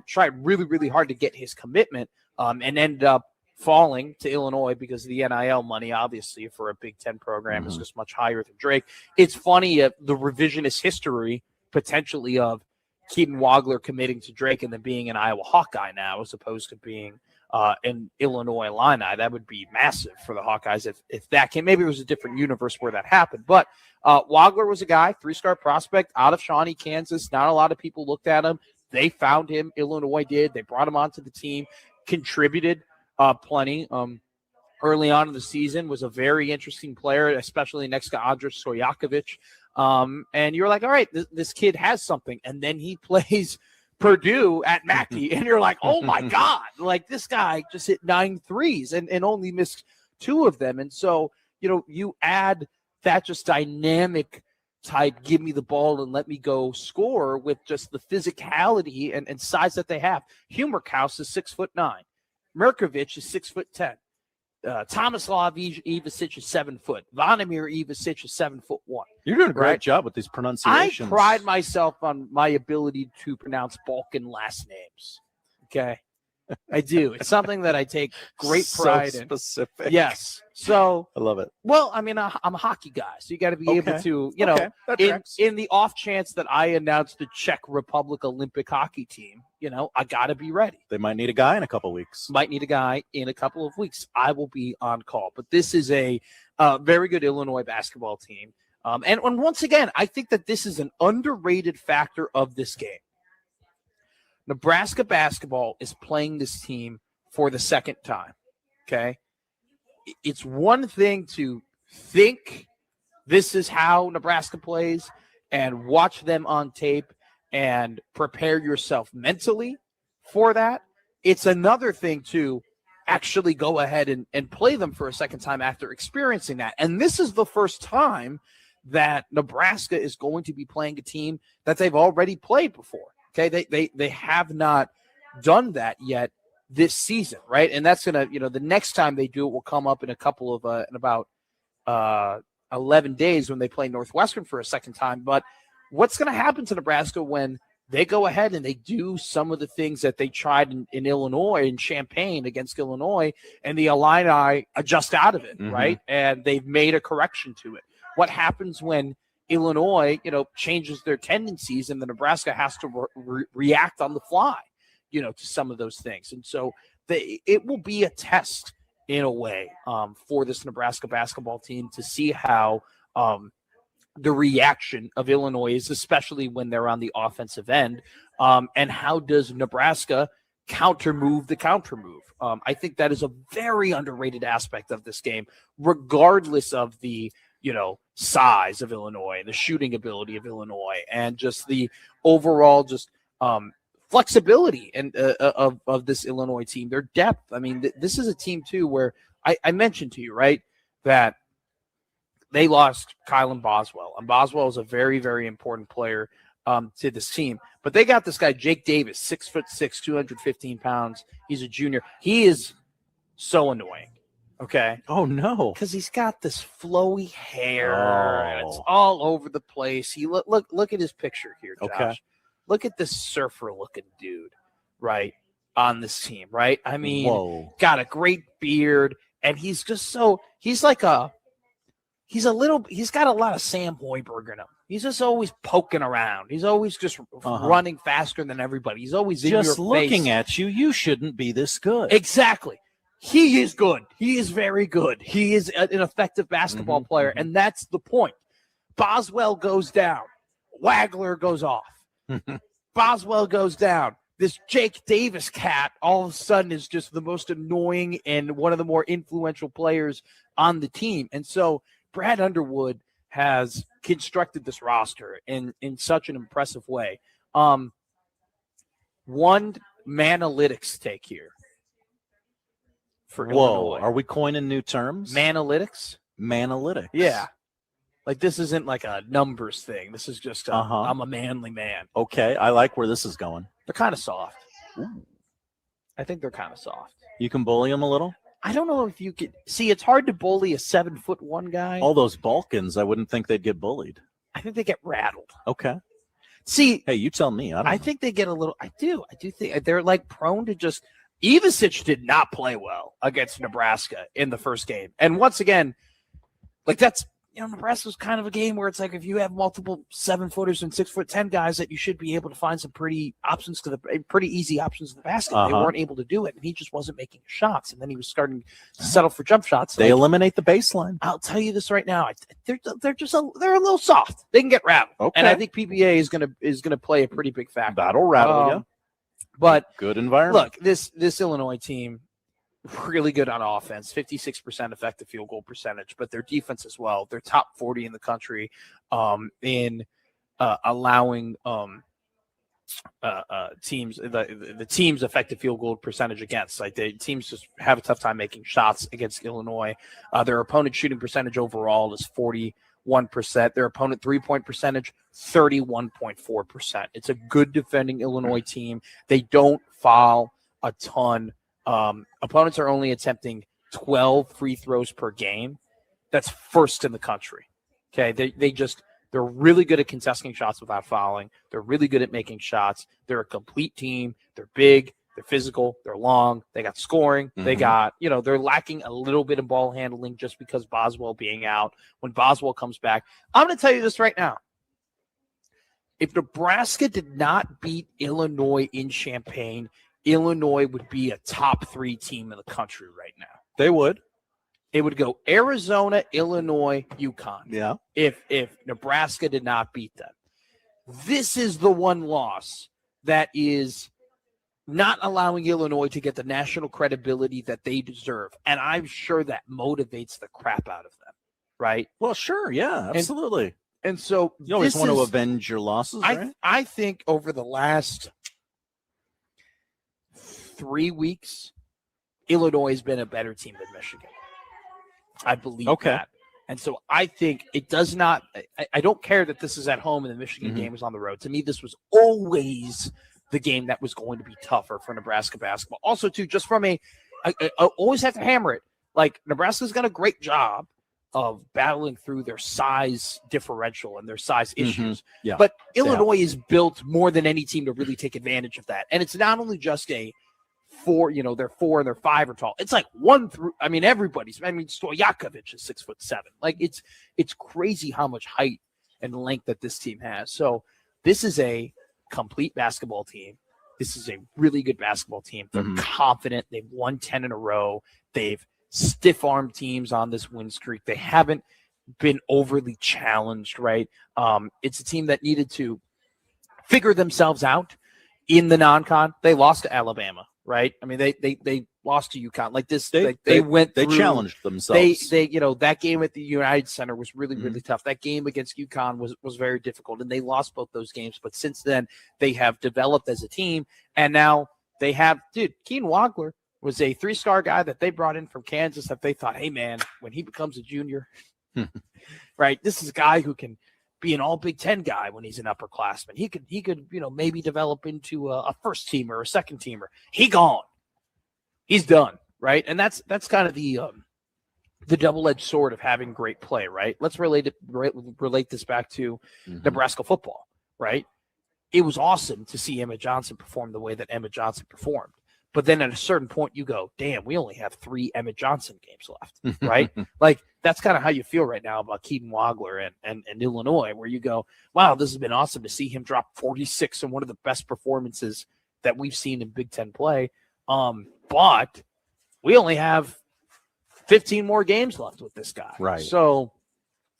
Tried really, really hard to get his commitment and ended up falling to Illinois because the NIL money, obviously, for a Big Ten program is just much higher than Drake. It's funny, the revisionist history potentially of Keaton Wagler committing to Drake and then being an Iowa Hawkeye now as opposed to being an Illinois Illini. That would be massive for the Hawkeyes if that came. Maybe it was a different universe where that happened. But Wagler was a guy, 3-star prospect out of Shawnee, Kansas. Not a lot of people looked at him. They found him. Illinois did. They brought him onto the team, contributed plenty. Early on in the season was a very interesting player, especially next to Andres Stojakovic. And you're like, all right, this kid has something. And then he plays Purdue at Mackey. And you're like, oh, my God. Like, this guy just hit 9 threes and only missed 2 of them. And so, you add that just dynamic type, give me the ball and let me go score with just the physicality and size that they have. Humerkaus is 6'9". Merkovich is 6'10". Tomislav Ivasic is 7 foot. Vonimir Ivasic is 7'1". You're doing a great job with these pronunciations. I pride myself on my ability to pronounce Balkan last names. Okay. I do. It's something that I take great pride in. Specific. Yes. So I love it. Well, I mean, I'm a hockey guy, so you got to be able to, in the off chance that I announce the Czech Republic Olympic hockey team, I got to be ready. They might need a guy in a couple weeks. I will be on call. But this is a very good Illinois basketball team. And once again, I think that this is an underrated factor of this game. Nebraska basketball is playing this team for the second time, okay? It's one thing to think this is how Nebraska plays and watch them on tape and prepare yourself mentally for that. It's another thing to actually go ahead and play them for a second time after experiencing that. And this is the first time that Nebraska is going to be playing a team that they've already played before. Okay, they have not done that yet this season, right? And that's gonna, the next time they do it will come up in a couple of in about 11 days when they play Northwestern for a second time. But what's going to happen to Nebraska when they go ahead and they do some of the things that they tried in Illinois, in Champaign against Illinois, and the Illini adjust out of it, right? And they've made a correction to it. What happens when Illinois, changes their tendencies and the Nebraska has to react on the fly, to some of those things? And so it will be a test in a way for this Nebraska basketball team to see how the reaction of Illinois is, especially when they're on the offensive end. And how does Nebraska counter move the counter move? I think that is a very underrated aspect of this game, regardless of the, size of Illinois and the shooting ability of Illinois and just the overall flexibility and of this Illinois team, their depth. I mean, this is a team too where I mentioned to you, right, that they lost Kylan Boswell, and Boswell is a very, very important player to this team. But they got this guy, Jake Davis, 6'6", 215 pounds. He's a junior. He is so annoying. Okay. Oh no. Because he's got this flowy hair and it's all over the place. He look at his picture here, Josh. Okay. Look at this surfer looking dude, right, on this team, right? I mean, got a great beard, and he's just he's got a lot of Sam Hoiberg in him. He's just always poking around. He's always just running faster than everybody. He's always in your face. Just looking at you, you shouldn't be this good. Exactly. He is good. He is very good. He is an effective basketball player, and that's the point. Boswell goes down. Wagler goes off. Boswell goes down. This Jake Davis cat all of a sudden is just the most annoying and one of the more influential players on the team. And so Brad Underwood has constructed this roster in such an impressive way. One Manalytics take here. For Illinois. Are we coining new terms? Manalytics? Manalytics. Yeah. Like, this isn't like a numbers thing. This is just I'm a manly man. Okay, I like where this is going. They're kind of soft. Ooh. I think they're kind of soft. You can bully them a little? I don't know if you could. See, it's hard to bully a 7'1" guy. All those Balkans, I wouldn't think they'd get bullied. I think they get rattled. Okay. See. Hey, you tell me. I think they get a little. I do think they're like prone to just. Ivasic did not play well against Nebraska in the first game. And once again, like that's, Nebraska's kind of a game where it's like if you have multiple 7-footers and 6'10" guys that you should be able to find some pretty easy options to the basket. They weren't able to do it, and he just wasn't making shots. And then he was starting to settle for jump shots. They eliminate the baseline. I'll tell you this right now. They're a little soft. They can get rattled. Okay. And I think PPA is gonna play a pretty big factor. That'll rattle you. But good environment. Look, this Illinois team, really good on offense, 56% effective field goal percentage, but their defense as well. They're top 40 in the country in allowing teams the team's effective field goal percentage against. Like the teams just have a tough time making shots against Illinois. Their opponent shooting percentage overall is 41%. Their opponent 3-point percentage, 31.4%. It's a good defending Illinois team. They don't foul a ton. Opponents are only attempting 12 free throws per game. That's first in the country. Okay, they're really good at contesting shots without fouling. They're really good at making shots. They're a complete team. They're big. They're physical. They're long. They got scoring. They got, they're lacking a little bit of ball handling just because Boswell being out. When Boswell comes back, I'm going to tell you this right now. If Nebraska did not beat Illinois in Champaign, Illinois would be a top 3 team in the country right now. They would. It would go Arizona, Illinois, UConn. Yeah. If Nebraska did not beat them. This is the one loss that is not allowing Illinois to get the national credibility that they deserve. And I'm sure that motivates the crap out of them, right? Well, sure. Yeah, absolutely. And so you always want to avenge your losses, right? I think over the last 3 weeks, Illinois has been a better team than Michigan. I believe that. And so I think it does not – I don't care that this is at home and the Michigan game is on the road. To me, this was always the game that was going to be tougher for Nebraska basketball. Also, too, just from I always have to hammer it. Like, Nebraska's done a great job of battling through their size differential and their size issues. Yeah. But Illinois is built more than any team to really take advantage of that. And it's not only just they're 4 and they're 5 are tall. It's like 1 through, everybody's, Stojakovic is 6'7". Like, it's crazy how much height and length that this team has. So this is a complete basketball team. This is a really good basketball team. They're confident. They've won 10 in a row. They've stiff-armed teams on this win streak. They haven't been overly challenged, right? It's a team that needed to figure themselves out in the non-con. They lost to Alabama, right? They lost to UConn. Like this, they went through. They challenged themselves. They that game at the United Center was really, really tough. That game against UConn was very difficult, and they lost both those games. But since then, they have developed as a team, and now they have, Keenan Wagler was a 3-star guy that they brought in from Kansas that they thought, hey, man, when he becomes a junior, right, this is a guy who can be an all Big Ten guy when he's an upperclassman. He could maybe develop into a first teamer or a second teamer. He gone. He's done, right? And that's kind of the double-edged sword of having great play, right? Let's relate this back to Nebraska football, right? It was awesome to see Emmett Johnson perform the way that Emmett Johnson performed. But then at a certain point, you go, damn, we only have 3 Emmett Johnson games left, right? Like, that's kind of how you feel right now about Keaton Wagler and Illinois, where you go, wow, this has been awesome to see him drop 46 in one of the best performances that we've seen in Big Ten play. But we only have 15 more games left with this guy. Right. So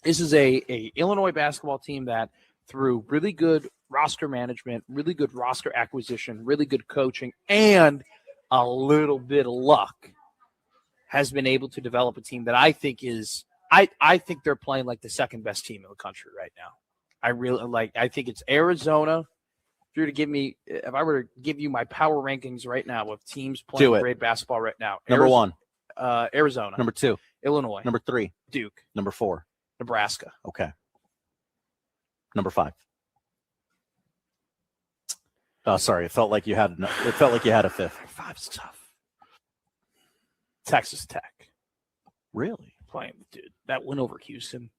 this is a Illinois basketball team that through really good roster management, really good roster acquisition, really good coaching, and a little bit of luck has been able to develop a team that I think is I think they're playing like the second best team in the country right now. I think it's Arizona. If I were to give you my power rankings right now of teams playing great basketball right now. Number 1. Arizona. Number 2. Illinois. Number 3. Duke. Number 4. Nebraska. Okay. Number 5. Oh, sorry. It felt like you had a 5th. 5's tough. Texas Tech. Really? Playing, dude. That win over Houston.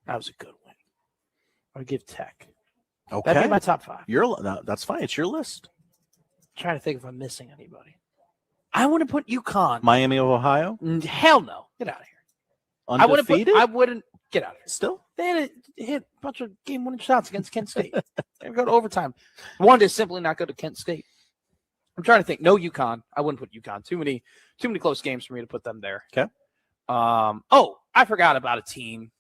That was a good win. I would give Tech. Okay. That'd be my top 5. That's fine. It's your list. I'm trying to think if I'm missing anybody. I want to put UConn. Miami of Ohio? Hell no. Get out of here. Undefeated? I wouldn't get out of here. Still? They had hit a bunch of game-winning shots against Kent State. They go to overtime. One to simply not go to Kent State. I'm trying to think. No UConn. I wouldn't put UConn. Too many close games for me to put them there. Okay. I forgot about a team.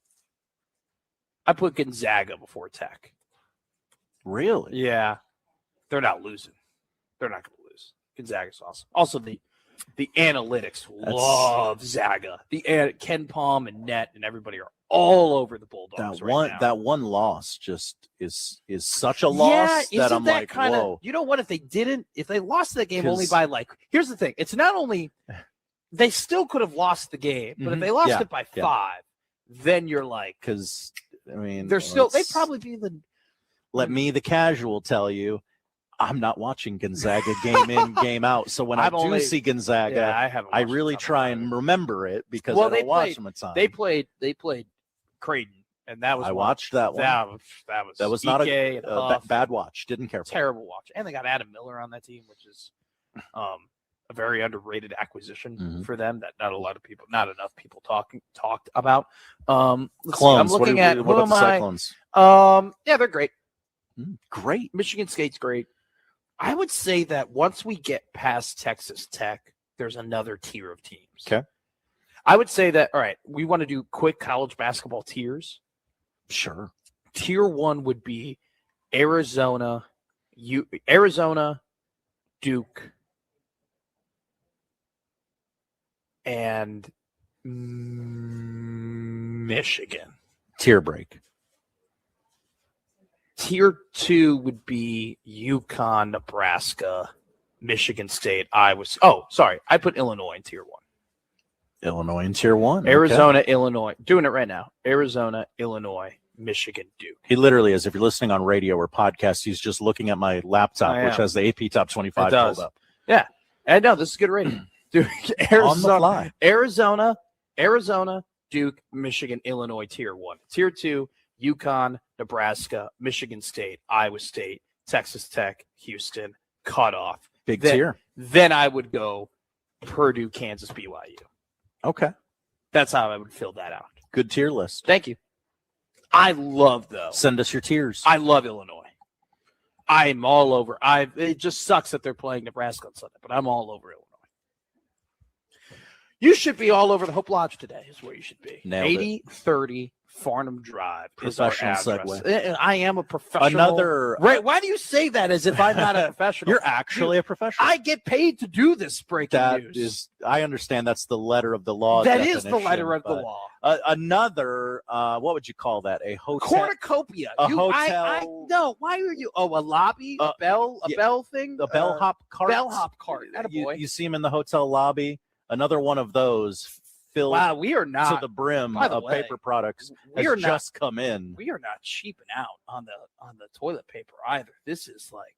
I put Gonzaga before Tech. Really? Yeah. They're not losing. They're not going to lose. Gonzaga's awesome. Also, the analytics love Zaga. Ken Palm and Net and everybody are all over the Bulldogs now. That one loss just is such a loss that I'm like, whoa. You know what? If they lost that game only by here's the thing. It's not only they still could have lost the game, but if they lost it by 5, then you're like, because they'd probably be the. Let me, the casual, tell I'm not watching Gonzaga game in, game out. So when I do see Gonzaga, I really try and remember it because I don't watch them a ton. They played Creighton, and that was I watched that one. That was not a bad watch. Didn't care for terrible watch. And they got Adam Miller on that team, which is a very underrated acquisition for them that not enough people talked about. Clones. I'm looking at what about the Cyclones? Yeah, they're great. Great. Michigan State's great. I would say that once we get past Texas Tech, there's another tier of teams. Okay. I would say that, all right, we want to do quick college basketball tiers. Sure. Tier 1 would be Arizona, Duke, and Michigan. Tier break. Tier 2 would be UConn, Nebraska, Michigan State, Iowa. Oh, sorry. I put Illinois in Tier 1. Illinois in Tier 1. Arizona, okay. Illinois. Doing it right now. Arizona, Illinois, Michigan, Duke. He literally is. If you're listening on radio or podcast, he's just looking at my laptop, which has the AP Top 25 pulled up. Yeah. And no, this is good radio. Dude, On the fly. Arizona, Duke, Michigan, Illinois, Tier 1. Tier 2, UConn, Nebraska, Michigan State, Iowa State, Texas Tech, Houston, cutoff. Big tier. Then I would go Purdue, Kansas, BYU. Okay. That's how I would fill that out. Good tier list. Thank you. I love, though. Send us your tiers. I love Illinois. I'm all over. It just sucks that they're playing Nebraska on Sunday, but I'm all over Illinois. You should be all over the Hope Lodge today is where you should be. 8030 Farnham Drive is our address. Segue. I am a professional. Right? Why do you say that as if I'm not a professional? You're actually a professional. I get paid to do this breaking news. I understand that's the letter of the law. That is the letter of the law. Another, what would you call that? A hotel? Cornucopia. Hotel? No, why are you? Oh, a lobby? A bell thing? The bellhop cart? Bellhop cart. You see him in the hotel lobby. Another one of those filled we are not to the brim of paper products has just come in. We are not cheaping out on the toilet paper either. This is like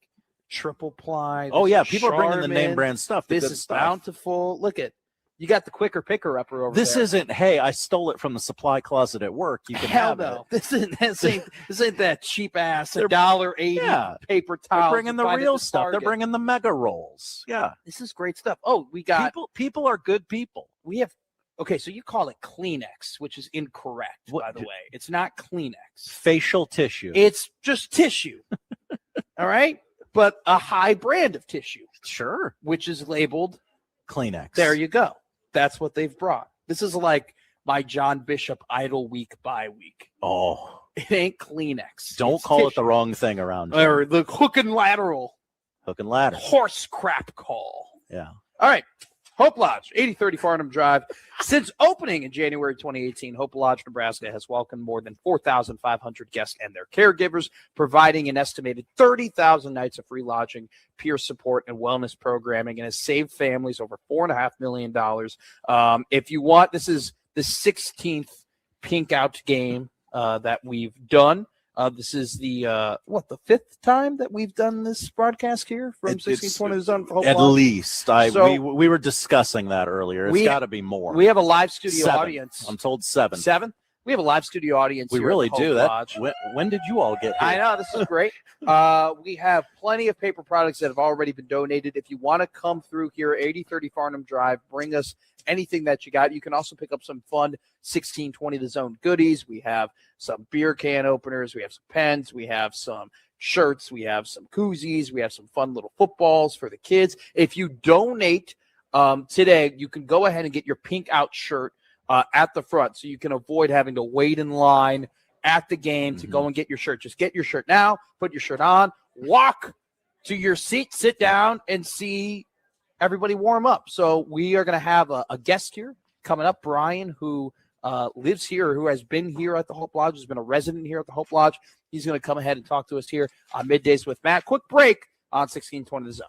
triple ply. Oh yeah, people are bringing the name brand stuff. This is Bountiful. Look at you got the quicker picker upper over this there. Isn't, hey, I stole it from the supply closet at work. You can Hell have no. it. This ain't that cheap ass $1.80 paper towel. They're bringing the real stuff. They're bringing the mega rolls. Yeah. This is great stuff. Oh, we got people are good people. We have so you call it Kleenex, which is incorrect, by the way. It's not Kleenex. Facial tissue. It's just tissue. All right? But a high brand of tissue. Sure. Which is labeled Kleenex. There you go. That's what they've brought. This is like my John Bishop Idle Week by week. Oh. It ain't Kleenex. Don't call it the wrong thing around you. Or the hook and lateral. Hook and ladder. Horse crap call. Yeah. All right. Hope Lodge, 8030 Farnham Drive. Since opening in January 2018, Hope Lodge, Nebraska has welcomed more than 4,500 guests and their caregivers, providing an estimated 30,000 nights of free lodging, peer support, and wellness programming, and has saved families over $4.5 million. If you want, this is the 16th Pink Out game that we've done. This is the fifth time that we've done this broadcast here from 1620 Zone for Hope At Lodge? least. We were discussing that earlier. It's got to be more. We have a live studio 7. audience. I'm told 7. 7? We have a live studio audience. We here really at the do. Hope Lodge. When did you all get here? I know. This is great. We have plenty of paper products that have already been donated. If you want to come through here, 8030 Farnham Drive, bring us anything that you got. You can also pick up some fun 1620 The Zone goodies. We have some beer can openers. We have some pens. We have some shirts. We have some koozies. We have some fun little footballs for the kids. If you donate today, you can go ahead and get your Pink Out shirt at the front, so you can avoid having to wait in line at the game to go and get your shirt. Just get your shirt now, put your shirt on, walk to your seat, sit down, and see everybody warm up. So we are going to have a guest here coming up, Brian, who lives here, who has been here at the Hope Lodge, has been a resident here at the Hope Lodge. He's going to come ahead and talk to us here on Middays with Matt. Quick break on 1620 The Zone.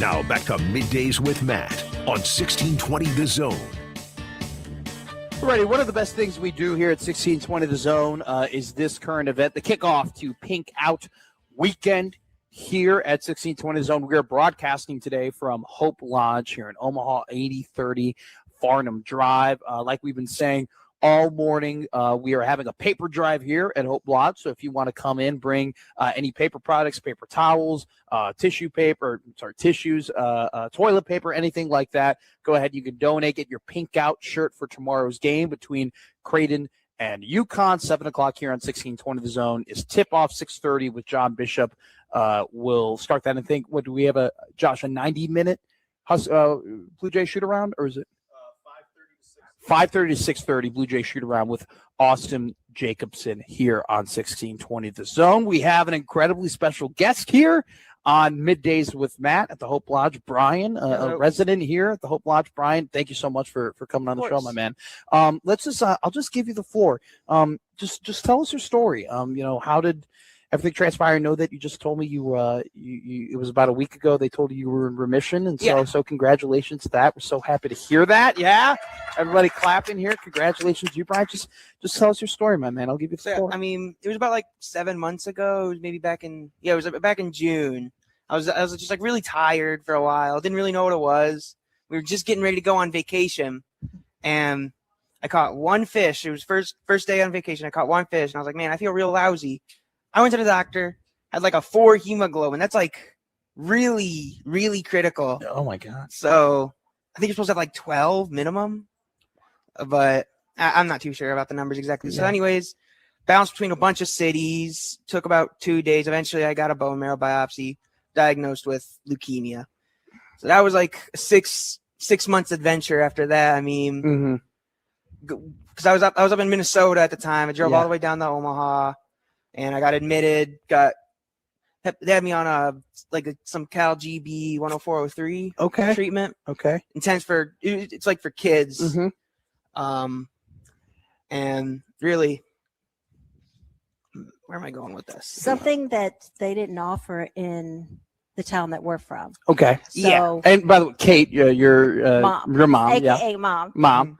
Now back to Middays with Matt on 1620 The Zone. Alrighty, one of the best things we do here at 1620 The Zone is this current event, the kickoff to Pink Out Weekend here at 1620 The Zone. We are broadcasting today from Hope Lodge here in Omaha, 8030 Farnham Drive. Like we've been saying all morning, we are having a paper drive here at Hope Lodge. So if you want to come in, bring any paper products, paper towels, tissues, toilet paper, anything like that, go ahead. You can donate, get your Pink Out shirt for tomorrow's game between Creighton and UConn. 7 o'clock here on 1620 The Zone is tip-off. 6:30 with John Bishop. We'll start that. And think, what do we have, Josh, a 90-minute Blue Jay shoot-around, or is it? 5:30 to 6:30, Blue Jay shoot-around with Austin Jacobson here on 1620 The Zone. We have an incredibly special guest here on Middays with Matt at the Hope Lodge. Brian, a resident here at the Hope Lodge. Brian, thank you so much for coming on the show, my man. Let's just I'll just give you the floor. Just tell us your story. How did everything transpire? I know that you just told me you it was about a week ago they told you were in remission, and so congratulations to that. We're so happy to hear that. Yeah, everybody clapping here. Congratulations to you, Brian. Just tell us your story, my man. I'll give you the floor. I mean, it was about like 7 months ago. It was maybe back in back in June. I was just like really tired for a while. Didn't really know what it was. We were just getting ready to go on vacation, and I caught one fish. It was first day on vacation. I caught one fish, and I was like, man, I feel real lousy. I went to the doctor, had like a 4 hemoglobin. That's like really, really critical. Oh my God. So I think you're supposed to have like 12 minimum, but I'm not too sure about the numbers exactly. So anyways, bounced between a bunch of cities, took about 2 days. Eventually I got a bone marrow biopsy, diagnosed with leukemia. So that was like a six months adventure after that. I mean, because I was up in Minnesota at the time. I drove all the way down to Omaha. And I got admitted, they had me on some Cal GB 10403 treatment. Okay. Intense it's like for kids. And really, where am I going with this? Something that they didn't offer in the town that we're from. Okay. So, and by the way, Kate, your mom, AKA mom.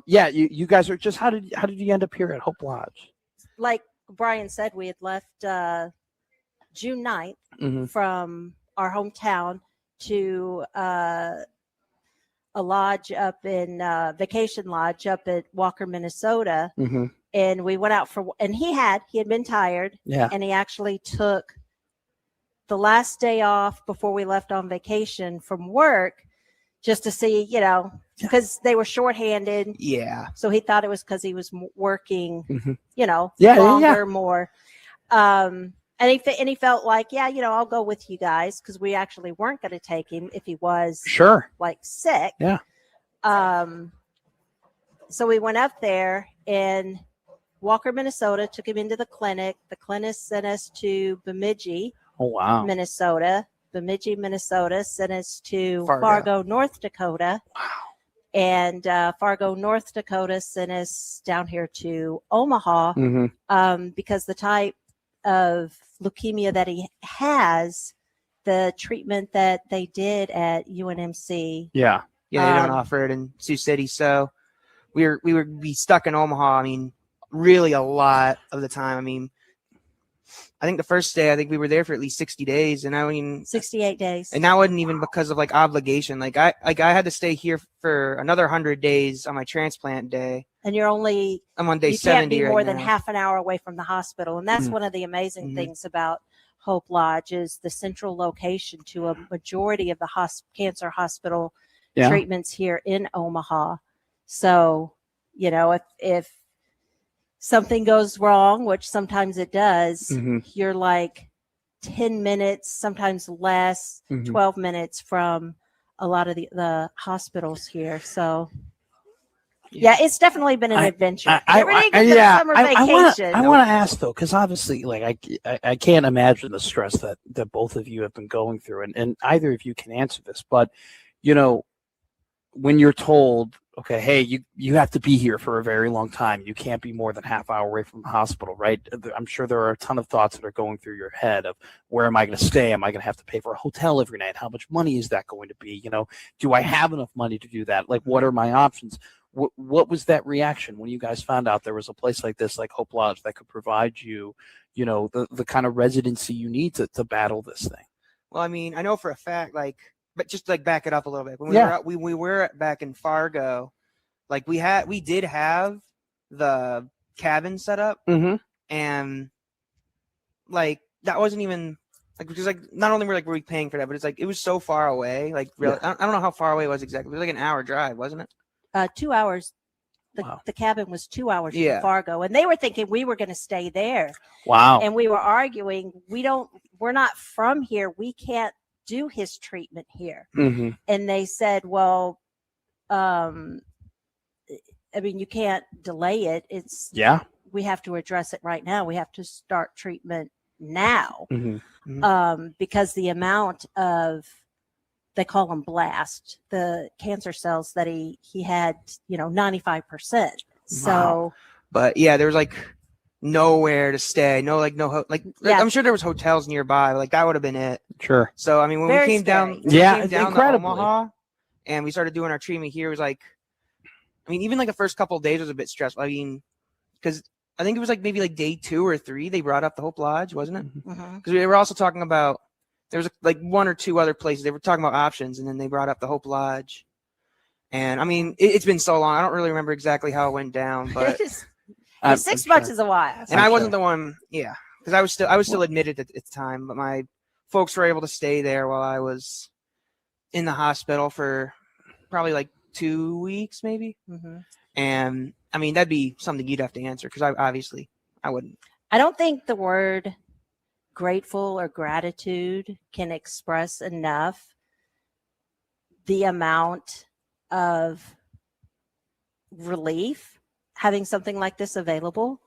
You guys are just, how did you end up here at Hope Lodge? Like Brian said, we had left June 9th from our hometown to a lodge up in vacation lodge up at Walker, Minnesota. And we went out and he had been tired. And he actually took the last day off before we left on vacation from work just to see, because they were shorthanded. Yeah. So he thought it was because he was working, longer, more. And he felt like, I'll go with you guys, because we actually weren't going to take him if he was like sick. Yeah. So we went up there in Walker, Minnesota, took him into the clinic. The clinic sent us to Bemidji, Minnesota. Bemidji, Minnesota sent us to Fargo, North Dakota. Wow. And Fargo, North Dakota sent us down here to Omaha because the type of leukemia that he has, the treatment that they did at UNMC. Yeah, they don't offer it in Sioux City. So we would be stuck in Omaha. I mean, really a lot of the time. I mean, I think the first day, we were there for at least 60 days. And 68 days. And that wasn't even because of like obligation. I had to stay here for another 100 days on my transplant day. And I'm on day 70 right now. You can't be more than half an hour away from the hospital. And that's one of the amazing things about Hope Lodge is the central location to a majority of the cancer hospital treatments here in Omaha. So, if something goes wrong, which sometimes it does, you're like 10 minutes, sometimes less, 12 minutes from a lot of the hospitals here. So, it's definitely been an adventure. Summer vacation. I want to ask, though, because obviously, I can't imagine the stress that both of you have been going through. And either of you can answer this. But, when you're told okay, hey, you have to be here for a very long time. You can't be more than half hour away from the hospital, right? I'm sure there are a ton of thoughts that are going through your head of where am I going to stay? Am I going to have to pay for a hotel every night? How much money is that going to be? Do I have enough money to do that? Like, what are my options? What was that reaction when you guys found out there was a place like this, like Hope Lodge, that could provide you, the kind of residency you need to battle this thing? Well, I mean, I know for a fact, but just back it up a little bit. When we were back in Fargo, we did have the cabin set up, and that wasn't even because not only were we paying for that, but it's it was so far away. Really, I don't know how far away it was exactly. It was an hour drive, wasn't it? 2 hours. The cabin was 2 hours from Fargo, and they were thinking we were going to stay there. Wow. And we were arguing, we're not from here. We can't do his treatment here. And they said, well, I mean, you can't delay it. We have to address it right now. We have to start treatment now. Because the amount of, they call them blast, the cancer cells that he had, 95%. So, but yeah, there was nowhere to stay. No, I'm sure there was hotels nearby. That would have been it. Sure. So, I mean, when we came down, to Omaha and we started doing our treatment here, it was even the first couple of days was a bit stressful. I mean, because I think it was maybe day 2 or 3, they brought up the Hope Lodge, wasn't it? Because we were also talking about, there was 1 or 2 other places. They were talking about options, and then they brought up the Hope Lodge. And I mean, it's been so long. I don't really remember exactly how it went down, but 6 months is a while. And I wasn't the one, because I was still admitted at the time, but my folks were able to stay there while I was in the hospital for probably 2 weeks, maybe. And I mean, that'd be something you'd have to answer because I wouldn't. I don't think the word grateful or gratitude can express enough the amount of relief having something like this available.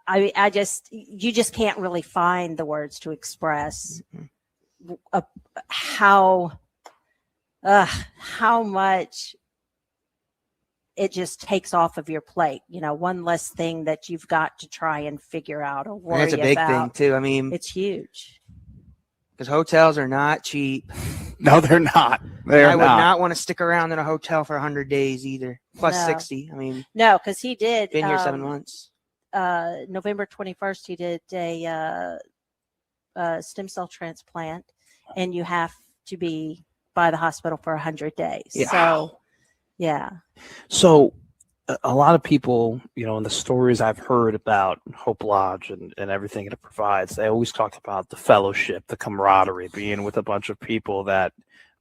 You just can't really find the words to express how much it just takes off of your plate. One less thing that you've got to try and figure out or worry about. That's a big thing too. I mean, it's huge because hotels are not cheap. No, they're not. I would not want to stick around in a hotel for 100 days either. Plus 60. I mean, no, because he did been here 7 months. November 21st, he did a stem cell transplant, and you have to be by the hospital for 100 days. Yeah. So, yeah. So a lot of people, in the stories I've heard about Hope Lodge and everything it provides, they always talk about the fellowship, the camaraderie, being with a bunch of people that,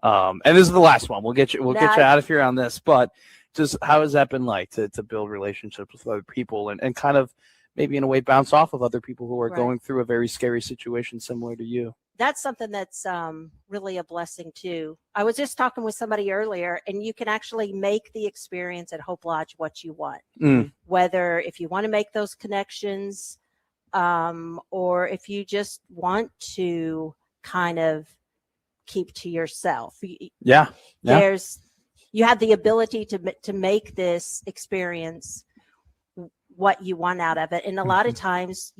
and this is the last one. We'll get you out of here on this, but just how has that been like to build relationships with other people and kind of maybe in a way bounce off of other people who are going through a very scary situation similar to you? That's something that's really a blessing too. I was just talking with somebody earlier, and you can actually make the experience at Hope Lodge what you want. Whether if you want to make those connections, or if you just want to kind of keep to yourself. You have the ability to make this experience what you want out of it, and a lot of times,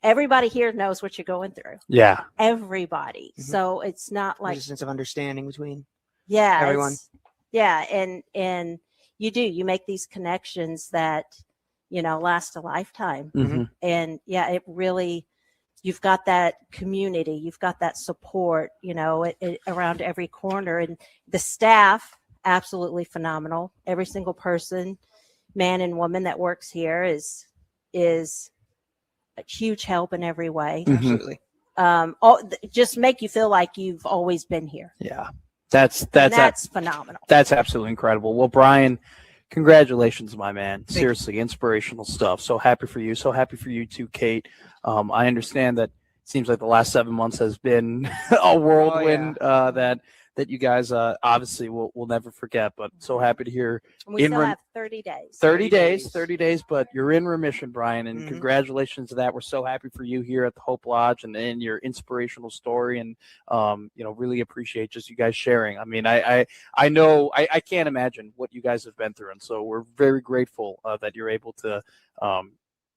everybody here knows what you're going through. Yeah. Everybody. So it's not There's a sense of understanding between everyone. And you make these connections that, last a lifetime. And it really, you've got that community, you've got that support, around every corner, and the staff, absolutely phenomenal. Every single person, man and woman that works here is a huge help in every way. Absolutely. Just make you feel like you've always been here. Yeah. That's phenomenal. That's absolutely incredible. Well, Brian, congratulations, my man. Seriously, inspirational stuff. So happy for you. So happy for you too, Kate. I understand that it seems like the last 7 months has been a whirlwind, that that you guys obviously will never forget. But so happy to hear. We still have 30 days. 30 days, but you're in remission, Brian, and Mhm. congratulations to that. We're so happy for you here at the Hope Lodge and your inspirational story, and really appreciate just you guys sharing. I mean, I know I can't imagine what you guys have been through, and so we're very grateful that you're able to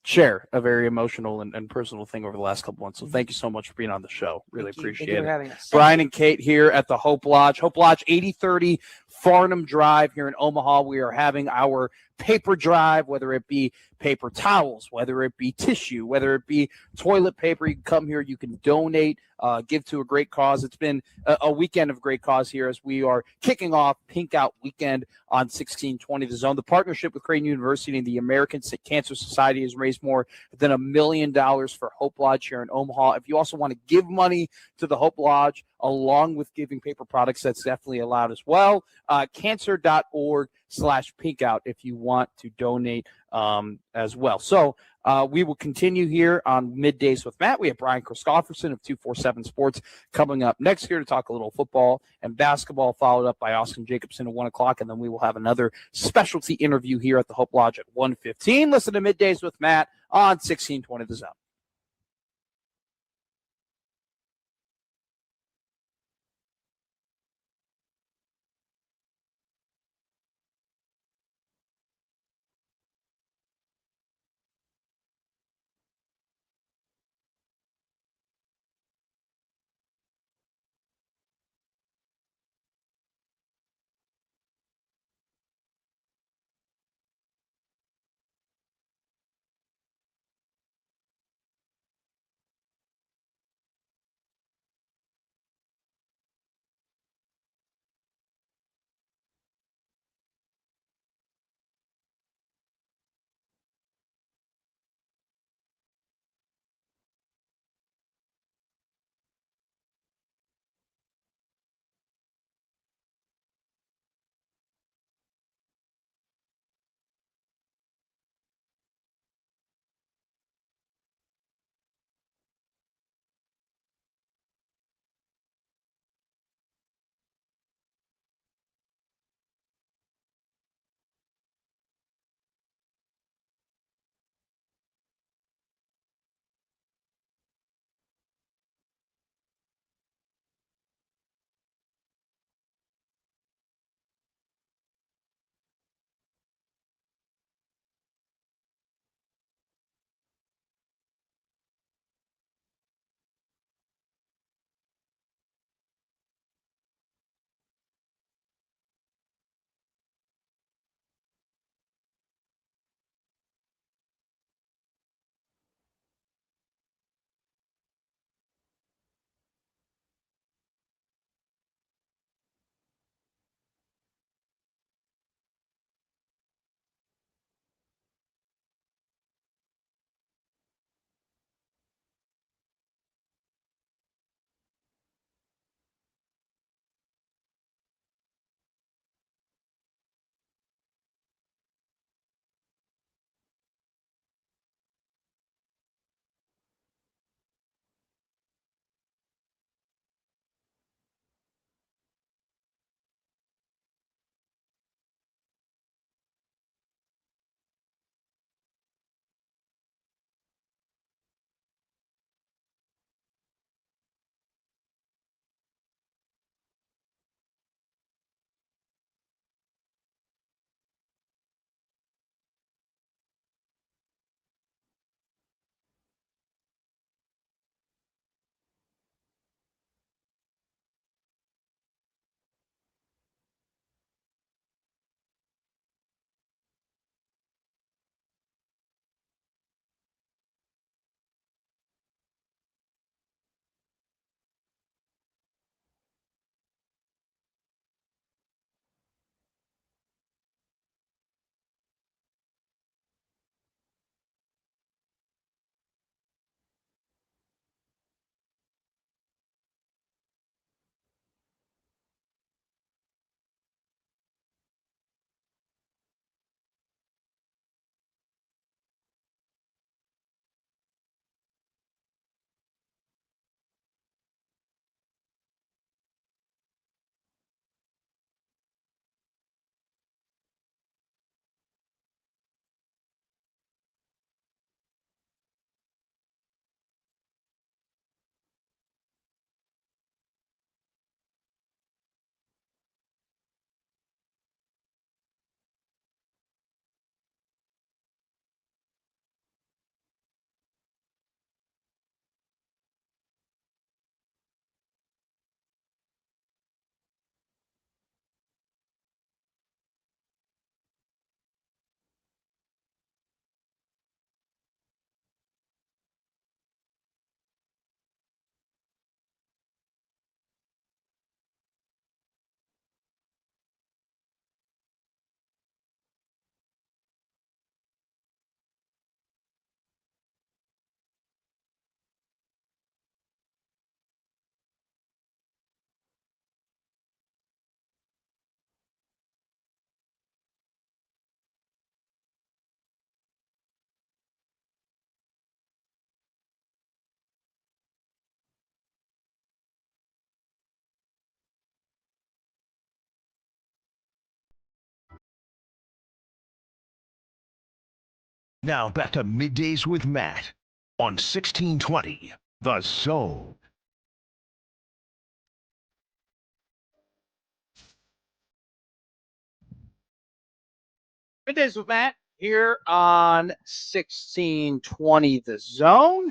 share a very emotional and personal thing over the last couple months. So thank you so much for being on the show. Really appreciate Thank you it. for having us. Brian and Kate here at the Hope Lodge, 8030 Farnham Drive here in Omaha. We are having our paper drive, whether it be paper towels, whether it be tissue, whether it be toilet paper. You can come here, you can donate, give to a great cause. It's been a weekend of great cause here as we are kicking off Pink Out Weekend on 1620 The Zone. The partnership with Creighton University and the American Cancer Society has raised more than $1 million for Hope Lodge here in Omaha. If you also want to give money to the Hope Lodge along with giving paper products, that's definitely allowed as well. Cancer.org/pinkout if you want to donate as well. So we will continue here on Middays with Matt. We have Brian Christopherson of 247 Sports coming up next here to talk a little football and basketball, followed up by Austin Jacobson at 1 o'clock. And then we will have another specialty interview here at the Hope Lodge at 1:15. Listen to Middays with Matt on 1620 The Zone. Now back to Middays with Matt on 1620 The Zone. Middays with Matt here on 1620 The Zone.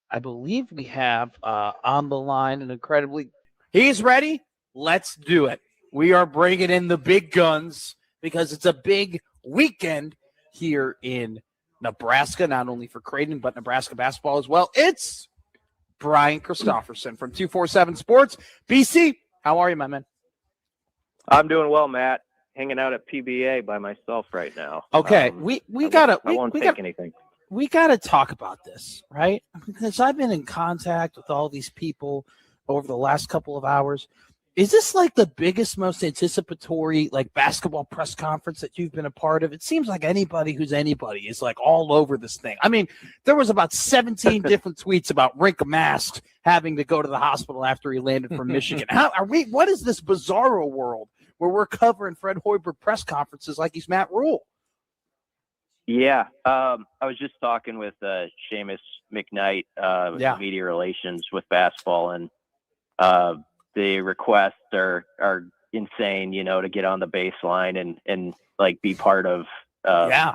I believe we have on the line an incredibly... He's ready. Let's do it. We are bringing in the big guns because it's a big weekend here in Nebraska, not only for Creighton, but Nebraska basketball as well. It's Brian Christopherson from 247 Sports. BC, how are you, my man? I'm doing well, Matt. Hanging out at PBA by myself right now. Okay, I won't take anything. We gotta talk about this, right? Because I've been in contact with all these people over the last couple of hours. Is this like the biggest, most anticipatory like basketball press conference that you've been a part of? It seems like anybody who's anybody is like all over this thing. I mean, there was about 17 different tweets about Rink Mast having to go to the hospital after he landed from Michigan. How are we? What is this bizarro world where we're covering Fred Hoiberg press conferences like he's Matt Rule? Yeah, I was just talking with Seamus McKnight, media relations with basketball, and the requests are insane, to get on the baseline and like be part of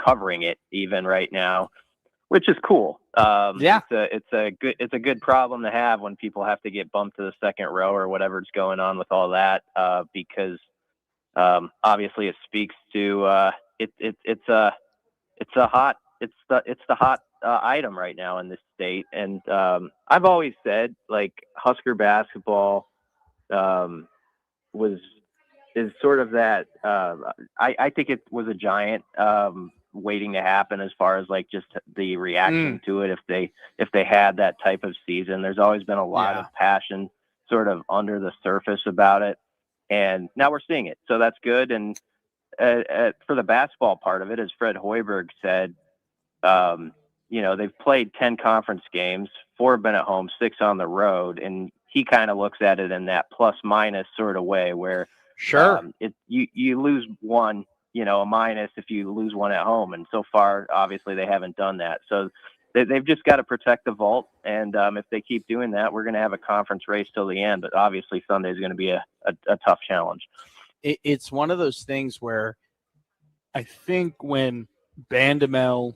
covering it even right now, which is cool. It's a good problem to have when people have to get bumped to the second row or whatever's going on with all that, because obviously it speaks to it's the hot item right now in this state. And I've always said, like, Husker basketball is sort of that. I think it was a giant waiting to happen as far as like just the reaction to it. If they had that type of season, there's always been a lot of passion sort of under the surface about it, and now we're seeing it. So that's good. And for the basketball part of it, as Fred Hoiberg said, they've played 10 conference games, 4 have been at home, 6 on the road. And he kind of looks at it in that plus minus sort of way where you lose one, a minus if you lose one at home. And so far, obviously they haven't done that. So they've just got to protect the vault. And if they keep doing that, we're going to have a conference race till the end. But obviously Sunday is going to be a tough challenge. It's one of those things where I think when Bandamel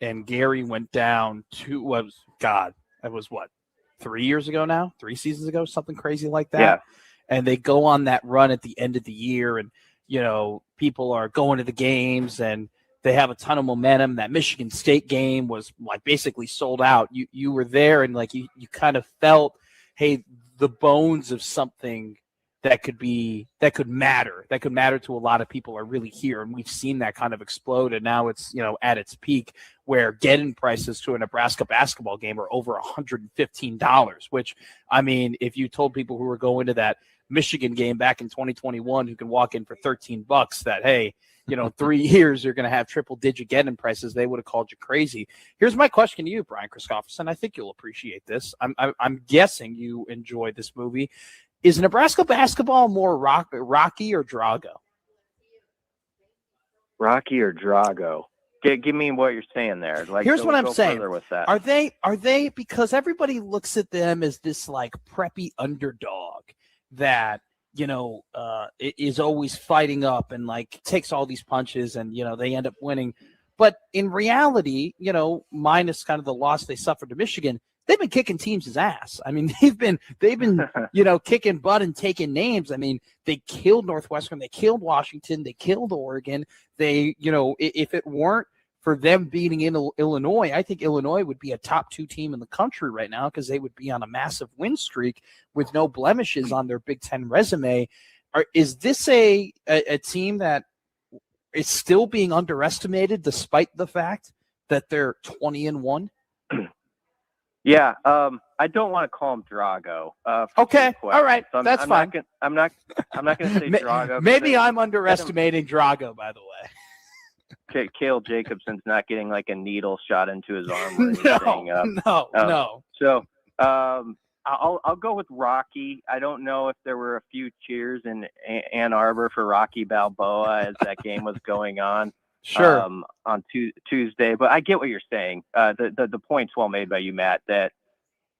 and Gary went down that was 3 years ago now, 3 seasons ago, something crazy like that. Yeah. And they go on that run at the end of the year, and, people are going to the games and they have a ton of momentum. That Michigan State game was like basically sold out. You were there and like you kind of felt, hey, the bones of something that could matter to a lot of people are really here. And we've seen that kind of explode. And now it's, at its peak where get-in prices to a Nebraska basketball game are over $115, which, I mean, if you told people who were going to that Michigan game back in 2021, who can walk in for $13 that, hey, 3 years you're going to have triple digit get-in prices, they would have called you crazy. Here's my question to you, Brian Christopherson. I think you'll appreciate this. I'm guessing you enjoyed this movie. Is Nebraska basketball more Rocky or Drago? Rocky or Drago? Give me what you're saying there. Like, here's what I'm saying. With that. Are they because everybody looks at them as this like preppy underdog that is always fighting up and like takes all these punches and they end up winning. But in reality, minus kind of the loss they suffered to Michigan, they've been kicking teams' ass. I mean, they've been kicking butt and taking names. I mean, they killed Northwestern, they killed Washington, they killed Oregon. They, if it weren't for them beating Illinois, I think Illinois would be a top 2 team in the country right now because they would be on a massive win streak with no blemishes on their Big Ten resume. Is this a team that is still being underestimated despite the fact that they're 20-1? Yeah, I don't want to call him Drago. Okay, all right, so that's fine. I'm not going to say Drago. Maybe I'm underestimating Drago, by the way. Cale Jacobson's not getting like a needle shot into his arm or anything. No. So I'll go with Rocky. I don't know if there were a few cheers in Ann Arbor for Rocky Balboa as that game was going on. Sure. On Tuesday. But I get what you're saying. The point's well made by you, Matt, that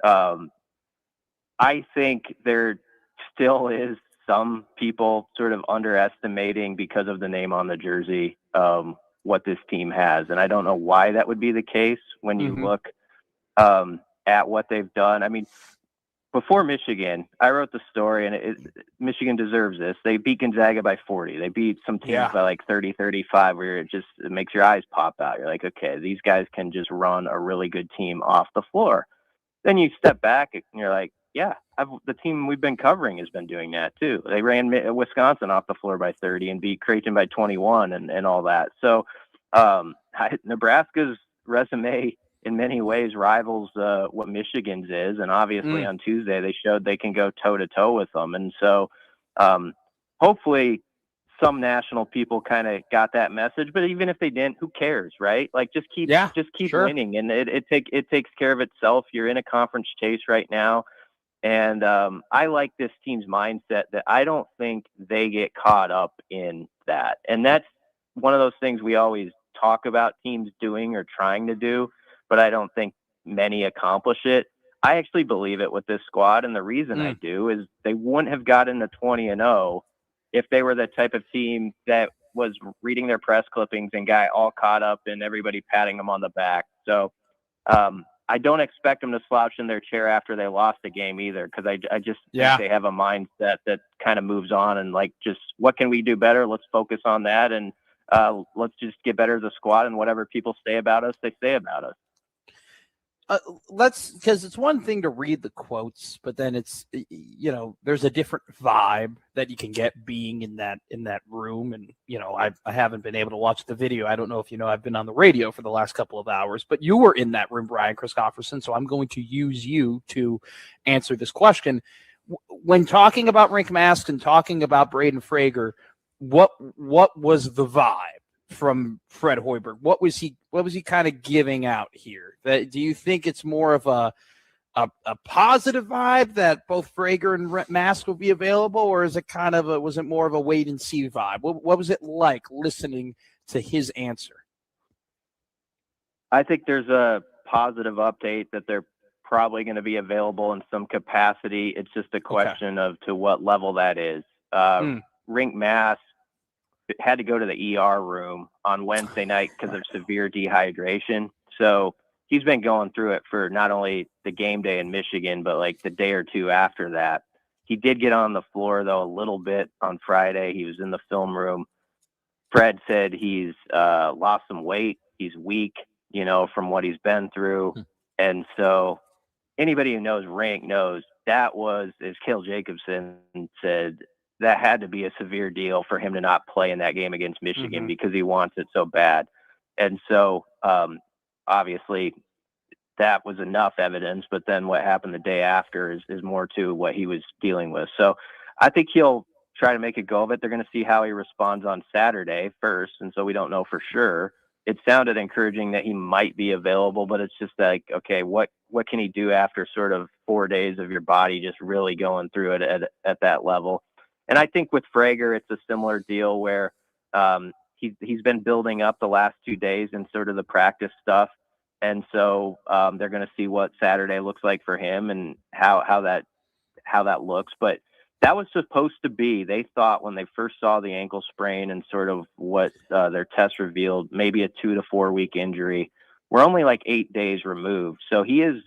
I think there still is some people sort of underestimating because of the name on the jersey what this team has. And I don't know why that would be the case when you look at what they've done. I mean, before Michigan, I wrote the story, and Michigan deserves this. They beat Gonzaga by 40. They beat some teams by like 30, 35, where it makes your eyes pop out. You're like, okay, these guys can just run a really good team off the floor. Then you step back and you're like, yeah, the team we've been covering has been doing that too. They ran Wisconsin off the floor by 30 and beat Creighton by 21 and all that. So Nebraska's resume in many ways rivals what Michigan's is. And obviously on Tuesday, they showed they can go toe-to-toe with them. And so hopefully some national people kind of got that message. But even if they didn't, who cares, right? Like, just keep winning. And it takes care of itself. You're in a conference chase right now. And I like this team's mindset that I don't think they get caught up in that. And that's one of those things we always talk about teams doing or trying to do, but I don't think many accomplish it. I actually believe it with this squad. And the reason I do is they wouldn't have gotten to 20-0 if they were the type of team that was reading their press clippings and got all caught up and everybody patting them on the back. So I don't expect them to slouch in their chair after they lost the game either, because I just think they have a mindset that kind of moves on and like, just what can we do better? Let's focus on that, and let's just get better as a squad, and whatever people say about us, they say about us. Because it's one thing to read the quotes, but then it's, there's a different vibe that you can get being in that room. And, I haven't been able to watch the video. I don't know if I've been on the radio for the last couple of hours, but you were in that room, Brian Christopherson. So I'm going to use you to answer this question. When talking about Rink Mask and talking about Braden Frager, what was the vibe from Fred Hoiberg? What was he kind of giving out here? Do you think it's more of a positive vibe that both Frager and Mask will be available, or is it was it more of a wait and see vibe? What was it like listening to his answer? I think there's a positive update that they're probably going to be available in some capacity. It's just a question of to what level that is. Rink Mask had to go to the ER room on Wednesday night because of severe dehydration. So he's been going through it for not only the game day in Michigan, but like the day or two after that. He did get on the floor, though, a little bit on Friday. He was in the film room. Fred said he's lost some weight. He's weak, from what he's been through. And so anybody who knows Rink knows that was, as Cale Jacobson said, that had to be a severe deal for him to not play in that game against Michigan because he wants it so bad. And so obviously that was enough evidence, but then what happened the day after is more to what he was dealing with. So I think he'll try to make a go of it. They're going to see how he responds on Saturday first. And so we don't know for sure. It sounded encouraging that he might be available, but it's just like, okay, what can he do after sort of 4 days of your body just really going through it at that level? And I think with Frager, it's a similar deal where he's been building up the last 2 days and sort of the practice stuff. And so they're going to see what Saturday looks like for him and how that looks. But that was supposed to be, they thought when they first saw the ankle sprain and sort of what their test revealed, maybe a 2 to 4 week injury. We're only like 8 days removed. So he's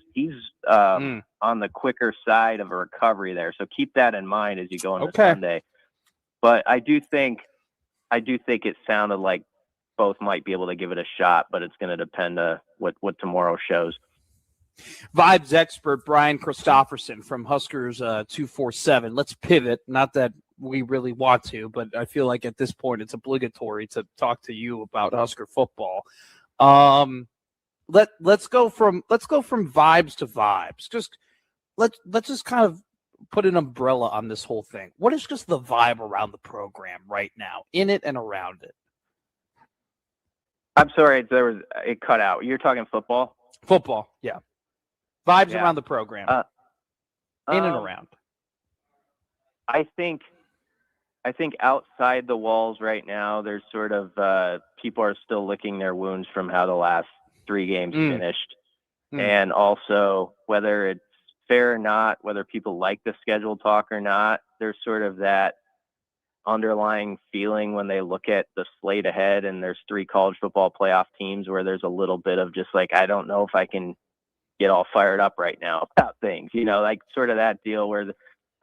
on the quicker side of a recovery there. So keep that in mind as you go into Sunday. But I do think it sounded like both might be able to give it a shot, but it's going to depend what tomorrow shows. Vibes expert Brian Christopherson from Huskers 247. Let's pivot. Not that we really want to, but I feel like at this point it's obligatory to talk to you about Husker football. Let's go from vibes to vibes. Just let's just kind of put an umbrella on this whole thing. What is just the vibe around the program right now, in it and around it? I'm sorry, it cut out. You're talking football? Football, yeah. Vibes around the program, in and around. I think I think outside the walls right now, there's sort of people are still licking their wounds from how the last 3 games finished. And also whether it's fair or not, whether people like the schedule talk or not, there's sort of that underlying feeling when they look at the slate ahead and there's 3 college football playoff teams where there's a little bit of just like, I don't know if I can get all fired up right now about things, like sort of that deal where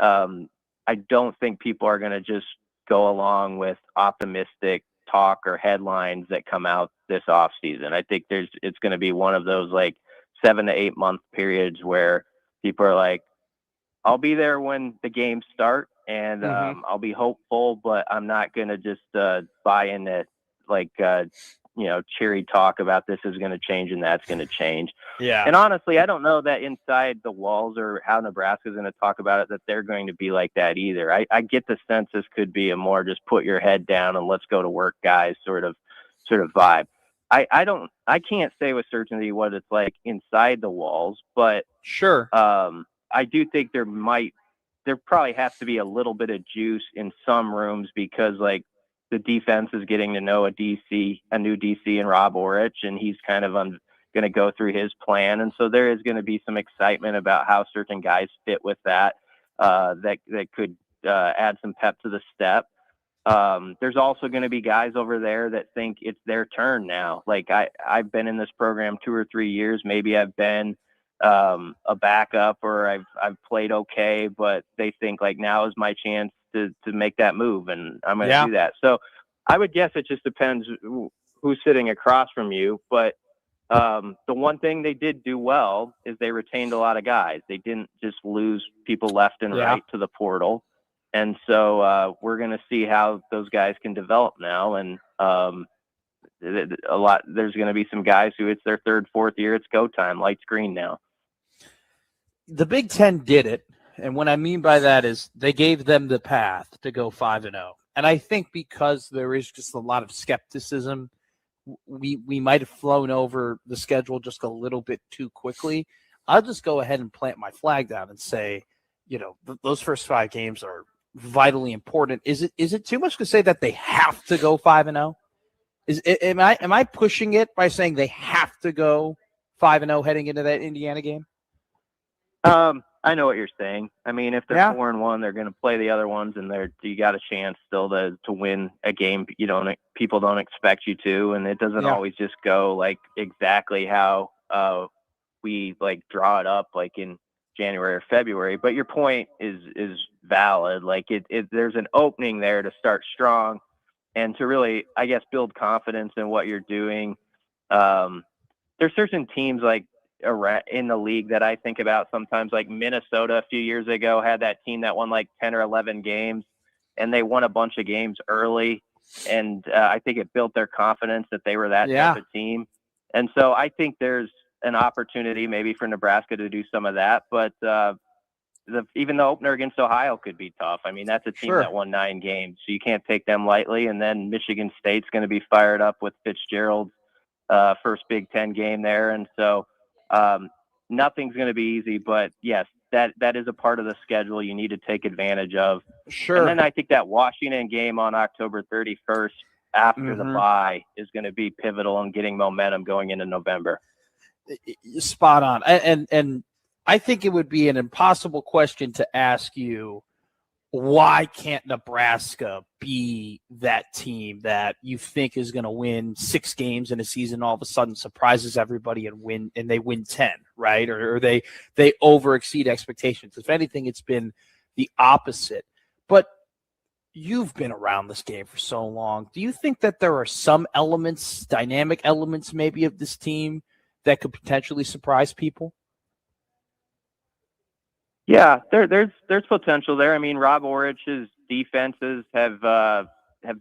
I don't think people are going to just go along with optimistic talk or headlines that come out this off season. I think it's going to be one of those like 7 to 8 month periods where people are like, I'll be there when the games start and I'll be hopeful, but I'm not going to just buy into like, cheery talk about this is going to change and that's going to change. Yeah. And honestly, I don't know that inside the walls or how Nebraska is going to talk about it, that they're going to be like that either. I get the sense this could be a more just put your head down and let's go to work guys sort of vibe. I can't say with certainty what it's like inside the walls, but sure. I do think there probably has to be a little bit of juice in some rooms because like the defense is getting to know a new DC in Rob Orich, and he's kind of going to go through his plan. And so there is going to be some excitement about how certain guys fit with that could add some pep to the step. There's also going to be guys over there that think it's their turn now. Like I've been in this program 2 or 3 years. Maybe I've been a backup or I've played okay, but they think like now is my chance to make that move, and I'm going to do that. So I would guess it just depends who's sitting across from you. But the one thing they did do well is they retained a lot of guys. They didn't just lose people left and right to the portal. And so we're going to see how those guys can develop now. And there's going to be some guys who it's their 3rd, 4th year. It's go time. Lights green now. The Big Ten did it. And what I mean by that is they gave them the path to go 5-0. And I think because there is just a lot of skepticism, we might have flown over the schedule just a little bit too quickly. I'll just go ahead and plant my flag down and say, those first 5 games are vitally important. Is it too much to say that they have to go 5-0? Am I pushing it by saying they have to go 5-0 heading into that Indiana game? I know what you're saying. I mean, if they're 4-1, they're going to play the other ones, and you got a chance still to win a game. People don't expect you to, and it doesn't always just go like exactly how we like draw it up like in January or February. But your point is valid. Like there's an opening there to start strong and to really, I guess, build confidence in what you're doing. There's certain teams like in the league that I think about sometimes, like Minnesota a few years ago had that team that won like 10 or 11 games, and they won a bunch of games early. And I think it built their confidence that they were that type of team. And so I think there's an opportunity maybe for Nebraska to do some of that. But even the opener against Ohio could be tough. I mean, that's a team that won 9 games, so you can't take them lightly. And then Michigan State's going to be fired up with Fitzgerald's first Big Ten game there. And so nothing's going to be easy, but yes, that is a part of the schedule you need to take advantage of. Sure. And then I think that Washington game on October 31st after the bye is going to be pivotal in getting momentum going into November. Spot on. And I think it would be an impossible question to ask you, why can't Nebraska be that team that you think is going to win 6 games in a season, all of a sudden surprises everybody and they win 10, right? Or they over exceed expectations. If anything, it's been the opposite. But you've been around this game for so long. Do you think that there are some elements, dynamic elements maybe of this team that could potentially surprise people? Yeah, there's potential there. I mean, Rob Orich's defenses have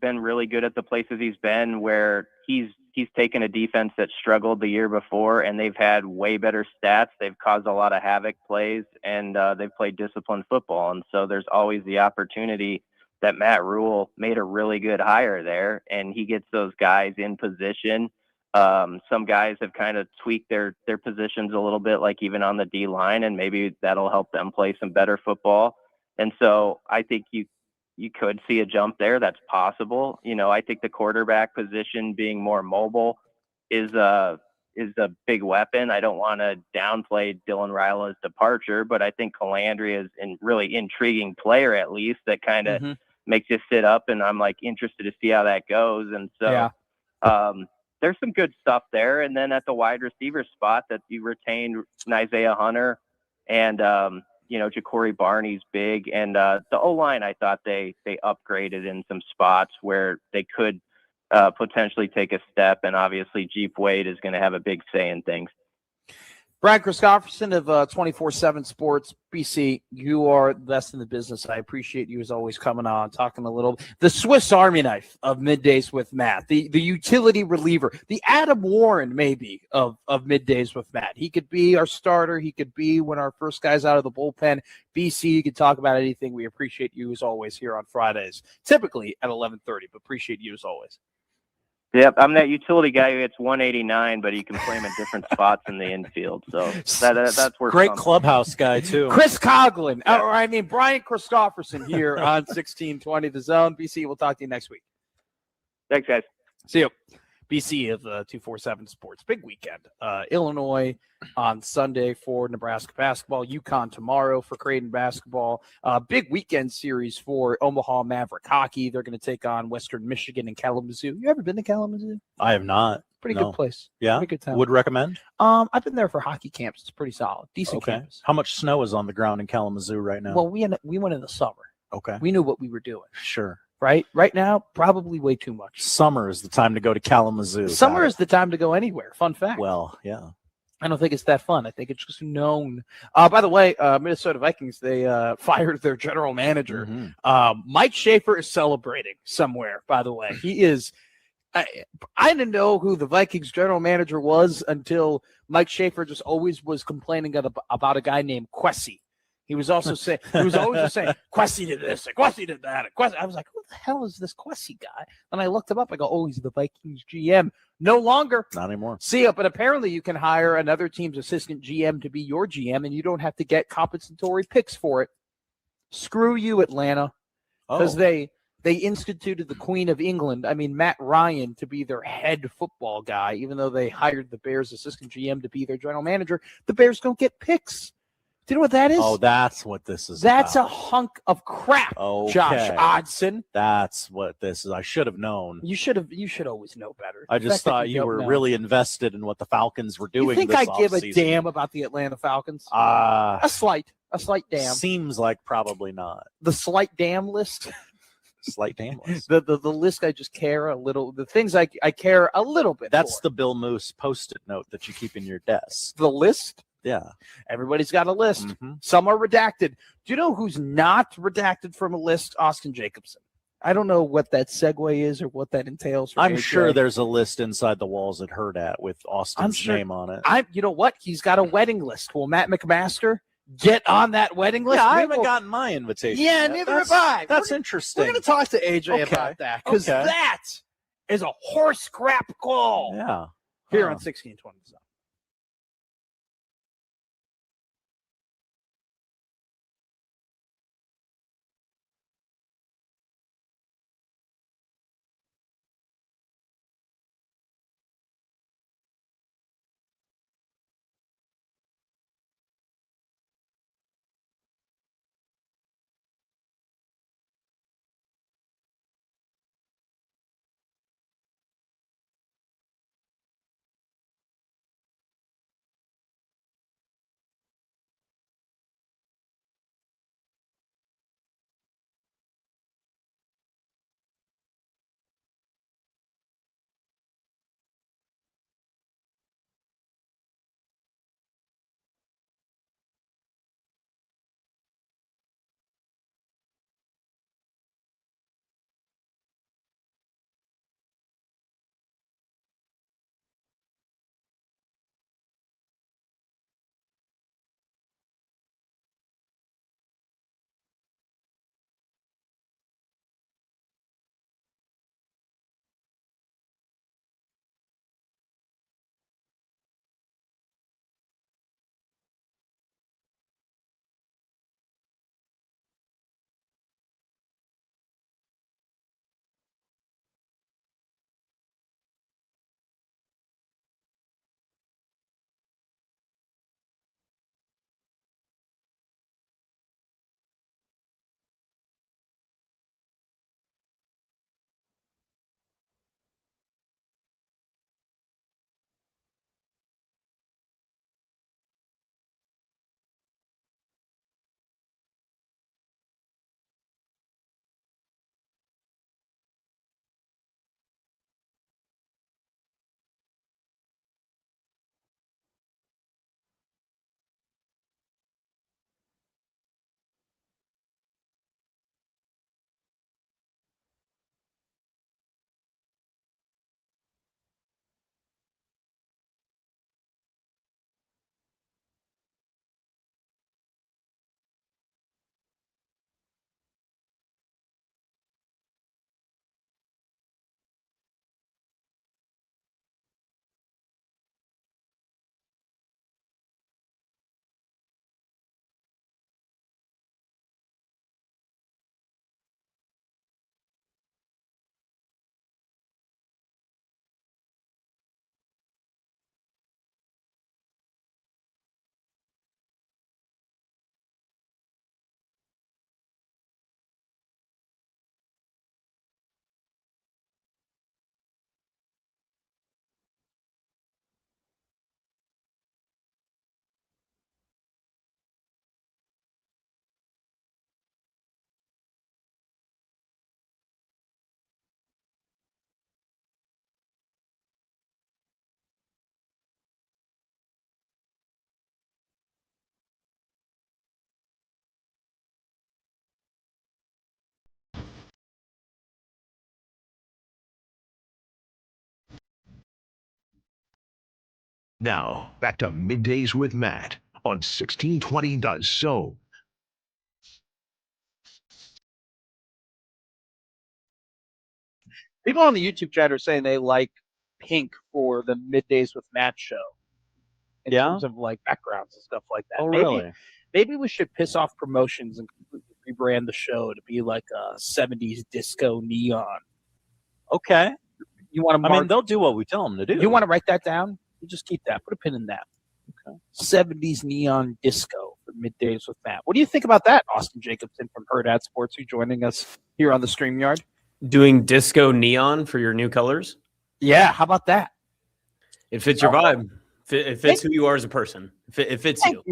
been really good at the places he's been, where he's taken a defense that struggled the year before, and they've had way better stats. They've caused a lot of havoc plays, and they've played disciplined football. And so there's always the opportunity that Matt Rule made a really good hire there, and he gets those guys in position. Some guys have kind of tweaked their positions a little bit, like even on the D line, and maybe that'll help them play some better football. And so I think you could see a jump there. That's possible. I think the quarterback position being more mobile is a big weapon. I don't want to downplay Dylan Ryla's departure, but I think Calandria is a really intriguing player, at least, that kind of makes you sit up, and I'm like interested to see how that goes. And so there's some good stuff there. And then at the wide receiver spot, that you retained Isaiah Hunter and Ja'Cory Barney's big, and the O-line, I thought they upgraded in some spots where they could potentially take a step, and obviously Jeep Wade is going to have a big say in things. Brian Christopherson of 24/7 Sports. BC, you are the best in the business. I appreciate you as always coming on, talking a little. The Swiss Army knife of Middays with Matt, the utility reliever, the Adam Warren maybe of Middays with Matt. He could be our starter. He could be when our first guy's out of the bullpen. BC, you can talk about anything. We appreciate you as always here on Fridays, typically at 11:30, but appreciate you as always. Yep, I'm that utility guy who hits 189, but he can play him in different spots in the infield. So that's worth great something. Clubhouse guy too. Chris Coughlin, Brian Christopherson here on 1620 The Zone. BC, we'll talk to you next week. Thanks, guys. See you. BC of 247 Sports. Big weekend. Illinois on Sunday for Nebraska basketball. UConn tomorrow for Creighton basketball. Big weekend series for Omaha Maverick hockey. They're going to take on Western Michigan and Kalamazoo. You ever been to Kalamazoo? I have not. Pretty good place. Yeah. Pretty good town. Would recommend? I've been there for hockey camps. It's pretty solid. Decent campus. How much snow is on the ground in Kalamazoo right now? Well, we went in the summer. Okay. We knew what we were doing. Sure. Right now, probably way too much. Summer is the time to go to Kalamazoo. Summer is the time to go anywhere. Fun fact. Well, yeah. I don't think it's that fun. I think it's just known. By the way, Minnesota Vikings, they fired their general manager. Mike Schaefer is celebrating somewhere, by the way. He is I didn't know who the Vikings general manager was until Mike Schaefer just always was complaining about a guy named Quessy. He was also saying, Quessy did this, and Quessy did that. And Quessy. I was like, who the hell is this Quessy guy? And I looked him up. I go, oh, he's the Vikings GM. No longer. Not anymore. See ya. But apparently you can hire another team's assistant GM to be your GM, and you don't have to get compensatory picks for it. Screw you, Atlanta. Because they instituted the Queen of England, Matt Ryan, to be their head football guy, even though they hired the Bears assistant GM to be their general manager. The Bears don't get picks. Do you know what that is? Oh, that's what this is. That's about. a hunk of crap, Josh Odson. That's what this is. I should have known. You should always know better. I just thought you were really invested in what the Falcons were doing. You think I give a damn about the Atlanta Falcons? A slight damn. Seems like probably not. The slight damn list. Slight damn list. The list I just care a little. The things I care a little bit. That's the Bill Moose Post-it note that you keep in your desk. The list. Yeah. Everybody's got a list. Some are redacted. Do you know who's not redacted from a list? Austin Jacobson. I don't know what that segue is or what that entails. I'm sure there's a list inside the walls at Hurrdat with Austin's name on it. You know what? He's got a wedding list. Will Matt McMaster get on that wedding list? Yeah, I haven't gotten my invitation. Yeah, yet. neither have I. That's interesting. We're going to talk to AJ about that because that is a horse crap call. Yeah. Here on 1620. Now, back to Middays with Matt on 1620 The Zone. People on the YouTube chat are saying they like pink for the Middays with Matt show in terms of like backgrounds and stuff like that. Oh, really? Maybe we should piss off promotions and completely rebrand the show to be like a 70s disco neon. Okay. You want to? I mean, they'll do what we tell them to do. You want to write that down? You just keep that. Put a pin in that. Okay. 70s neon disco for Middays with Matt. What do you think about that, Austin Jacobson from Herd at Sports, who's joining us here on the StreamYard? Doing disco neon for your new colors? Yeah, how about that? It fits your vibe. It fits who you are as a person. It fits you.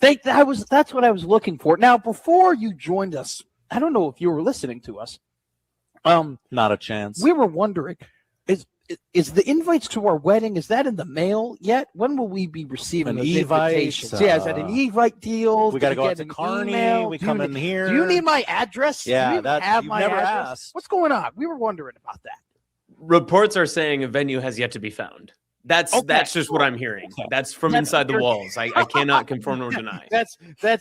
That's what I was looking for. Now, before you joined us, I don't know if you were listening to us. Not a chance. We were wondering, is the invites to our wedding, is that in the mail yet? When will we be receiving those invitations? Yeah, is that an Evite deal? We got to go out to Kearney. We come in here. Do you need my address? Yeah, you've never asked. What's going on? We were wondering about that. Reports are saying a venue has yet to be found. That's just what I'm hearing. Okay. That's from inside the walls. I cannot confirm nor deny. That's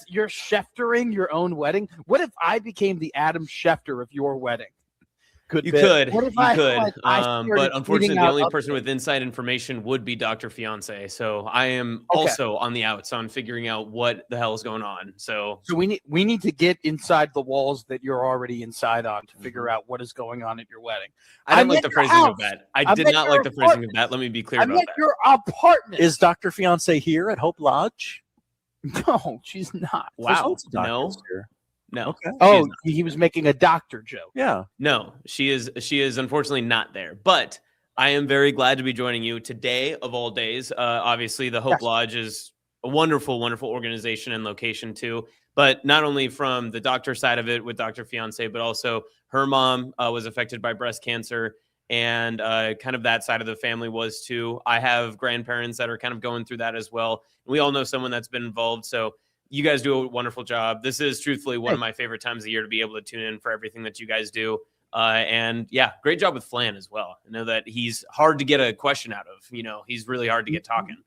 you're Scheftering your own wedding. What if I became the Adam Schefter of your wedding? You could, but unfortunately, the only person with inside information would be Dr. Fiance. So I am also on the outs on figuring out what the hell is going on. So we need to get inside the walls that you're already inside on to figure out what is going on at your wedding. I didn't like the phrasing of that. I did not like the phrasing of that. Let me be clear about that. Your apartment. Is Dr. Fiance here at Hope Lodge? No, she's not. Wow. No. No. Okay. Oh, he was making a doctor joke. Yeah. No, she is unfortunately not there. But I am very glad to be joining you today of all days. Obviously, the Hope Lodge is a wonderful, wonderful organization and location too. But not only from the doctor side of it with Dr. Fiance, but also her mom was affected by breast cancer. And kind of that side of the family was too. I have grandparents that are kind of going through that as well. We all know someone that's been involved. So you guys do a wonderful job. This is truthfully one of my favorite times of the year to be able to tune in for everything that you guys do. And yeah, great job with Flan as well. I know that he's hard to get a question out of. He's really hard to get talking.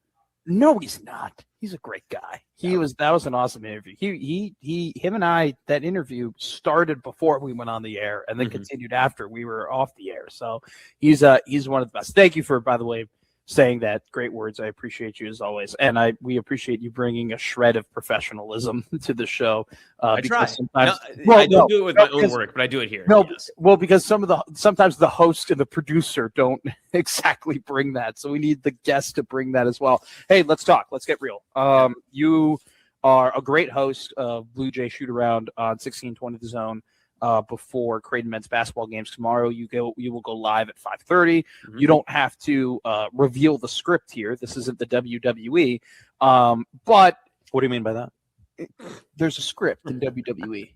No, he's not. He's a great guy. That was an awesome interview. Him and I, that interview started before we went on the air and then continued after we were off the air. So he's one of the best. Thank you for, by the way, saying that. Great words. I appreciate you as always. And we appreciate you bringing a shred of professionalism to the show. I try. I don't do it with my own work, but I do it here. No, yes. Well, because sometimes the host and the producer don't exactly bring that. So we need the guest to bring that as well. Hey, let's talk. Let's get real. You are a great host of Blue Jay Shoot Around on 1620 The Zone. Before Creighton men's basketball games tomorrow, you will go live at 5:30. You don't have to reveal the script here. This isn't the WWE. But what do you mean by that? There's a script in WWE.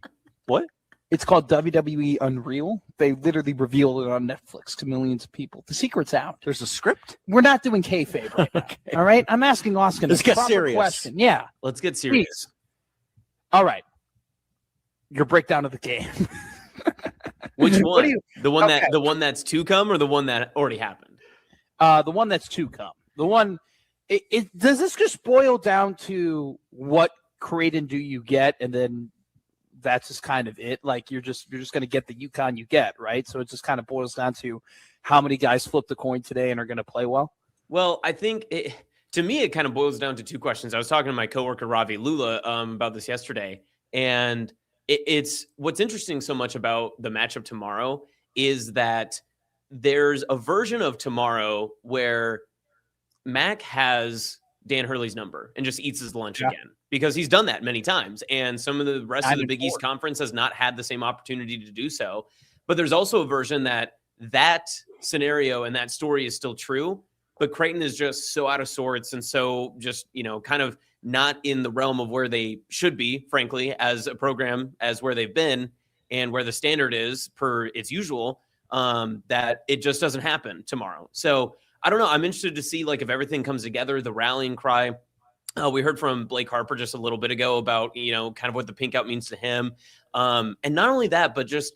What? It's called WWE Unreal. They literally revealed it on Netflix to millions of people. The secret's out. There's a script? We're not doing kayfabe right now. Okay. All right? I'm asking Austin Let's get proper serious. question. Yeah. Let's get serious. Please. All right. Your breakdown of the game. Which one? The one that's to come, or the one that already happened? The one that's to come. The one. Does this just boil down to what Creighton do you get, and then that's just kind of it? Like you're just going to get the UConn you get, right? So it just kind of boils down to how many guys flip the coin today and are going to play well. Well, I think to me it kind of boils down to two questions. I was talking to my coworker Ravi Lula about this yesterday, and it's what's interesting so much about the matchup tomorrow is that there's a version of tomorrow where Mac has Dan Hurley's number and just eats his lunch again, because he's done that many times. And some of the rest of the Big East Conference has not had the same opportunity to do so. But there's also a version that scenario and that story is still true, but Creighton is just so out of sorts and so just, kind of not in the realm of where they should be, frankly, as a program, as where they've been and where the standard is per its usual, that it just doesn't happen tomorrow. So I don't know. I'm interested to see if everything comes together, the rallying cry. We heard from Blake Harper just a little bit ago about, kind of what the pink out means to him. And not only that, but just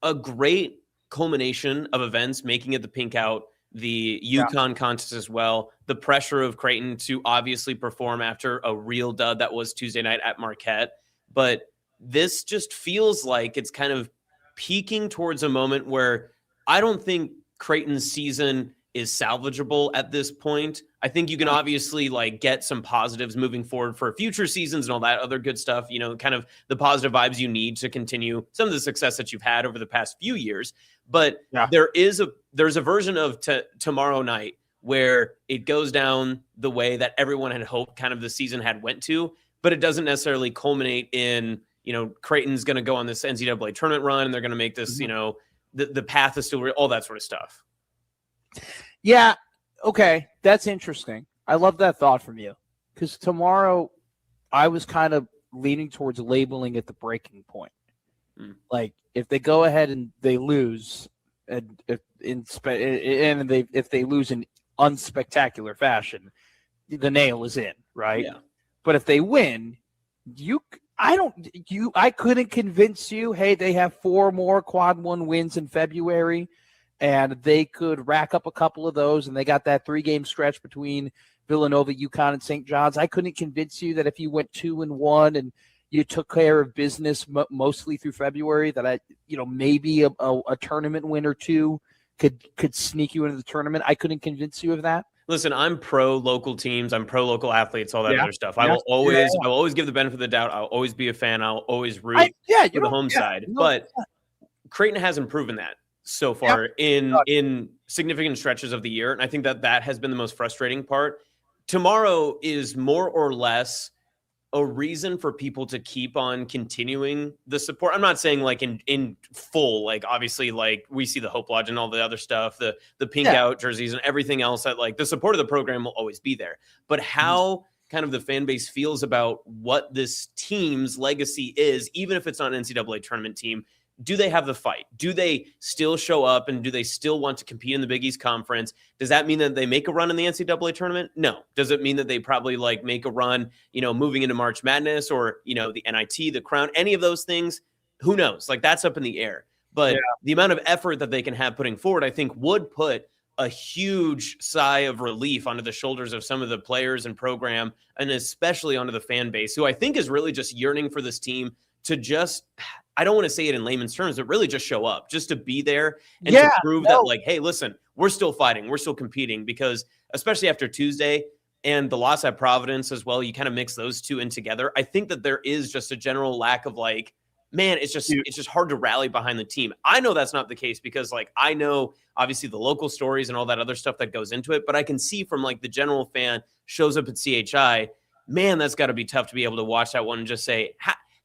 a great culmination of events, making it the pink out, the UConn contest as well, the pressure of Creighton to obviously perform after a real dud that was Tuesday night at Marquette. But this just feels like it's kind of peaking towards a moment where I don't think Creighton's season is salvageable at this point. I think you can obviously like get some positives moving forward for future seasons and all that other good stuff, you know, kind of the positive vibes you need to continue some of the success that you've had over the past few years. But there's a version of tomorrow night where it goes down the way that everyone had hoped kind of the season had went to, but it doesn't necessarily culminate in, you know, Creighton's going to go on this NCAA tournament run and they're going to make this, you know, the path is still real, all that sort of stuff. Yeah. Okay. That's interesting. I love that thought from you, because tomorrow I was kind of leaning towards labeling it the breaking point. Like if they go ahead and they lose and if they lose in unspectacular fashion, the nail is in, right? Yeah. But if they win, I couldn't convince you, hey, they have 4 more quad 1 wins in February and they could rack up a couple of those, and they got that 3-game stretch between Villanova, UConn, and St. John's. I couldn't convince you that if you went 2-1 and you took care of business mostly through February, that maybe a tournament win or two could sneak you into the tournament. I couldn't convince you of that. Listen, I'm pro local teams. I'm pro local athletes, all that other stuff. I will always give the benefit of the doubt. I'll always be a fan. I'll always root for the home side. But Creighton hasn't proven that so far in significant stretches of the year. And I think that has been the most frustrating part. Tomorrow is more or less a reason for people to keep on continuing the support. I'm not saying like in full, like obviously like we see the Hope Lodge and all the other stuff, the pink out jerseys and everything else, that like the support of the program will always be there. But how kind of the fan base feels about what this team's legacy is, even if it's not an NCAA tournament team, do they have the fight? Do they still show up, and do they still want to compete in the Big East Conference? Does that mean that they make a run in the NCAA tournament? No. Does it mean that they probably like make a run, you know, moving into March Madness or, you know, the NIT, the Crown, any of those things? Who knows? Like that's up in the air. But the amount of effort that they can have putting forward, I think would put a huge sigh of relief onto the shoulders of some of the players and program, and especially onto the fan base, who I think is really just yearning for this team to just, I don't want to say it in layman's terms, but really just show up, just to be there and to prove that, like, hey, listen, we're still fighting. We're still competing, because especially after Tuesday and the loss at Providence as well, you kind of mix those two in together. I think that there is just a general lack of like, man, it's just hard to rally behind the team. I know that's not the case, because like, I know obviously the local stories and all that other stuff that goes into it, but I can see from like the general fan shows up at CHI, man, that's got to be tough to be able to watch that one and just say,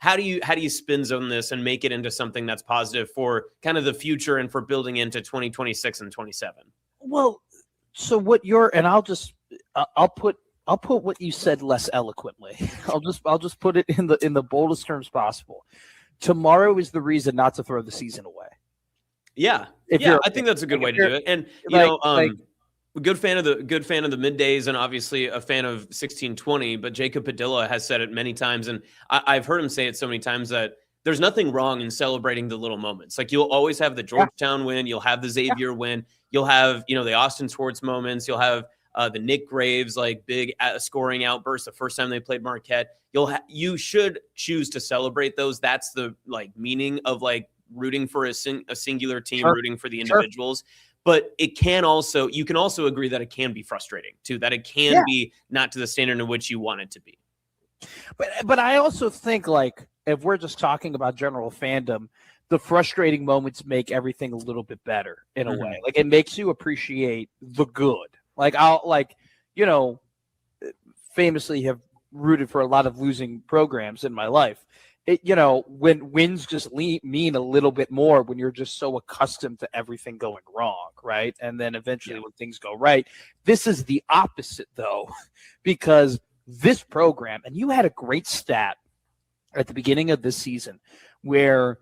how do you spin zone this and make it into something that's positive for kind of the future and for building into 2026 and 27? Well, so what you're, and I'll put what you said less eloquently. I'll just put it in the boldest terms possible. Tomorrow is the reason not to throw the season away. Yeah. I think that's a good way to do it. And a good fan of the Middays, and obviously a fan of 1620, but Jacob Padilla has said it many times, and I've heard him say it so many times, that there's nothing wrong in celebrating the little moments. Like you'll always have the Georgetown win, you'll have the Xavier win, you'll have, you know, the Austin Schwartz moments, you'll have the Nick Graves like big scoring outburst the first time they played Marquette. You should choose to celebrate those. That's the like meaning of like rooting for a singular team, rooting for the individuals. But you can also agree that it can be frustrating too, that it can be not to the standard in which you want it to be. But I also think, like, if we're just talking about general fandom, the frustrating moments make everything a little bit better in a way. Like it makes you appreciate the good. Like famously have rooted for a lot of losing programs in my life. When wins just mean a little bit more when you're just so accustomed to everything going wrong, right? And then eventually when things go right. This is the opposite, though, because this program, and you had a great stat at the beginning of this season where,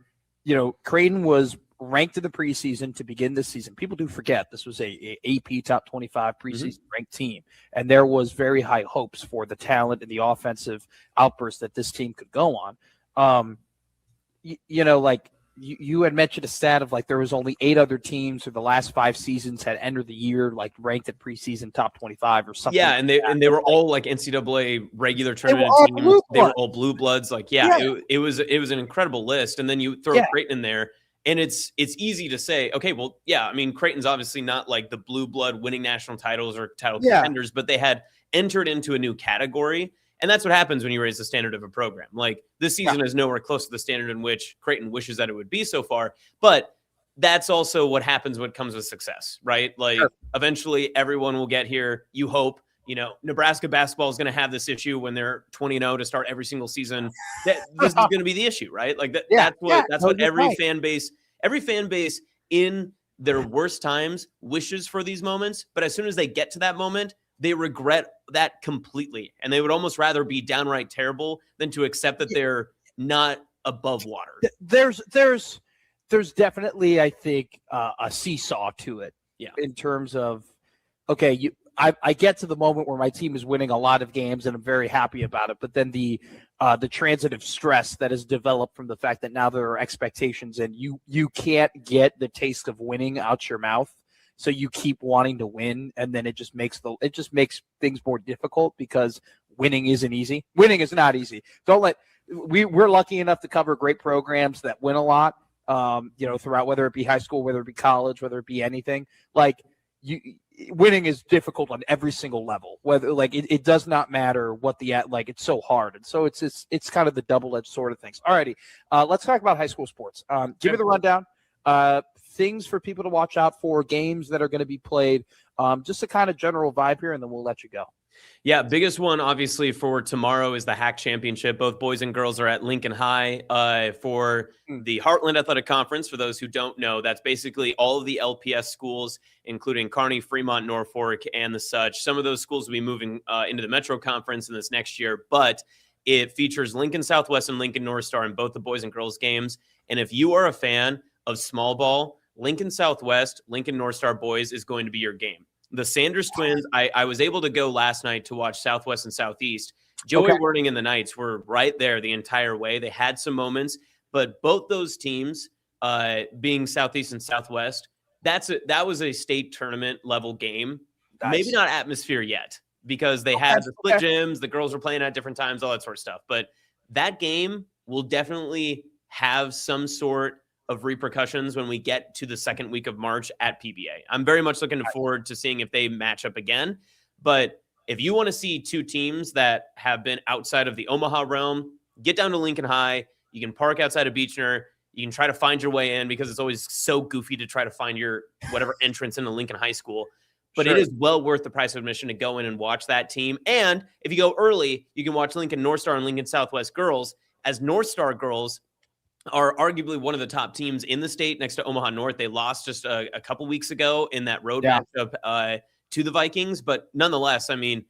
Creighton was ranked in the preseason to begin this season. People do forget this was a AP top 25 preseason ranked team, and there was very high hopes for the talent and the offensive outburst that this team could go on. you had mentioned a stat of like there was only 8 other teams who the last 5 seasons had entered the year like ranked at preseason top 25 or something. Yeah, and they were all like NCAA regular tournament teams. They were all blue bloods. Like, it was an incredible list. And then you throw Creighton in there, and it's easy to say, okay, well, yeah, I mean, Creighton's obviously not like the blue blood winning national titles or title contenders, but they had entered into a new category. And that's what happens when you raise the standard of a program. Like this season is nowhere close to the standard in which Creighton wishes that it would be so far. But that's also what happens when it comes with success, right? Like eventually everyone will get here. You hope, Nebraska basketball is going to have this issue when they're 20-0 to start every single season. This is going to be the issue, right? Like that's what every fan base in their worst times wishes for these moments. But as soon as they get to that moment, they regret that completely. And they would almost rather be downright terrible than to accept that they're not above water. There's definitely, I think, a seesaw to it. Yeah. In terms of, okay, I get to the moment where my team is winning a lot of games and I'm very happy about it. But then the transitive stress that is developed from the fact that now there are expectations and you can't get the taste of winning out your mouth. So you keep wanting to win, and then it just makes things more difficult because winning isn't easy. Winning is not easy. We're lucky enough to cover great programs that win a lot, throughout, whether it be high school, whether it be college, whether it be anything. Like winning is difficult on every single level. Whether it does not matter what it's so hard, and so it's kind of the double-edged sword of things. Alrighty, let's talk about high school sports. Give me the rundown. Things for people to watch out for, games that are going to be played, just a kind of general vibe here, and then we'll let you go. Yeah, biggest one obviously for tomorrow is the Hack Championship. Both boys and girls are at Lincoln High for the Heartland Athletic Conference. For those who don't know, that's basically all of the LPS schools, including Kearney, Fremont, Norfolk, and the such. Some of those schools will be moving into the Metro Conference in this next year, but it features Lincoln Southwest and Lincoln North Star in both the boys and girls games. And if you are a fan of small ball, Lincoln Southwest, Lincoln North Star boys is going to be your game. The Sanders twins, I was able to go last night to watch Southwest and Southeast. Joey Wording and the Knights were right there the entire way. They had some moments, but both those teams, being Southeast and Southwest, that was a state tournament level game. Nice. Maybe not atmosphere yet because they had the split gyms, the girls were playing at different times, all that sort of stuff. But that game will definitely have some sort of repercussions when we get to the second week of March at PBA. I'm very much looking forward to seeing if they match up again. But if you want to see two teams that have been outside of the Omaha realm, get down to Lincoln High. You can park outside of Beechner. You can try to find your way in because it's always so goofy to try to find your whatever entrance into Lincoln High School. But it is well worth the price of admission to go in and watch that team. And if you go early, you can watch Lincoln North Star and Lincoln Southwest girls, as North Star girls are arguably one of the top teams in the state next to Omaha North. They lost just a couple weeks ago in that road matchup to the Vikings. But nonetheless, I mean,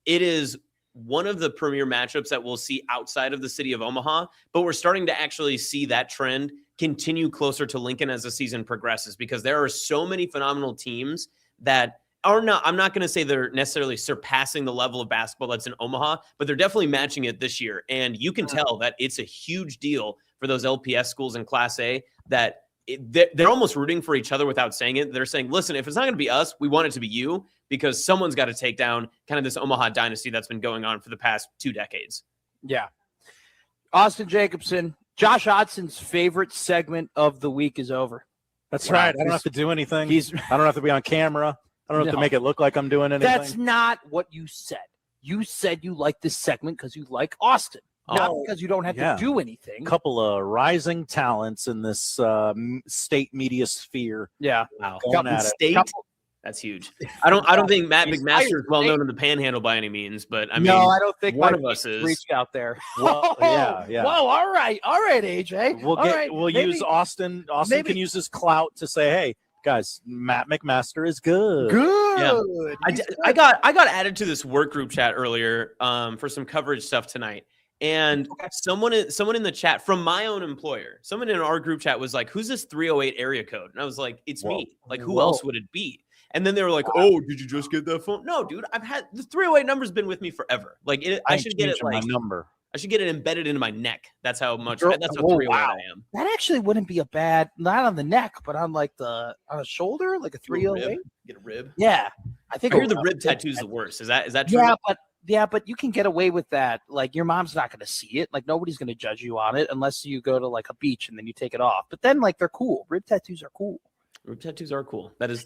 it is one of the premier matchups that we'll see outside of the city of Omaha. But we're starting to actually see that trend continue closer to Lincoln as the season progresses because there are so many phenomenal teams that are not, I'm not going to say they're necessarily surpassing the level of basketball that's in Omaha, but they're definitely matching it this year. And you can tell that it's a huge deal for those LPS schools in Class A that they're almost rooting for each other without saying it. They're saying, listen, if it's not going to be us, we want it to be you because someone's got to take down kind of this Omaha dynasty that's been going on for the past 2 decades. Yeah. Austin Jacobson, Josh Hodson's favorite segment of the week is over. That's right. I don't have to do anything. I don't have to be on camera. I don't have to make it look like I'm doing anything. That's not what you said. You said you like this segment because you like Austin. Not because you don't have to do anything. A couple of rising talents in this state media sphere. Yeah. Wow. Going at state? That's huge. I don't think Matt McMaster is well known in the Panhandle by any means, but I mean, no, I don't think one of us is reached out there. Well, yeah. Whoa, all right, AJ. We'll use Austin. Austin can use his clout to say, hey, guys, Matt McMaster is good. Yeah. I got added to this work group chat earlier for some coverage stuff tonight. And someone in the chat from my own employer, someone in our group chat was like, who's this 308 area code? And I was like, it's me. Like, who else would it be? And then they were like, oh, did you just get that phone? No, dude, I've had the 308 number's been with me forever. Like, I should get it like my number. I should get it embedded into my neck. That's how much. Girl, That's how oh, 308 wow. I am. That actually wouldn't be a bad, not on the neck, but on like on the shoulder, like a 308. Get a rib. Yeah, I think I hear the rib tattoo is the worst. Is that true? but you can get away with that. Like your mom's not going to see it. Like nobody's going to judge you on it unless you go to like a beach and then you take it off. But then like they're cool. Rib tattoos are cool. Rib tattoos are cool. That is.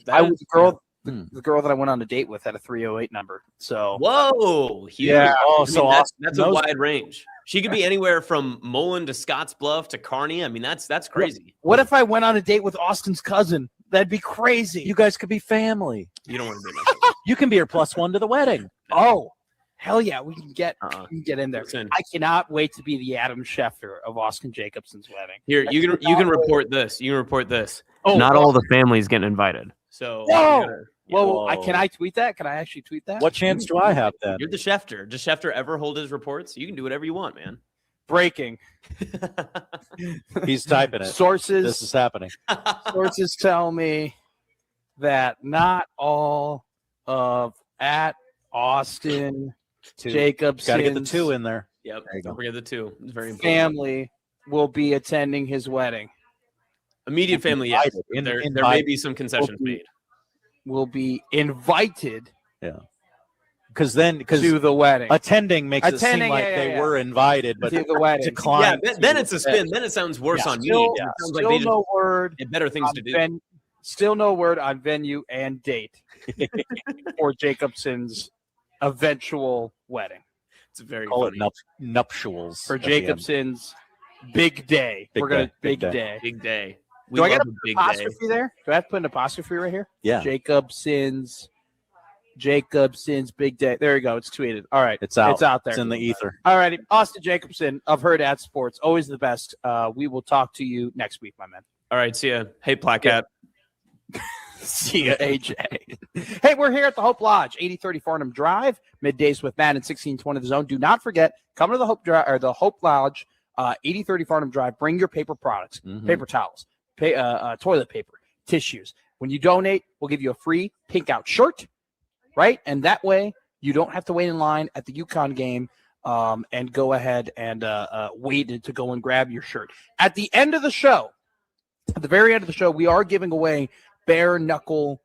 The girl that I went on a date with had a 308 number. So whoa, huge. Yeah. Oh, I mean, that's a wide range. She could be anywhere from Mullen to Scotts Bluff to Kearney. I mean, that's crazy. What if I went on a date with Austin's cousin? That'd be crazy. You guys could be family. You don't want to be my cousin. You can be her +1 to the wedding. Oh, hell yeah, we can get in there. Listen. I cannot wait to be the Adam Schefter of Austin Jacobson's wedding. Here, you can report this. You can report this. Oh, Not well. all the families getting invited. So Whoa. Can I tweet that? Can I actually tweet that? What chance do I have then? You're the Schefter. Does Schefter ever hold his reports? You can do whatever you want, man. Breaking. He's typing it. Sources. This is happening. Sources tell me that not all of at Austin Jacobson's Got to get the 2 in there. Yep. There you Don't go. forget the 2. It's very important. family will be attending his wedding. Immediate family, yes. Invited. There may be some concessions made. Will be invited Yeah. Because to the wedding. attending makes it seem Attending, like yeah, they yeah. were invited, but To the wedding. declined. Yeah, then it's a spin. Then it sounds worse on me. Still, It sounds like still they just no word. had better things on to do. Still no word on venue and date for Jacobson's eventual wedding. It's very Call funny. it nuptials For at the end. Jacobson's big day. Big We're gonna day, big big day. day. Big day. We Do I get love an a big day. apostrophe there? Do I have to put an apostrophe right here? Yeah. Jacobson's big day. There you go. It's tweeted. All right. It's out. It's out there. It's in the ether. All righty. Austin Jacobson of Herd at Sports. Always the best. We will talk to you next week, my man. All right, see ya. Hey, Placat. See ya, AJ. Hey, we're here at the Hope Lodge, 8030 Farnham Drive, middays with Matt and 1620 The Zone. Do not forget, come to the Hope Lodge, 8030 Farnham Drive. Bring your paper products, paper towels, toilet paper, tissues. When you donate, we'll give you a free pink out shirt, right? And that way, you don't have to wait in line at the UConn game and go ahead and wait to go and grab your shirt. At the end of the show, at the very end of the show, we are giving away bare knuckle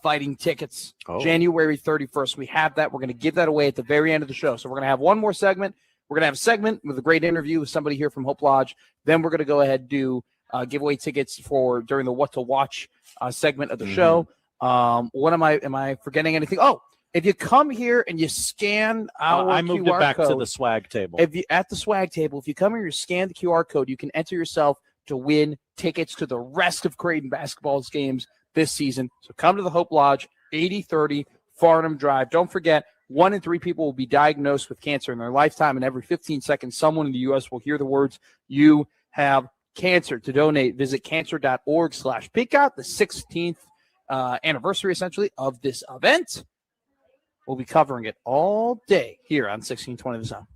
fighting tickets. January 31st. We have that. We're going to give that away at the very end of the show. So we're going to have one more segment. We're going to have a segment with a great interview with somebody here from Hope Lodge. Then we're going to go ahead and do give away tickets for during the What to Watch segment of the show. What am I forgetting anything? Oh, if you come here and you scan our I moved QR it back code, to the swag table. at the swag table, if you come here, you scan the QR code, you can enter yourself to win tickets to the rest of Creighton basketball's games this season. So come to the Hope Lodge, 8030 Farnham Drive. Don't forget, 1 in 3 people will be diagnosed with cancer in their lifetime, and every 15 seconds, someone in the U.S. will hear the words, "You have cancer." To donate, visit cancer.org/peacock, the 16th anniversary, essentially, of this event. We'll be covering it all day here on 1620 The Zone.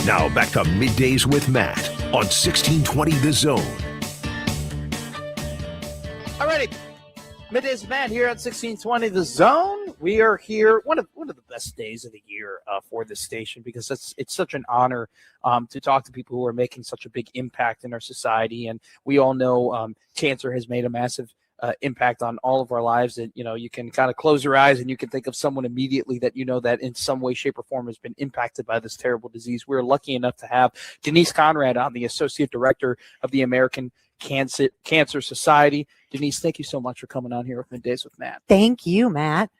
Now back to Middays with Matt on 1620 The Zone. All righty. Middays with Matt here at 1620 The Zone. We are here, one of the best days of the year for this station, because it's such an honor to talk to people who are making such a big impact in our society. And we all know cancer has made a massive impact on all of our lives. And, you can kind of close your eyes and you can think of someone immediately that that in some way, shape, or form has been impacted by this terrible disease. We're lucky enough to have Denise Conrad on, the Associate Director of the American Cancer Society. Denise, thank you so much for coming on here with Middays with Matt. Thank you, Matt.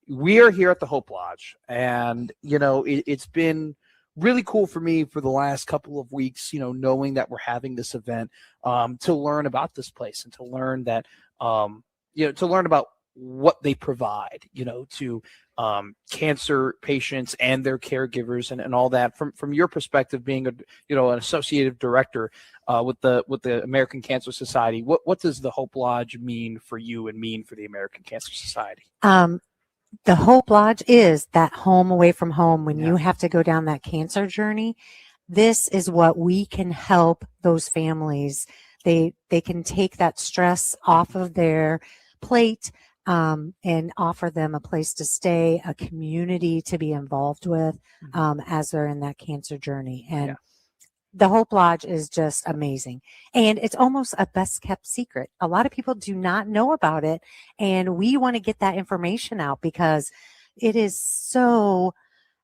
We are here at the Hope Lodge, and it's been really cool for me for the last couple of weeks, knowing that we're having this event, to learn about this place and to learn that, to learn about what they provide, to cancer patients and their caregivers and all that. From your perspective, being an associate director with the American Cancer Society, what does the Hope Lodge mean for you and mean for the American Cancer Society? The Hope Lodge is that home away from home when you have to go down that cancer journey. This is what we can help those families. They can take that stress off of their plate, and offer them a place to stay, a community to be involved with as they're in that cancer journey. And the Hope Lodge is just amazing. And it's almost a best kept secret. A lot of people do not know about it. And we want to get that information out because it is so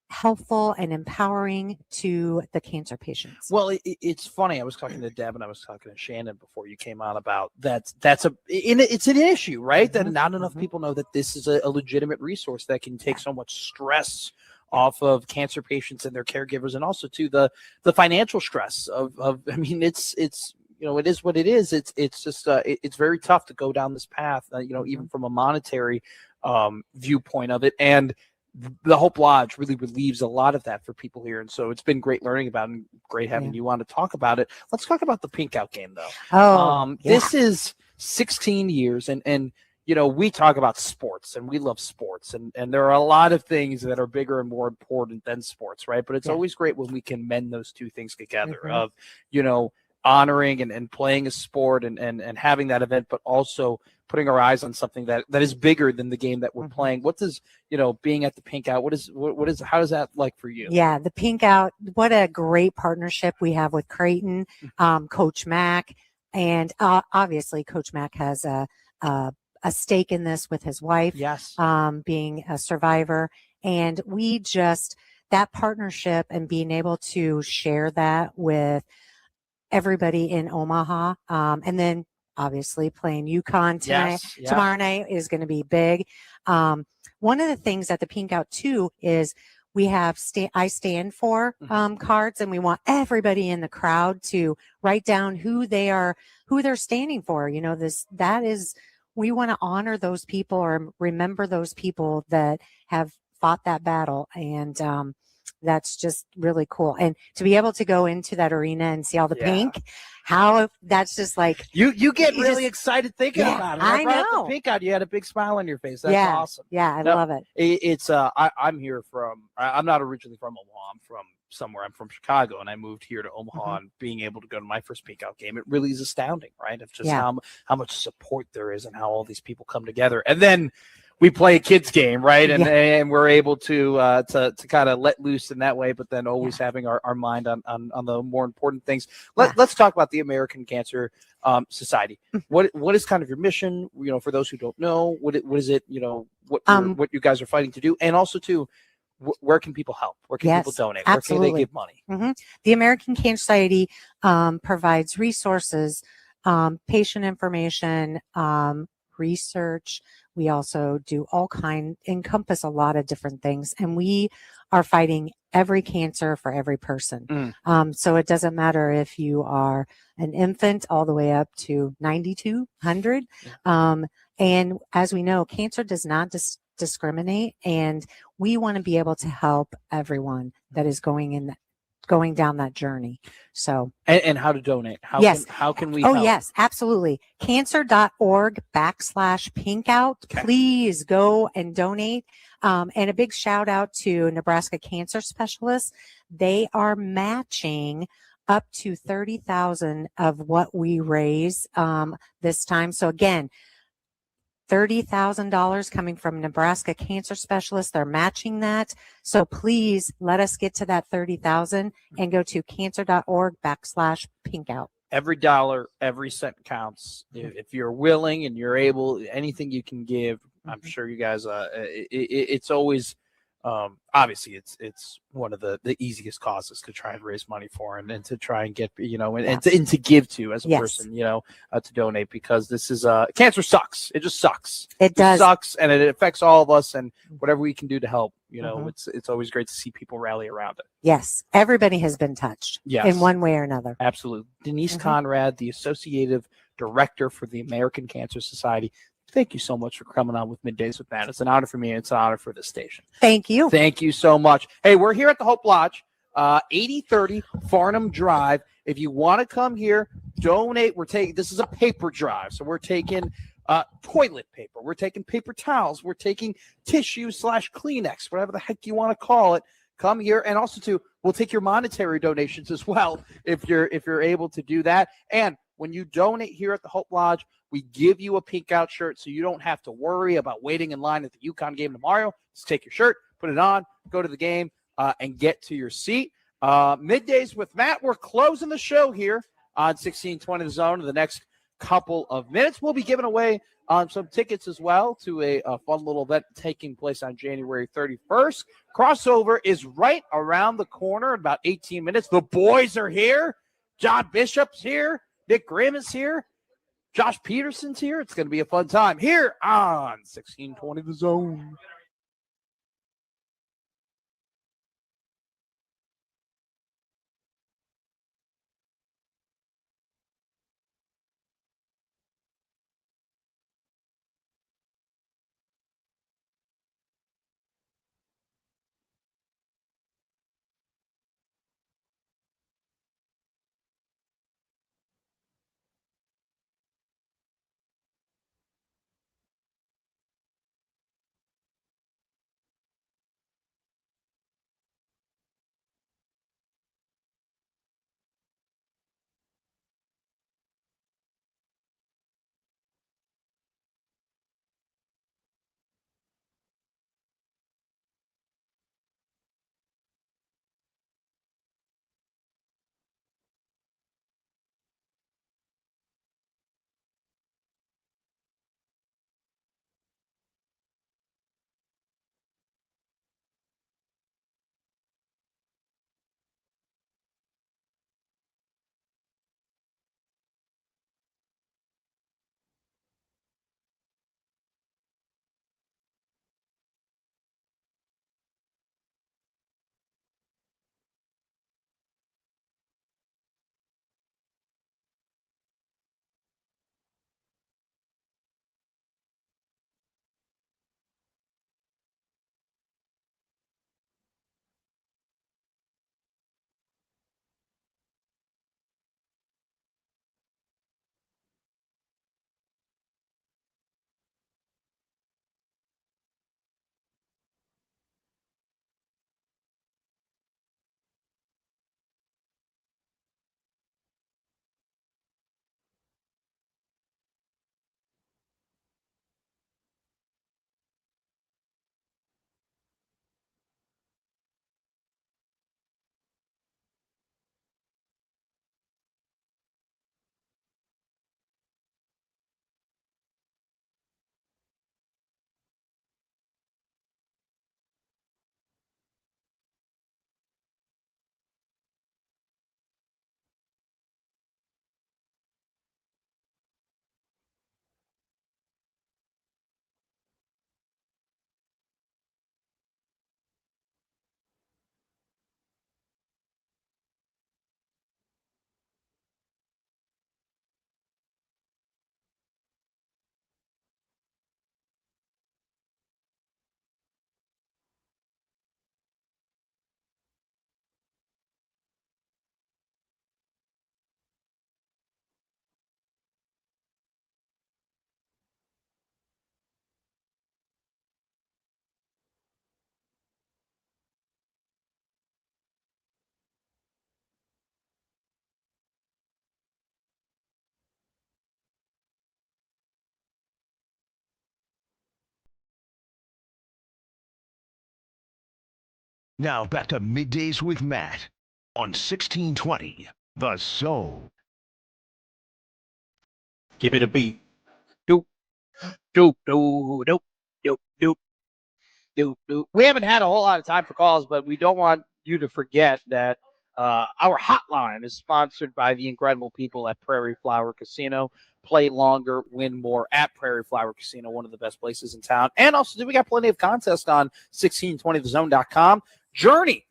helpful and empowering to the cancer patients. Well, it's funny. I was talking to Deb and I was talking to Shannon before you came on about it's an issue, right? That not enough people know that this is a legitimate resource that can take so much stress off of cancer patients and their caregivers, and also to the financial stress of I mean, it's it is what it is. It's just it's very tough to go down this path, even from a monetary viewpoint of it. And the Hope Lodge really relieves a lot of that for people here. And so it's been great learning about it and great having you on to talk about it. Let's talk about the pink out game, though. This is 16 years and we talk about sports and we love sports and there are a lot of things that are bigger and more important than sports, right? But it's always great when we can mend those two things together of, honoring and playing a sport and having that event, but also putting our eyes on something that is bigger than the game that we're playing. What does, being at the pink out, how is that like for you? Yeah, the pink out, what a great partnership we have with Creighton, Coach Mack, and obviously Coach Mack has a stake in this with his wife, being a survivor. And that partnership and being able to share that with everybody in Omaha, and then obviously playing UConn tomorrow night is going to be big. One of the things at the pink out too is we have I stand for cards, and we want everybody in the crowd to write down who they're standing for. We want to honor those people or remember those people that have fought that battle. And that's just really cool. And to be able to go into that arena and see all the pink, that's just like you get really excited thinking about it. I know. The pink out, you had a big smile on your face. That's awesome. Yeah, I love it. It's I'm here I'm not originally from Omaha. I'm from somewhere. I'm from Chicago, and I moved here to Omaha. And being able to go to my first pink out game, it really is astounding, right? Of just how much support there is and how all these people come together. And then we play a kids game, right? And we're able to kind of let loose in that way, but then always having our mind on the more important things. Let's talk about the American Cancer Society. What is kind of your mission? For those who don't know, what is it? What you guys are fighting to do, and also too, where can people help? Where can people donate? Absolutely. Where can they give money? The American Cancer Society provides resources, patient information, research. We also do encompass a lot of different things, and we are fighting every cancer for every person. So it doesn't matter if you are an infant all the way up to 9200. And as we know, cancer does not discriminate, and we want to be able to help everyone that is going in going down that journey. So, and how to donate. How can we Oh, help? yes, absolutely. Cancer.org/pinkout. Okay. Please go and donate. And a big shout out to Nebraska Cancer Specialists. They are matching up to 30,000 of what we raise this time. So again, $30,000 coming from Nebraska Cancer Specialists. They're matching that. So please let us get to that 30,000 and go to cancer.org/pinkout. Every dollar, every cent counts. If you're willing and you're able, anything you can give, I'm sure you guys. It's always obviously it's one of the easiest causes to try and raise money for, and to try and get and to give to as a person, to donate, because this is cancer sucks. It just sucks. It does. Sucks, and it affects all of us. And whatever we can do to help, it's always great to see people rally around it. Yes, everybody has been touched in one way or another. Absolutely. Denise Conrad, the Associative Director for the American Cancer Society. Thank you so much for coming on with Middays with Matt. It's an honor for me, and it's an honor for the station. Thank you. Thank you so much. Hey, we're here at the Hope Lodge, 8030 Farnham Drive. If you want to come here, donate. This is a paper drive, so we're taking toilet paper. We're taking paper towels. We're taking tissue/Kleenex, whatever the heck you want to call it. Come here, and also we'll take your monetary donations as well if you're able to do that. And when you donate here at the Hope Lodge, we give you a Pink Out shirt, so you don't have to worry about waiting in line at the UConn game tomorrow. Just take your shirt, put it on, go to the game, and get to your seat. Middays with Matt. We're closing the show here on 1620 The Zone in the next couple of minutes. We'll be giving away some tickets as well to a fun little event taking place on January 31st. Crossover is right around the corner in about 18 minutes. The boys are here. John Bishop's here. Nick Grimm is here. Josh Peterson's here. It's going to be a fun time here on 1620 The Zone. Now back to Middays with Matt on 1620 The Zone. Give it a beat. Doop, doop, doop, doop, doop, doop, doop, doop. We haven't had a whole lot of time for calls, but we don't want you to forget that our hotline is sponsored by the incredible people at Prairie Flower Casino. Play longer, win more at Prairie Flower Casino, one of the best places in town. And also, we got plenty of contests on 1620thezone.com. Journey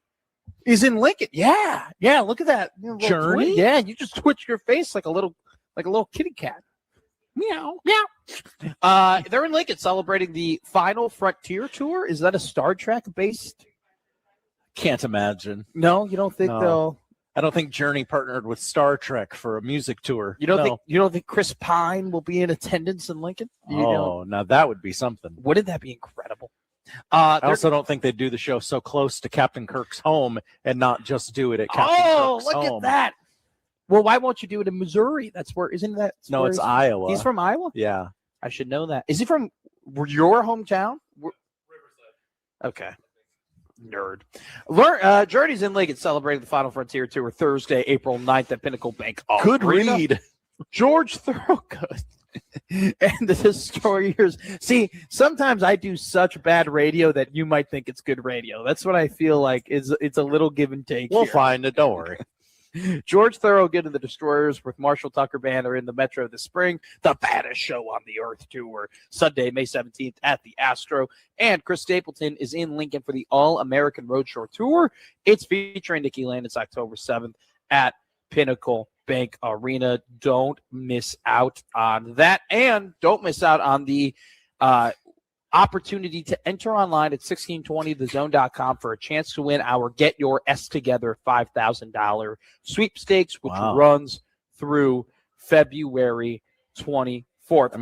is in Lincoln. Yeah, look at that. Journey? Twitch. Yeah, you just twitch your face like a little kitty cat. Meow, meow. They're in Lincoln celebrating the Final Frontier Tour. Is that a Star Trek based? Can't imagine. No, you don't think they'll? I don't think Journey partnered with Star Trek for a music tour. You don't think Chris Pine will be in attendance in Lincoln? Now that would be something. Wouldn't that be incredible? I also don't think they'd do the show so close to Captain Kirk's home and not just do it at Captain Kirk's home. Look at that. Well, why won't you do it in Missouri? That's where, isn't that? No, it's Iowa. He's from Iowa? Yeah. I should know that. Is he from your hometown? Riverside. Okay. Nerd. Journey's in Lincoln celebrating the Final Frontier Tour Thursday, April 9th at Pinnacle Bank Arena. Good read. George Thorogood and the Destroyers. See, sometimes I do such bad radio that you might think it's good radio. That's what I feel like. It's a little give and take. We'll here. find it. Don't worry. George Thorogood and the Destroyers with Marshall Tucker Band are in the Metro this spring. The baddest show on the earth tour. Sunday, May 17th at the Astro. And Chris Stapleton is in Lincoln for the All-American Roadshow Tour. It's featuring Nikki Landis October 7th at Pinnacle Bank Arena. Don't miss out on that. And don't miss out on the opportunity to enter online at 1620thezone.com for a chance to win our Get Your S Together $5,000 sweepstakes, which runs through February 24th.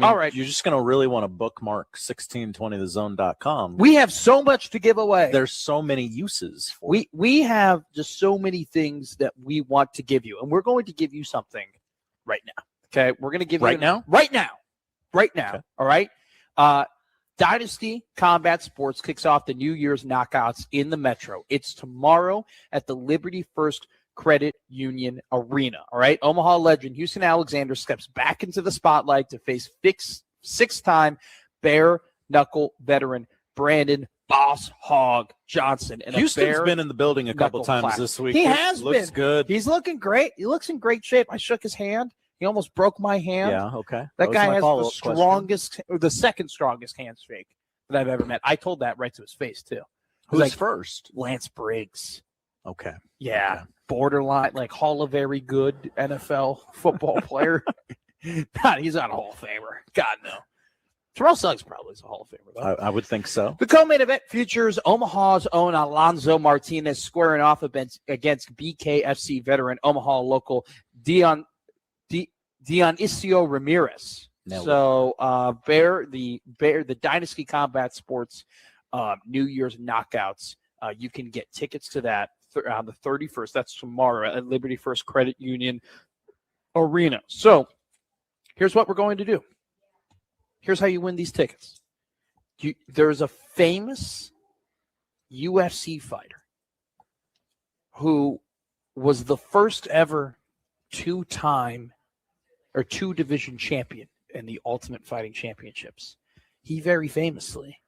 All right. You're just going to really want to bookmark 1620thezone.com. We have so much to give away. There's so many uses for it. We have just so many things that we want to give you, and we're going to give you something right now. Okay? We're going to give you Right now. Okay. All right? Dynasty Combat Sports kicks off the New Year's knockouts in the Metro. It's tomorrow at the Liberty First Credit Union Arena. All right. Omaha legend Houston Alexander steps back into the spotlight to face six-time bare knuckle veteran Brandon Boss Hog Johnson. And Houston's been in the building a couple times this week. He has looks been. good. He's looking great. He looks in great shape. I shook his hand. He almost broke my hand. Yeah, okay. That guy has the second strongest handshake that I've ever met. I told that right to his face, too. Who's first? Lance Briggs. Okay. Yeah. Okay. Borderline, like Hall of Very Good NFL football player. God, he's not a Hall of Famer. God, no. Terrell Suggs probably is a Hall of Famer, though. I would think so. The co-main event features Omaha's own Alonzo Martinez squaring off against BKFC veteran Omaha local Dionisio Ramirez. The Dynasty Combat Sports New Year's knockouts. You can get tickets to that on the 31st. That's tomorrow at Liberty First Credit Union Arena. So here's what we're going to do. Here's how you win these tickets. There's a famous UFC fighter who was the first ever two-division champion in the Ultimate Fighting Championships. He very famously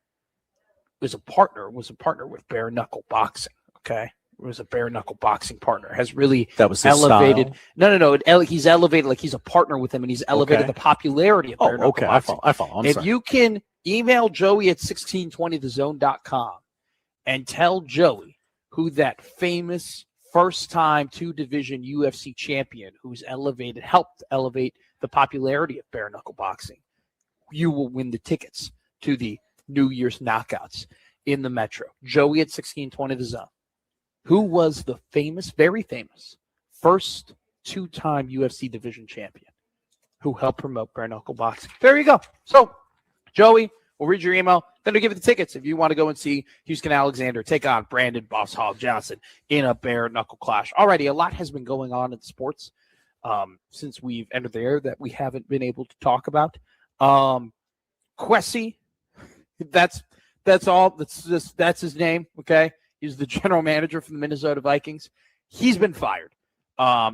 was a partner with bare knuckle boxing. Okay, was a bare knuckle boxing partner. Has really elevated. Style. No. He's elevated, like he's a partner with him, and he's elevated the popularity of bare knuckle boxing. I follow. If you can email Joey at 1620thezone.com and tell Joey who that famous first-time two-division UFC champion who's helped elevate the popularity of bare knuckle boxing, you will win the tickets to the New Year's knockouts in the Metro. Joey at 1620 The Zone. Who was the very famous, first two-time UFC division champion who helped promote bare knuckle boxing? There you go. So, Joey, we'll read your email. Then we'll give you the tickets if you want to go and see Houston Alexander take on Brandon Boss Hog Johnson in a bare knuckle clash. Alrighty, a lot has been going on in sports since we've entered the air that we haven't been able to talk about. Quessy, that's all. That's his name. Okay. He's the general manager for the Minnesota Vikings. He's been fired.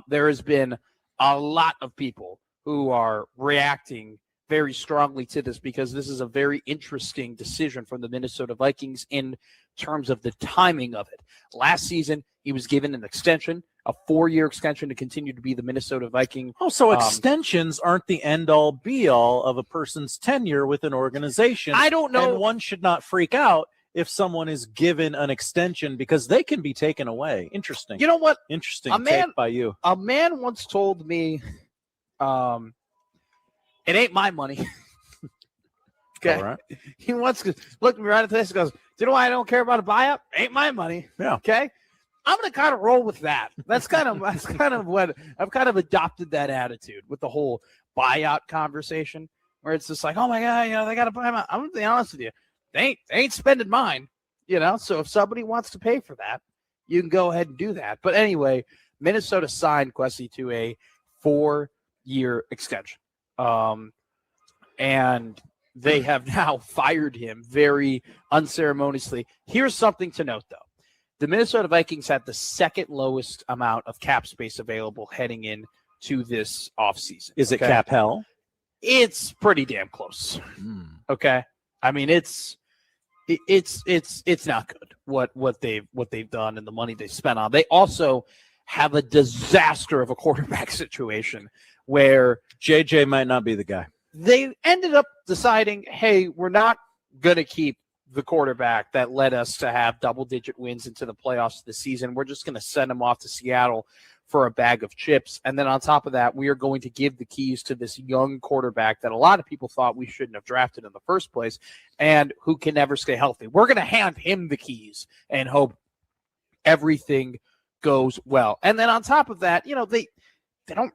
There has been a lot of people who are reacting very strongly to this because this is a very interesting decision from the Minnesota Vikings in terms of the timing of it. Last season, he was given an extension, a 4-year extension to continue to be the Minnesota Viking. Oh, so extensions aren't the end-all, be-all of a person's tenure with an organization. I don't know. And one should not freak out if someone is given an extension because they can be taken away. Interesting. You know what? Interesting take by you. A man once told me, it ain't my money. Okay. All right. He once looked me right at this and goes, do you know why I don't care about a buyout? Ain't my money. Yeah. Okay. I'm going to kind of roll with that. That's kind of what I've kind of adopted that attitude with the whole buyout conversation where it's just like, oh my God, they got to buy him out. I'm going to be honest with you. They ain't spending mine, so if somebody wants to pay for that, you can go ahead and do that. But anyway, Minnesota signed Kwesi to a 4-year extension. And they have now fired him very unceremoniously. Here's something to note, though. The Minnesota Vikings had the second lowest amount of cap space available heading in to this offseason. Is it cap hell? It's pretty damn close. Okay. I mean, it's not good what they've done and the money they spent on. They also have a disaster of a quarterback situation where JJ might not be the guy. They ended up deciding, hey, we're not going to keep the quarterback that led us to have double-digit wins into the playoffs this season. We're just going to send him off to Seattle for a bag of chips. And then on top of that, we are going to give the keys to this young quarterback that a lot of people thought we shouldn't have drafted in the first place and who can never stay healthy. We're going to hand him the keys and hope everything goes well. And then on top of that, they don't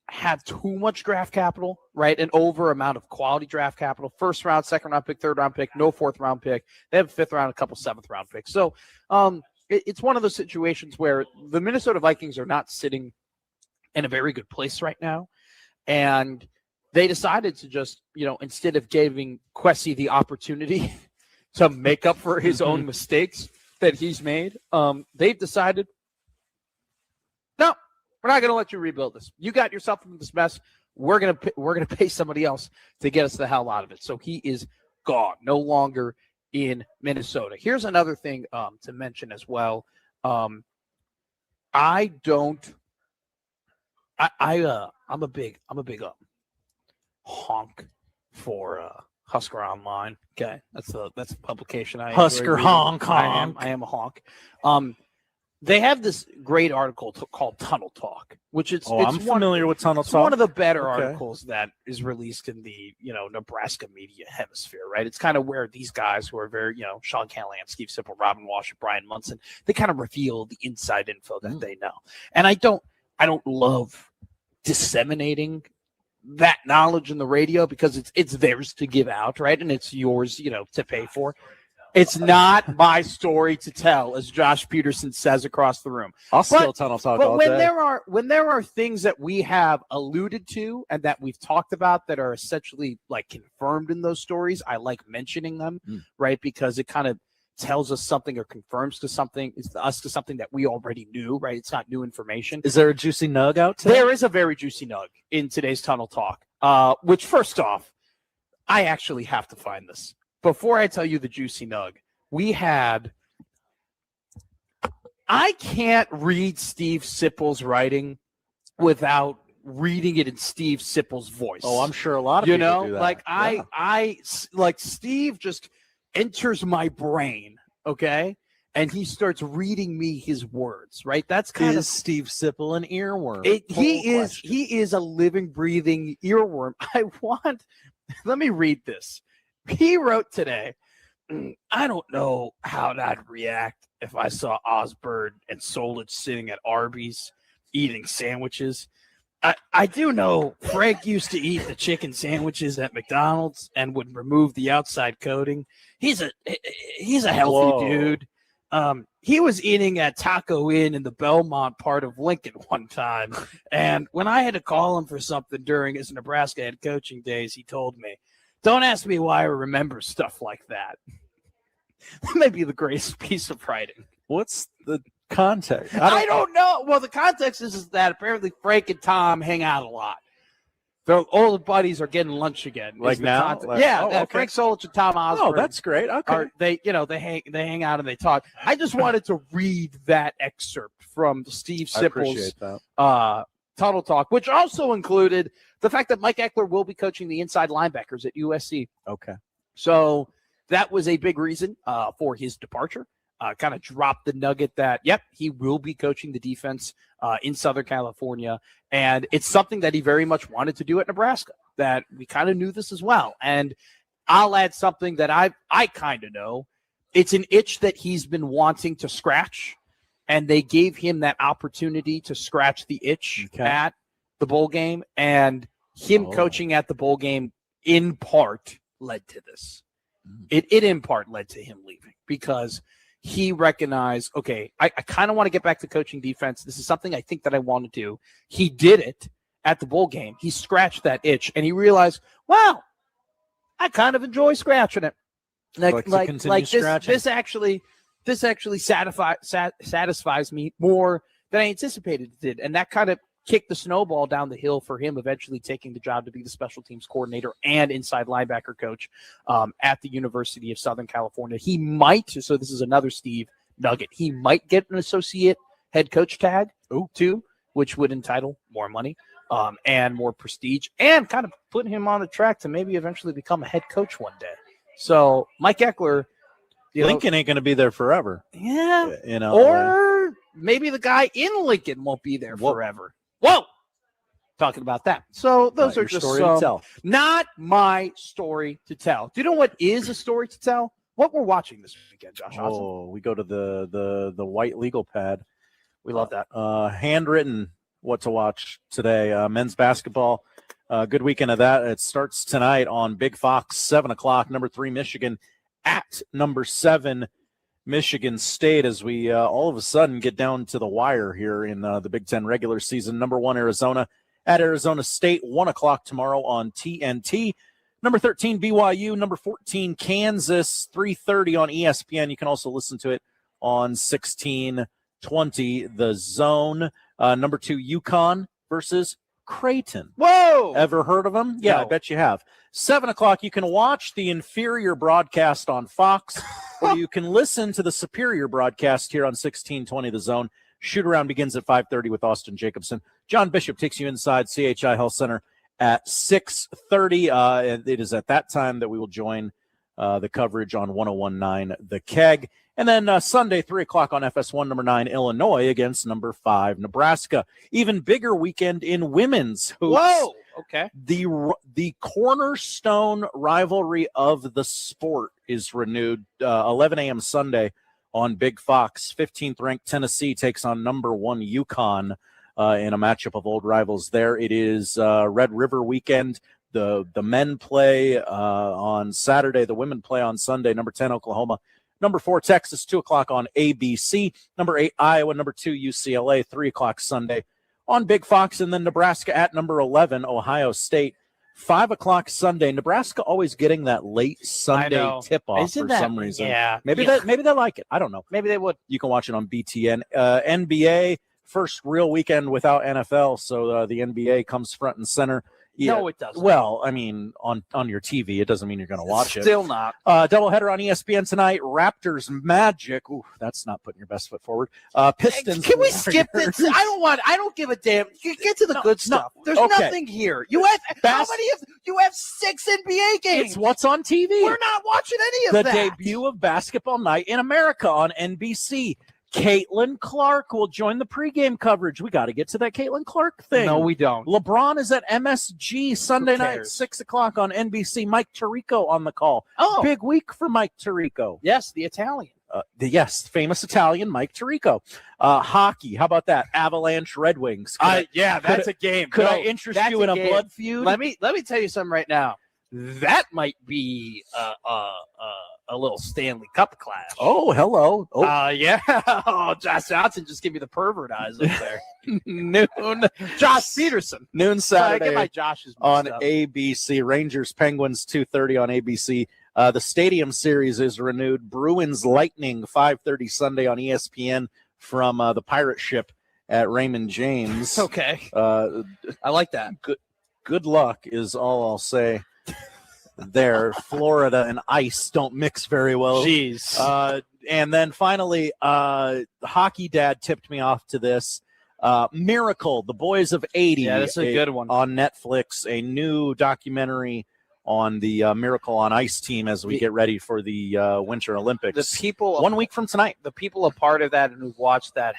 have too much draft capital, right? An over amount of quality draft capital. First round, second round pick, third round pick, no fourth round pick. They have a fifth round, a couple seventh round picks. So it's one of those situations where the Minnesota Vikings are not sitting in a very good place right now. And they decided to just, instead of giving Kwesi the opportunity to make up for his own mistakes that he's made, they've decided, no, we're not going to let you rebuild this. You got yourself into this mess. We're gonna pay somebody else to get us the hell out of it. So he is gone, no longer in Minnesota. Here's another thing to mention as well. I'm a big honk for Husker Online. Okay, that's a publication. Husker honk. I am a honk. They have this great article called Tunnel Talk, which I'm familiar with Tunnel Talk. One of the better articles that is released in the Nebraska media hemisphere, right? It's kind of where these guys who are very Sean Callahan, Steve Sipple, Robin Walsh, and Brian Munson, they kind of reveal the inside info that they know. And I don't love disseminating that knowledge in the radio because it's theirs to give out, right? And it's yours, to pay for. It's not my story to tell, as Josh Peterson says across the room. I'll still Tunnel Talk all day. But when there are things that we have alluded to and that we've talked about that are essentially like confirmed in those stories, I like mentioning them, right? Because it kind of tells us something or confirms to something that we already knew, right? It's not new information. Is there a juicy nug out today? There is a very juicy nug in today's Tunnel Talk, which first off, I actually have to find this. Before I tell you the juicy nug, I can't read Steve Sipple's writing without reading it in Steve Sipple's voice. Oh, I'm sure a lot of people do that. Like I Steve just enters my brain, okay? And he starts reading me his words, right? That's kind of Steve Sipple an earworm. He is a living, breathing earworm. Let me read this. He wrote today, I don't know how I'd react if I saw Osborne and Solich sitting at Arby's eating sandwiches. I do know Frank used to eat the chicken sandwiches at McDonald's and would remove the outside coating. He's a healthy dude. He was eating at Taco Inn in the Belmont part of Lincoln one time. And when I had to call him for something during his Nebraska head coaching days, he told me, don't ask me why I remember stuff like that. That may be the greatest piece of writing What's the context? I don't know. Well, the context is that apparently Frank and Tom hang out a lot. Their old buddies are getting lunch again. Like now? Yeah, Frank Solich and Tom Osborne. Oh, that's great. Okay. They hang out and they talk. I just wanted to read that excerpt from Steve Sipple's Tunnel Talk, which also included the fact that Mike Eckler will be coaching the inside linebackers at USC. Okay. So that was a big reason for his departure. Kind of dropped the nugget that, he will be coaching the defense in Southern California. And it's something that he very much wanted to do at Nebraska, that we kind of knew this as well. And I'll add something that I kind of know. It's an itch that he's been wanting to scratch, and they gave him that opportunity to scratch the itch at the bowl game. And him coaching at the bowl game in part led to this. It in part led to him leaving because he recognized, okay, I kind of want to get back to coaching defense. This is something I think that I want to do. He did it at the bowl game. He scratched that itch, and he realized, wow, I kind of enjoy scratching it. Like this actually satisfies me more than I anticipated it did. And that kind of kicked the snowball down the hill for him eventually taking the job to be the special teams coordinator and inside linebacker coach at the University of Southern California. He might, so this is another Steve nugget, he might get an associate head coach tag too, which would entitle more money and more prestige and kind of put him on the track to maybe eventually become a head coach one day. So Mike Eckler, Lincoln ain't going to be there forever. Yeah. Or maybe the guy in Lincoln won't be there forever. Whoa! Talking about that. So those are just not my story to tell. Do you know what is a story to tell? What we're watching this weekend, Josh. Oh, we go to the white legal pad. We love that. Handwritten what to watch today. Men's basketball. Good weekend of that. It starts tonight on Big Fox, 7 o'clock. Number 3, Michigan at number 7, Michigan State, as we all of a sudden get down to the wire here in the Big Ten regular season. Number 1, Arizona at Arizona State, 1 o'clock tomorrow on TNT. Number 13, BYU. Number 14, Kansas, 3:30 on ESPN. You can also listen to it on 1620 The Zone. Number 2, UConn versus Creighton. Whoa! Ever heard of them? Yeah, No. I bet you have. 7 o'clock, you can watch the inferior broadcast on Fox, or you can listen to the superior broadcast here on 1620 The Zone. Shoot-around begins at 5:30 with Austin Jacobson. John Bishop takes you inside CHI Health Center at 6:30. And it is at that time that we will join the coverage on 101.9 The Keg. And then Sunday, 3 o'clock on FS1, number 9, Illinois against number 5, Nebraska. Even bigger weekend in women's hoops. Whoa! Okay. The cornerstone rivalry of the sport is renewed 11 a.m. Sunday on Big Fox. 15th ranked Tennessee takes on number 1 UConn in a matchup of old rivals there. It is Red River weekend. The men play on Saturday. The women play on Sunday. Number 10, Oklahoma. Number 4, Texas, 2 o'clock on ABC. Number 8, Iowa. Number 2, UCLA, 3 o'clock Sunday on Big Fox. And then Nebraska at number 11, Ohio State, 5 o'clock Sunday. Nebraska always getting that late Sunday tip-off for some reason. Yeah. Maybe they like it. I don't know. Maybe they would. You can watch it on BTN. NBA, first real weekend without NFL, so the NBA comes front and center. Yeah. No, it doesn't. Well, I mean, on your TV, it doesn't mean you're going to watch it. Still not. Doubleheader on ESPN tonight. Raptors Magic. Ooh, that's not putting your best foot forward. Pistons. Can we skip this? I don't give a damn. Get to the good stuff. There's nothing here. You have you have 6 NBA games. It's what's on TV. We're not watching any of the that. debut of Basketball Night in America on NBC. Caitlin Clark will join the pregame coverage. We got to get to that Caitlin Clark thing. No, we don't. LeBron is at MSG Sunday night, 6 o'clock on NBC. Mike Tirico on the call. Oh. Big week for Mike Tirico. Yes, the Italian. Famous Italian Mike Tirico. Hockey, how about that? Avalanche Red Wings. That's a game. Could I interest you in a blood feud? Let me tell you something right now. That might be a little Stanley Cup clash. Oh, hello. Yeah. Oh, Josh Johnson just gave me the pervert eyes up there. Noon. Josh Peterson. Noon Saturday I get my Josh's on up. ABC. Rangers Penguins 2:30 on ABC. The Stadium Series is renewed. Bruins Lightning, 5:30 Sunday on ESPN from the pirate ship at Raymond James. Okay. I like that. Good luck is all I'll say there. Florida and ice don't mix very well. Jeez. And then finally, Hockey Dad tipped me off to this. Miracle, The Boys of 80. Yeah, that's a good one. On Netflix, a new documentary on the Miracle on Ice team as we get ready for the Winter Olympics. The people 1 week from tonight. The people a part of that and who've watched that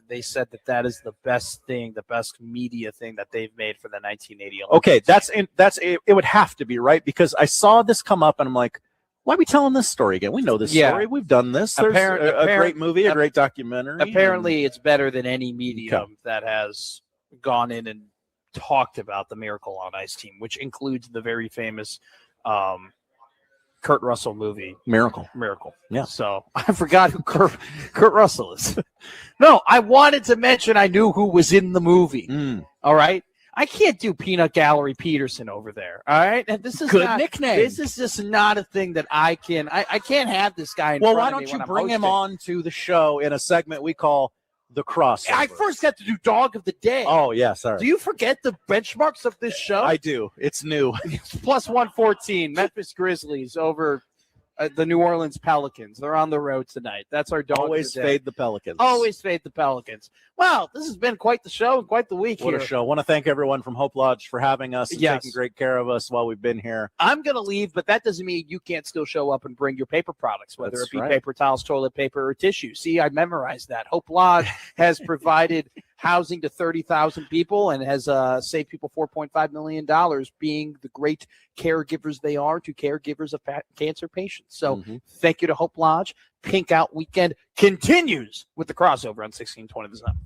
they said that is the best thing, the best media thing that they've made for the 1980 Olympics. Okay, it would have to be, right? Because I saw this come up and I'm like, why are we telling this story again? We know this story. We've done this. There's a great movie, a great documentary. Apparently, it's better than any medium that has gone in and talked about the Miracle on Ice team, which includes the very famous Kurt Russell movie, Miracle. Yeah. So I forgot who Kurt Russell is. No, I wanted to mention I knew who was in the movie. All right. I can't do Peanut Gallery Peterson over there. All right. And this is good nickname. This is just not a thing that I can. I can't have this guy. Well, why don't you bring him on to the show in a segment we call The Crossover? I first got to do Dog of the Day. Oh, yeah. Sorry. Do you forget the benchmarks of this show? I do. It's new. Plus 114, Memphis Grizzlies over the New Orleans Pelicans. They're on the road tonight. That's our Dog Always of the Day. fade the Pelicans. Always fade the Pelicans. Well, this has been quite the show and quite the week What here. a show. I want to thank everyone from Hope Lodge for having us and taking great care of us while we've been here. I'm going to leave, but that doesn't mean you can't still show up and bring your paper products, whether That's it be right. paper towels, toilet paper, or tissue. See, I memorized that. Hope Lodge has provided housing to 30,000 people and has saved people $4.5 million, being the great caregivers they are to caregivers of cancer patients. So thank you to Hope Lodge. Pink Out Weekend continues with the crossover on 1620 The Zone.